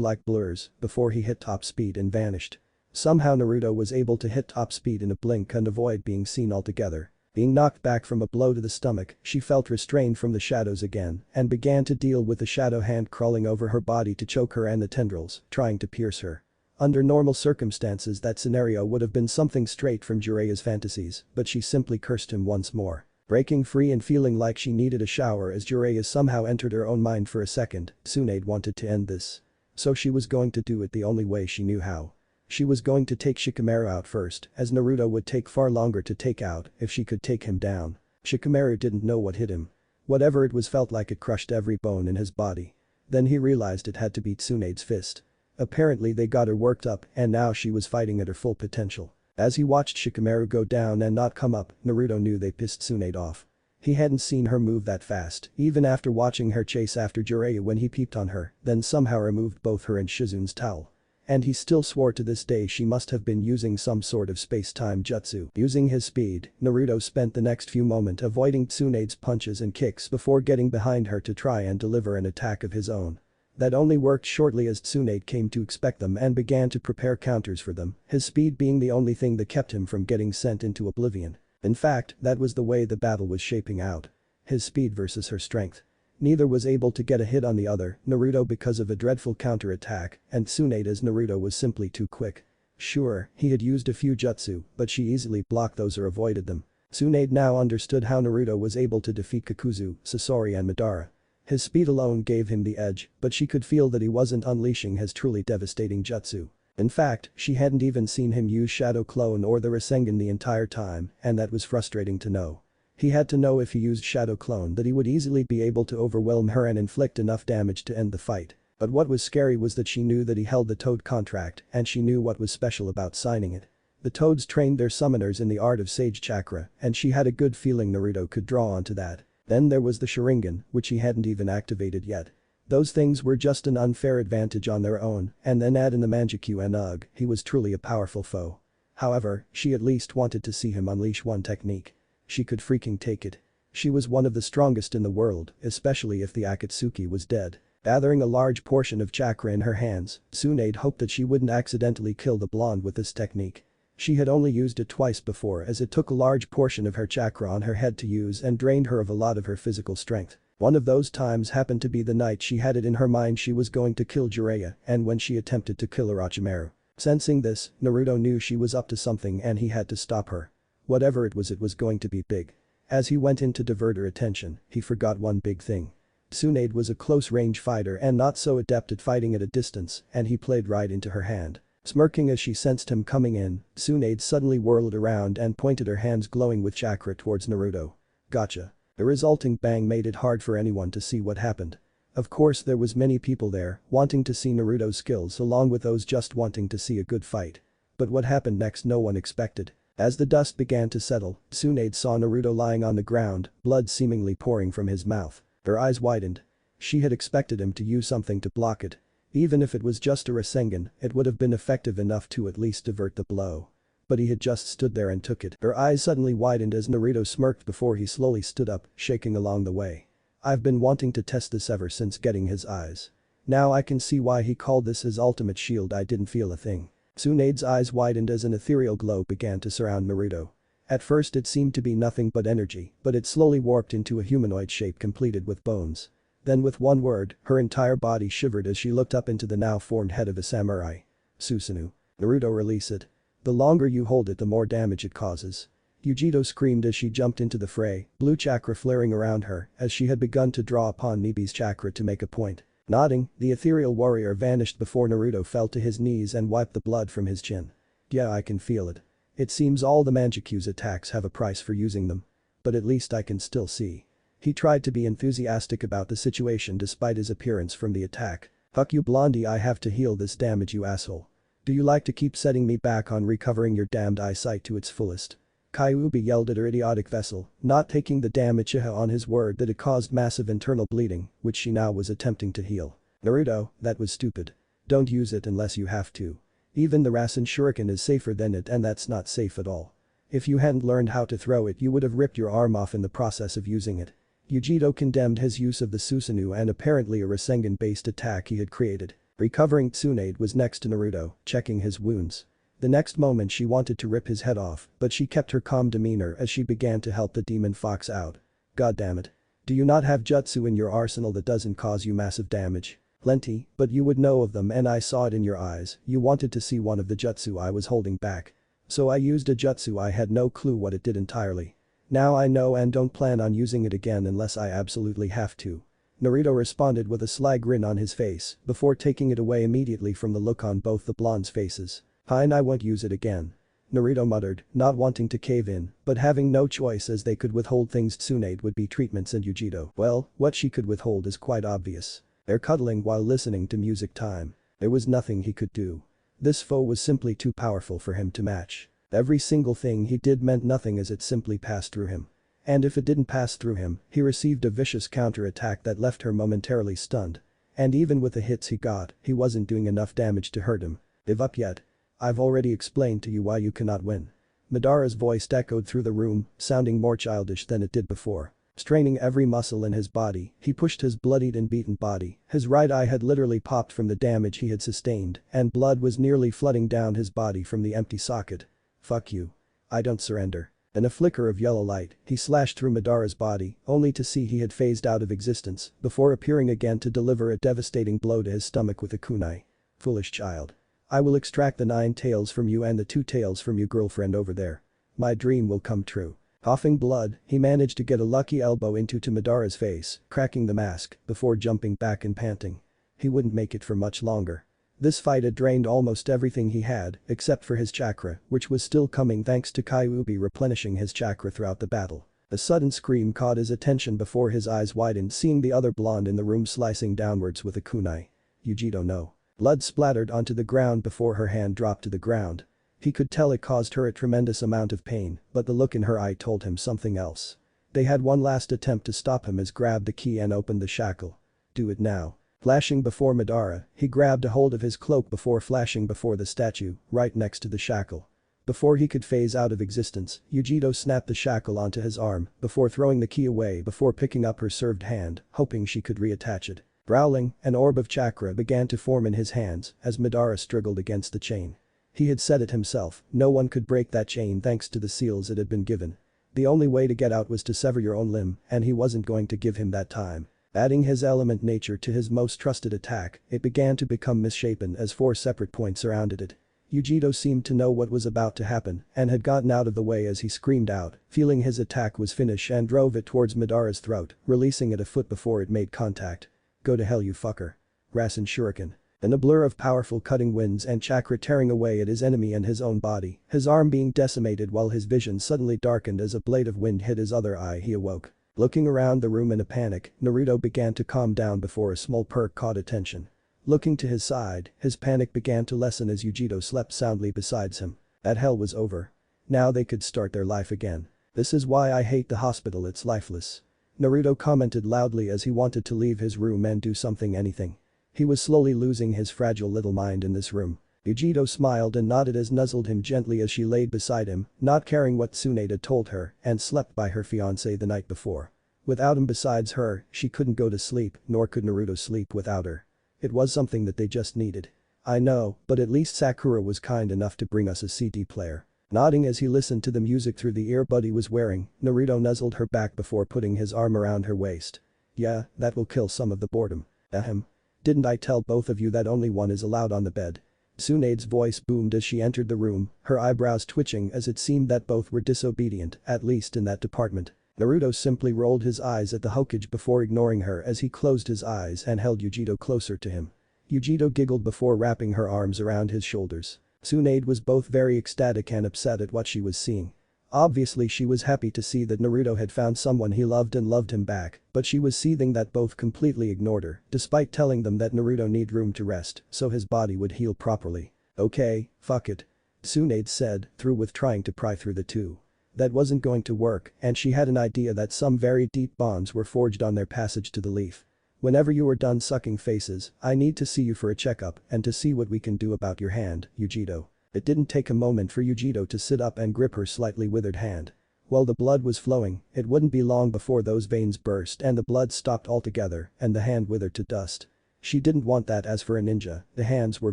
like blurs, before he hit top speed and vanished. Somehow Naruto was able to hit top speed in a blink and avoid being seen altogether. Being knocked back from a blow to the stomach, she felt restrained from the shadows again and began to deal with the shadow hand crawling over her body to choke her and the tendrils, trying to pierce her. Under normal circumstances that scenario would have been something straight from Jiraiya's fantasies, but she simply cursed him once more. Breaking free and feeling like she needed a shower as Jiraiya somehow entered her own mind for a second, Tsunade wanted to end this. So she was going to do it the only way she knew how. She was going to take Shikamaru out first, as Naruto would take far longer to take out if she could take him down. Shikamaru didn't know what hit him. Whatever it was felt like it crushed every bone in his body. Then he realized it had to be Tsunade's fist. Apparently they got her worked up and now she was fighting at her full potential. As he watched Shikamaru go down and not come up, Naruto knew they pissed Tsunade off. He hadn't seen her move that fast, even after watching her chase after Jiraiya when he peeped on her, then somehow removed both her and Shizune's towel. And he still swore to this day she must have been using some sort of space-time jutsu. Using his speed, Naruto spent the next few moments avoiding Tsunade's punches and kicks before getting behind her to try and deliver an attack of his own. That only worked shortly as Tsunade came to expect them and began to prepare counters for them, his speed being the only thing that kept him from getting sent into oblivion. In fact, that was the way the battle was shaping out. His speed versus her strength. Neither was able to get a hit on the other, Naruto because of a dreadful counter-attack, and Tsunade as Naruto was simply too quick. Sure, he had used a few jutsu, but she easily blocked those or avoided them. Tsunade now understood how Naruto was able to defeat Kakuzu, Sasori and Madara. His speed alone gave him the edge, but she could feel that he wasn't unleashing his truly devastating jutsu. In fact, she hadn't even seen him use Shadow Clone or the Rasengan the entire time, and that was frustrating to know. He had to know if he used Shadow Clone that he would easily be able to overwhelm her and inflict enough damage to end the fight. But what was scary was that she knew that he held the Toad contract and she knew what was special about signing it. The Toads trained their summoners in the art of Sage Chakra and she had a good feeling Naruto could draw onto that. Then there was the Sharingan, which he hadn't even activated yet. Those things were just an unfair advantage on their own, and then add in the Manjikyu and ugh, he was truly a powerful foe. However, she at least wanted to see him unleash one technique. She could freaking take it. She was one of the strongest in the world, especially if the Akatsuki was dead. Gathering a large portion of chakra in her hands, Tsunade hoped that she wouldn't accidentally kill the blonde with this technique. She had only used it twice before as it took a large portion of her chakra on her head to use and drained her of a lot of her physical strength. One of those times happened to be the night she had it in her mind she was going to kill Jiraiya and when she attempted to kill Orochimaru. Sensing this, Naruto knew she was up to something and he had to stop her. Whatever it was going to be big. As he went in to divert her attention, he forgot one big thing. Tsunade was a close-range fighter and not so adept at fighting at a distance, and he played right into her hand. Smirking as she sensed him coming in, Tsunade suddenly whirled around and pointed her hands glowing with chakra towards Naruto. Gotcha. The resulting bang made it hard for anyone to see what happened. Of course there was many people there, wanting to see Naruto's skills along with those just wanting to see a good fight. But what happened next no one expected. As the dust began to settle, Tsunade saw Naruto lying on the ground, blood seemingly pouring from his mouth. Her eyes widened. She had expected him to use something to block it. Even if it was just a Rasengan, it would have been effective enough to at least divert the blow. But he had just stood there and took it. Her eyes suddenly widened as Naruto smirked before he slowly stood up, shaking along the way. I've been wanting to test this ever since getting his eyes. Now I can see why he called this his ultimate shield. I didn't feel a thing. Tsunade's eyes widened as an ethereal glow began to surround Naruto. At first it seemed to be nothing but energy, but it slowly warped into a humanoid shape completed with bones. Then with one word, her entire body shivered as she looked up into the now formed head of a samurai. Susanoo. Naruto, release it. The longer you hold it the more damage it causes. Yugito screamed as she jumped into the fray, blue chakra flaring around her as she had begun to draw upon Nibi's chakra to make a point. Nodding, the ethereal warrior vanished before Naruto fell to his knees and wiped the blood from his chin. Yeah, I can feel it. It seems all the Manjikyu's attacks have a price for using them. But at least I can still see. He tried to be enthusiastic about the situation despite his appearance from the attack. Fuck you Blondie, I have to heal this damage you asshole. Do you like to keep setting me back on recovering your damned eyesight to its fullest? Kyuubi yelled at her idiotic vessel, not taking the damage on his word that it caused massive internal bleeding, which she now was attempting to heal. Naruto, that was stupid. Don't use it unless you have to. Even the Rasen Shuriken is safer than it and that's not safe at all. If you hadn't learned how to throw it you would have ripped your arm off in the process of using it. Yugito condemned his use of the Susanoo and apparently a Rasengan-based attack he had created. Recovering Tsunade was next to Naruto, checking his wounds. The next moment she wanted to rip his head off, but she kept her calm demeanor as she began to help the demon fox out. God damn it. Do you not have jutsu in your arsenal that doesn't cause you massive damage? Plenty, but you would know of them and I saw it in your eyes, you wanted to see one of the jutsu I was holding back. So I used a jutsu I had no clue what it did entirely. Now I know and don't plan on using it again unless I absolutely have to. Naruto responded with a sly grin on his face before taking it away immediately from the look on both the blondes' faces. Fine, I won't use it again. Naruto muttered, not wanting to cave in, but having no choice as they could withhold things. Tsunade would be treatments and Yugito, well, what she could withhold is quite obvious. They're cuddling while listening to music time. There was nothing he could do. This foe was simply too powerful for him to match. Every single thing he did meant nothing as it simply passed through him. And if it didn't pass through him, he received a vicious counter-attack that left her momentarily stunned. And even with the hits he got, he wasn't doing enough damage to hurt him. Give up yet? I've already explained to you why you cannot win. Madara's voice echoed through the room, sounding more childish than it did before. Straining every muscle in his body, he pushed his bloodied and beaten body. His right eye had literally popped from the damage he had sustained, and blood was nearly flooding down his body from the empty socket. Fuck you. I don't surrender. In a flicker of yellow light, he slashed through Madara's body, only to see he had phased out of existence, before appearing again to deliver a devastating blow to his stomach with a kunai. Foolish child. I will extract the 9 tails from you and the 2 tails from your girlfriend over there. My dream will come true. Coughing blood, he managed to get a lucky elbow into Madara's face, cracking the mask, before jumping back and panting. He wouldn't make it for much longer. This fight had drained almost everything he had, except for his chakra, which was still coming thanks to Kyuubi replenishing his chakra throughout the battle. A sudden scream caught his attention before his eyes widened, seeing the other blonde in the room slicing downwards with a kunai. Yugito no. Blood splattered onto the ground before her hand dropped to the ground. He could tell it caused her a tremendous amount of pain, but the look in her eye told him something else. They had one last attempt to stop him as grabbed the key and opened the shackle. Do it now. Flashing before Madara, he grabbed a hold of his cloak before flashing before the statue, right next to the shackle. Before he could phase out of existence, Yugito snapped the shackle onto his arm before throwing the key away before picking up her served hand, hoping she could reattach it. Growling, an orb of chakra began to form in his hands as Madara struggled against the chain. He had said it himself, no one could break that chain thanks to the seals it had been given. The only way to get out was to sever your own limb, and he wasn't going to give him that time. Adding his element nature to his most trusted attack, it began to become misshapen as 4 separate points surrounded it. Yugito seemed to know what was about to happen and had gotten out of the way as he screamed out, feeling his attack was finished and drove it towards Madara's throat, releasing it a foot before it made contact. Go to hell you fucker. Rasen Shuriken. In a blur of powerful cutting winds and chakra tearing away at his enemy and his own body, his arm being decimated while his vision suddenly darkened as a blade of wind hit his other eye. He awoke. Looking around the room in a panic, Naruto began to calm down before a small perk caught attention. Looking to his side, his panic began to lessen as Yugito slept soundly beside him. That hell was over. Now they could start their life again. This is why I hate the hospital, it's lifeless. Naruto commented loudly as he wanted to leave his room and do something, anything. He was slowly losing his fragile little mind in this room. Yugito smiled and nodded as nuzzled him gently as she laid beside him, not caring what Tsunade had told her and slept by her fiancé the night before. Without him besides her, she couldn't go to sleep, nor could Naruto sleep without her. It was something that they just needed. I know, but at least Sakura was kind enough to bring us a CD player. Nodding as he listened to the music through the earbud he was wearing, Naruto nuzzled her back before putting his arm around her waist. Yeah, that will kill some of the boredom. Ahem. Didn't I tell both of you that only one is allowed on the bed? Tsunade's voice boomed as she entered the room, her eyebrows twitching as it seemed that both were disobedient, at least in that department. Naruto simply rolled his eyes at the Hokage before ignoring her as he closed his eyes and held Yugito closer to him. Yugito giggled before wrapping her arms around his shoulders. Tsunade was both very ecstatic and upset at what she was seeing. Obviously she was happy to see that Naruto had found someone he loved and loved him back, but she was seething that both completely ignored her, despite telling them that Naruto need room to rest so his body would heal properly. Okay, fuck it. Tsunade said, through with trying to pry through the two. That wasn't going to work, and she had an idea that some very deep bonds were forged on their passage to the leaf. Whenever you are done sucking faces, I need to see you for a checkup and to see what we can do about your hand, Yugito. It didn't take a moment for Yugito to sit up and grip her slightly withered hand. While the blood was flowing, it wouldn't be long before those veins burst and the blood stopped altogether and the hand withered to dust. She didn't want that. As for a ninja, the hands were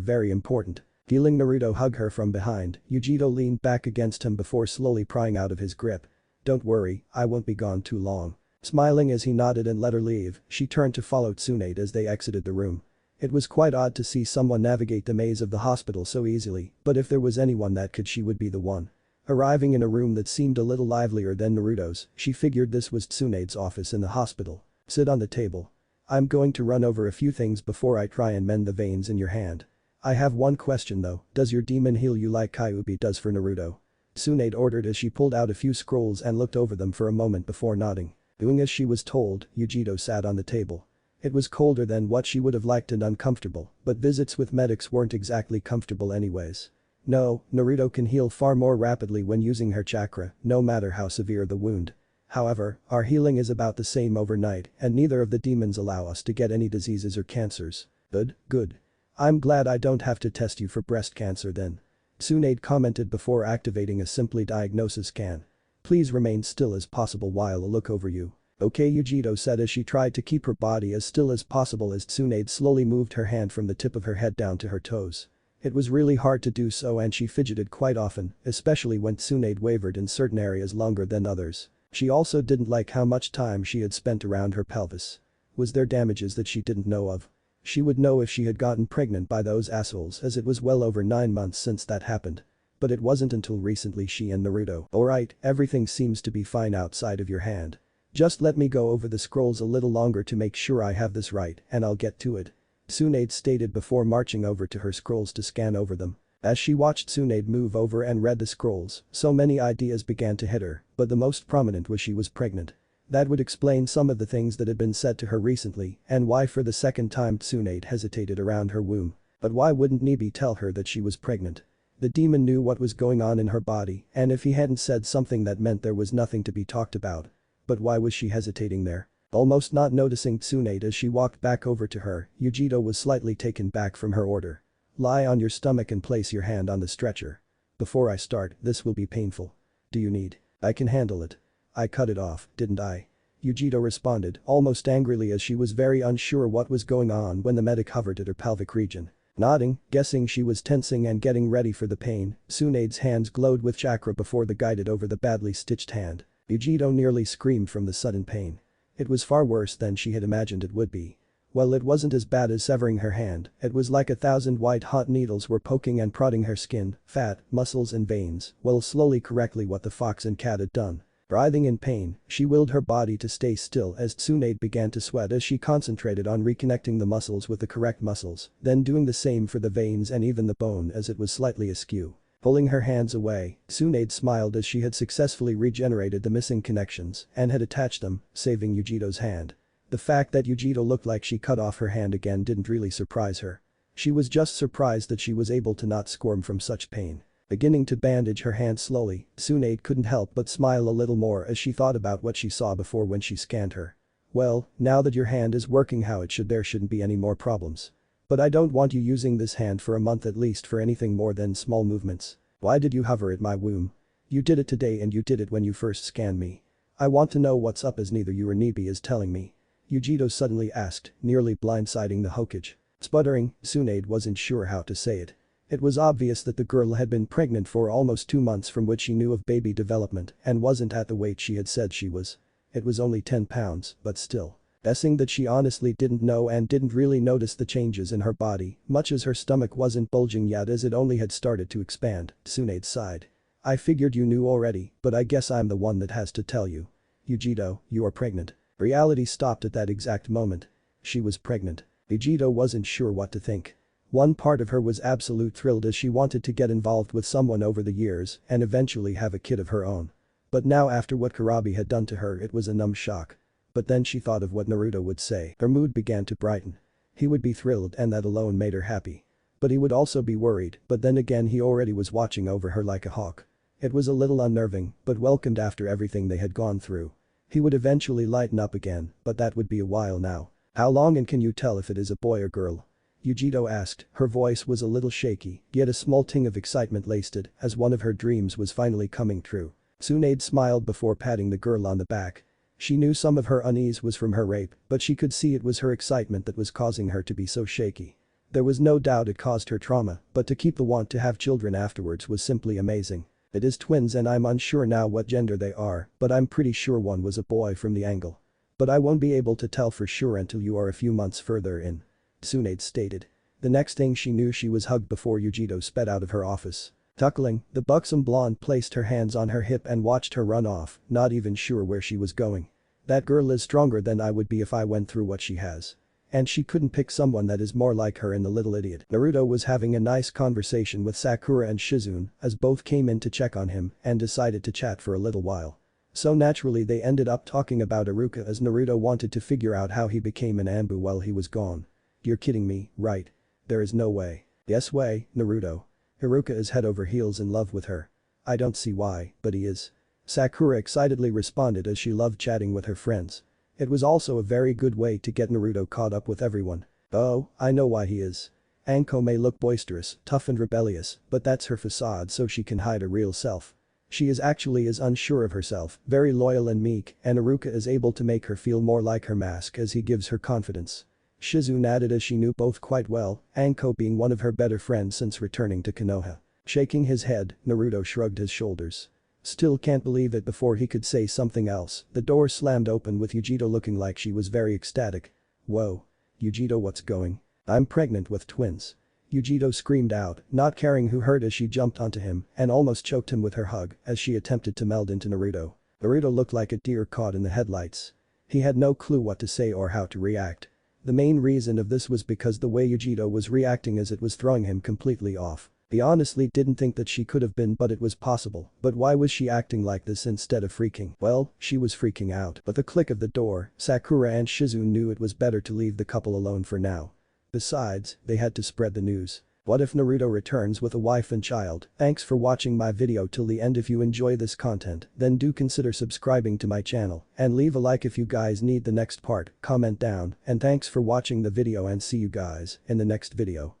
very important. Feeling Naruto hug her from behind, Yugito leaned back against him before slowly prying out of his grip. "Don't worry, I won't be gone too long." Smiling as he nodded and let her leave, she turned to follow Tsunade as they exited the room. It was quite odd to see someone navigate the maze of the hospital so easily, but if there was anyone that could, she would be the one. Arriving in a room that seemed a little livelier than Naruto's, she figured this was Tsunade's office in the hospital. "Sit on the table. I'm going to run over a few things before I try and mend the veins in your hand. I have one question though, does your demon heal you like Kyuubi does for Naruto?" Tsunade ordered as she pulled out a few scrolls and looked over them for a moment before nodding. Doing as she was told, Yugito sat on the table. It was colder than what she would have liked and uncomfortable, but visits with medics weren't exactly comfortable anyways. "No, Naruto can heal far more rapidly when using her chakra, no matter how severe the wound. However, our healing is about the same overnight and neither of the demons allow us to get any diseases or cancers." Good. I'm glad I don't have to test you for breast cancer then." Tsunade commented before activating a simply diagnosis scan. "Please remain still as possible while I look over you." "Okay," Yugito said as she tried to keep her body as still as possible as Tsunade slowly moved her hand from the tip of her head down to her toes. It was really hard to do so and she fidgeted quite often, especially when Tsunade wavered in certain areas longer than others. She also didn't like how much time she had spent around her pelvis. Was there damages that she didn't know of? She would know if she had gotten pregnant by those assholes as it was well over 9 months since that happened. But it wasn't until recently she and Naruto. "Alright, everything seems to be fine outside of your hand. Just let me go over the scrolls a little longer to make sure I have this right and I'll get to it," Tsunade stated before marching over to her scrolls to scan over them. As she watched Tsunade move over and read the scrolls, so many ideas began to hit her, but the most prominent was she was pregnant. That would explain some of the things that had been said to her recently and why for the second time Tsunade hesitated around her womb. But why wouldn't Nibi tell her that she was pregnant? The demon knew what was going on in her body and if he hadn't said something that meant there was nothing to be talked about. But why was she hesitating there? Almost not noticing Tsunade as she walked back over to her, Yugito was slightly taken back from her order. "Lie on your stomach and place your hand on the stretcher. Before I start, this will be painful. Do you need? I can handle it. I cut it off, didn't I?" Yugito responded, almost angrily as she was very unsure what was going on when the medic hovered at her pelvic region. Nodding, guessing she was tensing and getting ready for the pain, Tsunade's hands glowed with chakra before they guided over the badly stitched hand. Yugito nearly screamed from the sudden pain. It was far worse than she had imagined it would be. Well, it wasn't as bad as severing her hand, it was like 1,000 white-hot needles were poking and prodding her skin, fat, muscles and veins, while slowly correctly what the fox and cat had done. Writhing in pain, she willed her body to stay still as Tsunade began to sweat as she concentrated on reconnecting the muscles with the correct muscles, then doing the same for the veins and even the bone as it was slightly askew. Pulling her hands away, Tsunade smiled as she had successfully regenerated the missing connections and had attached them, saving Yugito's hand. The fact that Yugito looked like she cut off her hand again didn't really surprise her. She was just surprised that she was able to not squirm from such pain. Beginning to bandage her hand slowly, Tsunade couldn't help but smile a little more as she thought about what she saw before when she scanned her. "Well, now that your hand is working how it should, there shouldn't be any more problems. But I don't want you using this hand for a month at least for anything more than small movements. Why did you hover at my womb? You did it today and you did it when you first scanned me. I want to know what's up as neither you or Nibi is telling me," Yugito suddenly asked, nearly blindsiding the Hokage. Sputtering, Tsunade wasn't sure how to say it. It was obvious that the girl had been pregnant for almost 2 months from which she knew of baby development and wasn't at the weight she had said she was. It was only 10 pounds, but still. Guessing that she honestly didn't know and didn't really notice the changes in her body, much as her stomach wasn't bulging yet as it only had started to expand, Tsunade sighed. "I figured you knew already, but I guess I'm the one that has to tell you. Yugito, you are pregnant." Reality stopped at that exact moment. She was pregnant. Yugito wasn't sure what to think. One part of her was absolute thrilled as she wanted to get involved with someone over the years and eventually have a kid of her own. But now after what Kurabi had done to her it was a numb shock. But then she thought of what Naruto would say. Her mood began to brighten. He would be thrilled and that alone made her happy. But he would also be worried, but then again he already was watching over her like a hawk. It was a little unnerving, but welcomed after everything they had gone through. He would eventually lighten up again, but that would be a while now. "How long and can you tell if it is a boy or girl?" Yugito asked, her voice was a little shaky, yet a small ting of excitement laced it as one of her dreams was finally coming true. Tsunade smiled before patting the girl on the back. She knew some of her unease was from her rape, but she could see it was her excitement that was causing her to be so shaky. There was no doubt it caused her trauma, but to keep the want to have children afterwards was simply amazing. It is twins and I'm unsure now what gender they are, but I'm pretty sure one was a boy from the angle. But I won't be able to tell for sure until you are a few months further in. Tsunade stated. The next thing she knew she was hugged before Yugito sped out of her office. Chuckling, the buxom blonde placed her hands on her hip and watched her run off, not even sure where she was going. That girl is stronger than I would be if I went through what she has. And she couldn't pick someone that is more like her and the little idiot. Naruto was having a nice conversation with Sakura and Shizune as both came in to check on him and decided to chat for a little while. So naturally they ended up talking about Iruka as Naruto wanted to figure out how he became an Anbu while he was gone. You're kidding me, right? There is no way. Yes way, Naruto. Iruka is head over heels in love with her. I don't see why, but he is. Sakura excitedly responded as she loved chatting with her friends. It was also a very good way to get Naruto caught up with everyone. Oh, I know why he is. Anko may look boisterous, tough and rebellious, but that's her facade so she can hide her real self. She is actually unsure of herself, very loyal and meek, and Iruka is able to make her feel more like her mask as he gives her confidence. Shizune added as she knew both quite well, Anko being one of her better friends since returning to Konoha. Shaking his head, Naruto shrugged his shoulders. Still can't believe it before he could say something else, the door slammed open with Yugito looking like she was very ecstatic. Whoa. Yugito, what's going? I'm pregnant with twins. Yugito screamed out, not caring who heard as she jumped onto him and almost choked him with her hug as she attempted to meld into Naruto. Naruto looked like a deer caught in the headlights. He had no clue what to say or how to react. The main reason of this was because the way Yugito was reacting as it was throwing him completely off. He honestly didn't think that she could have been, but it was possible. But why was she acting like this instead of freaking? Well, she was freaking out. But the click of the door, Sakura and Shizune knew it was better to leave the couple alone for now. Besides, they had to spread the news. What if Naruto returns with a wife and child? Thanks for watching my video till the end. If you enjoy this content, then do consider subscribing to my channel and leave a like if you guys need the next part, comment down, and thanks for watching the video and see you guys in the next video.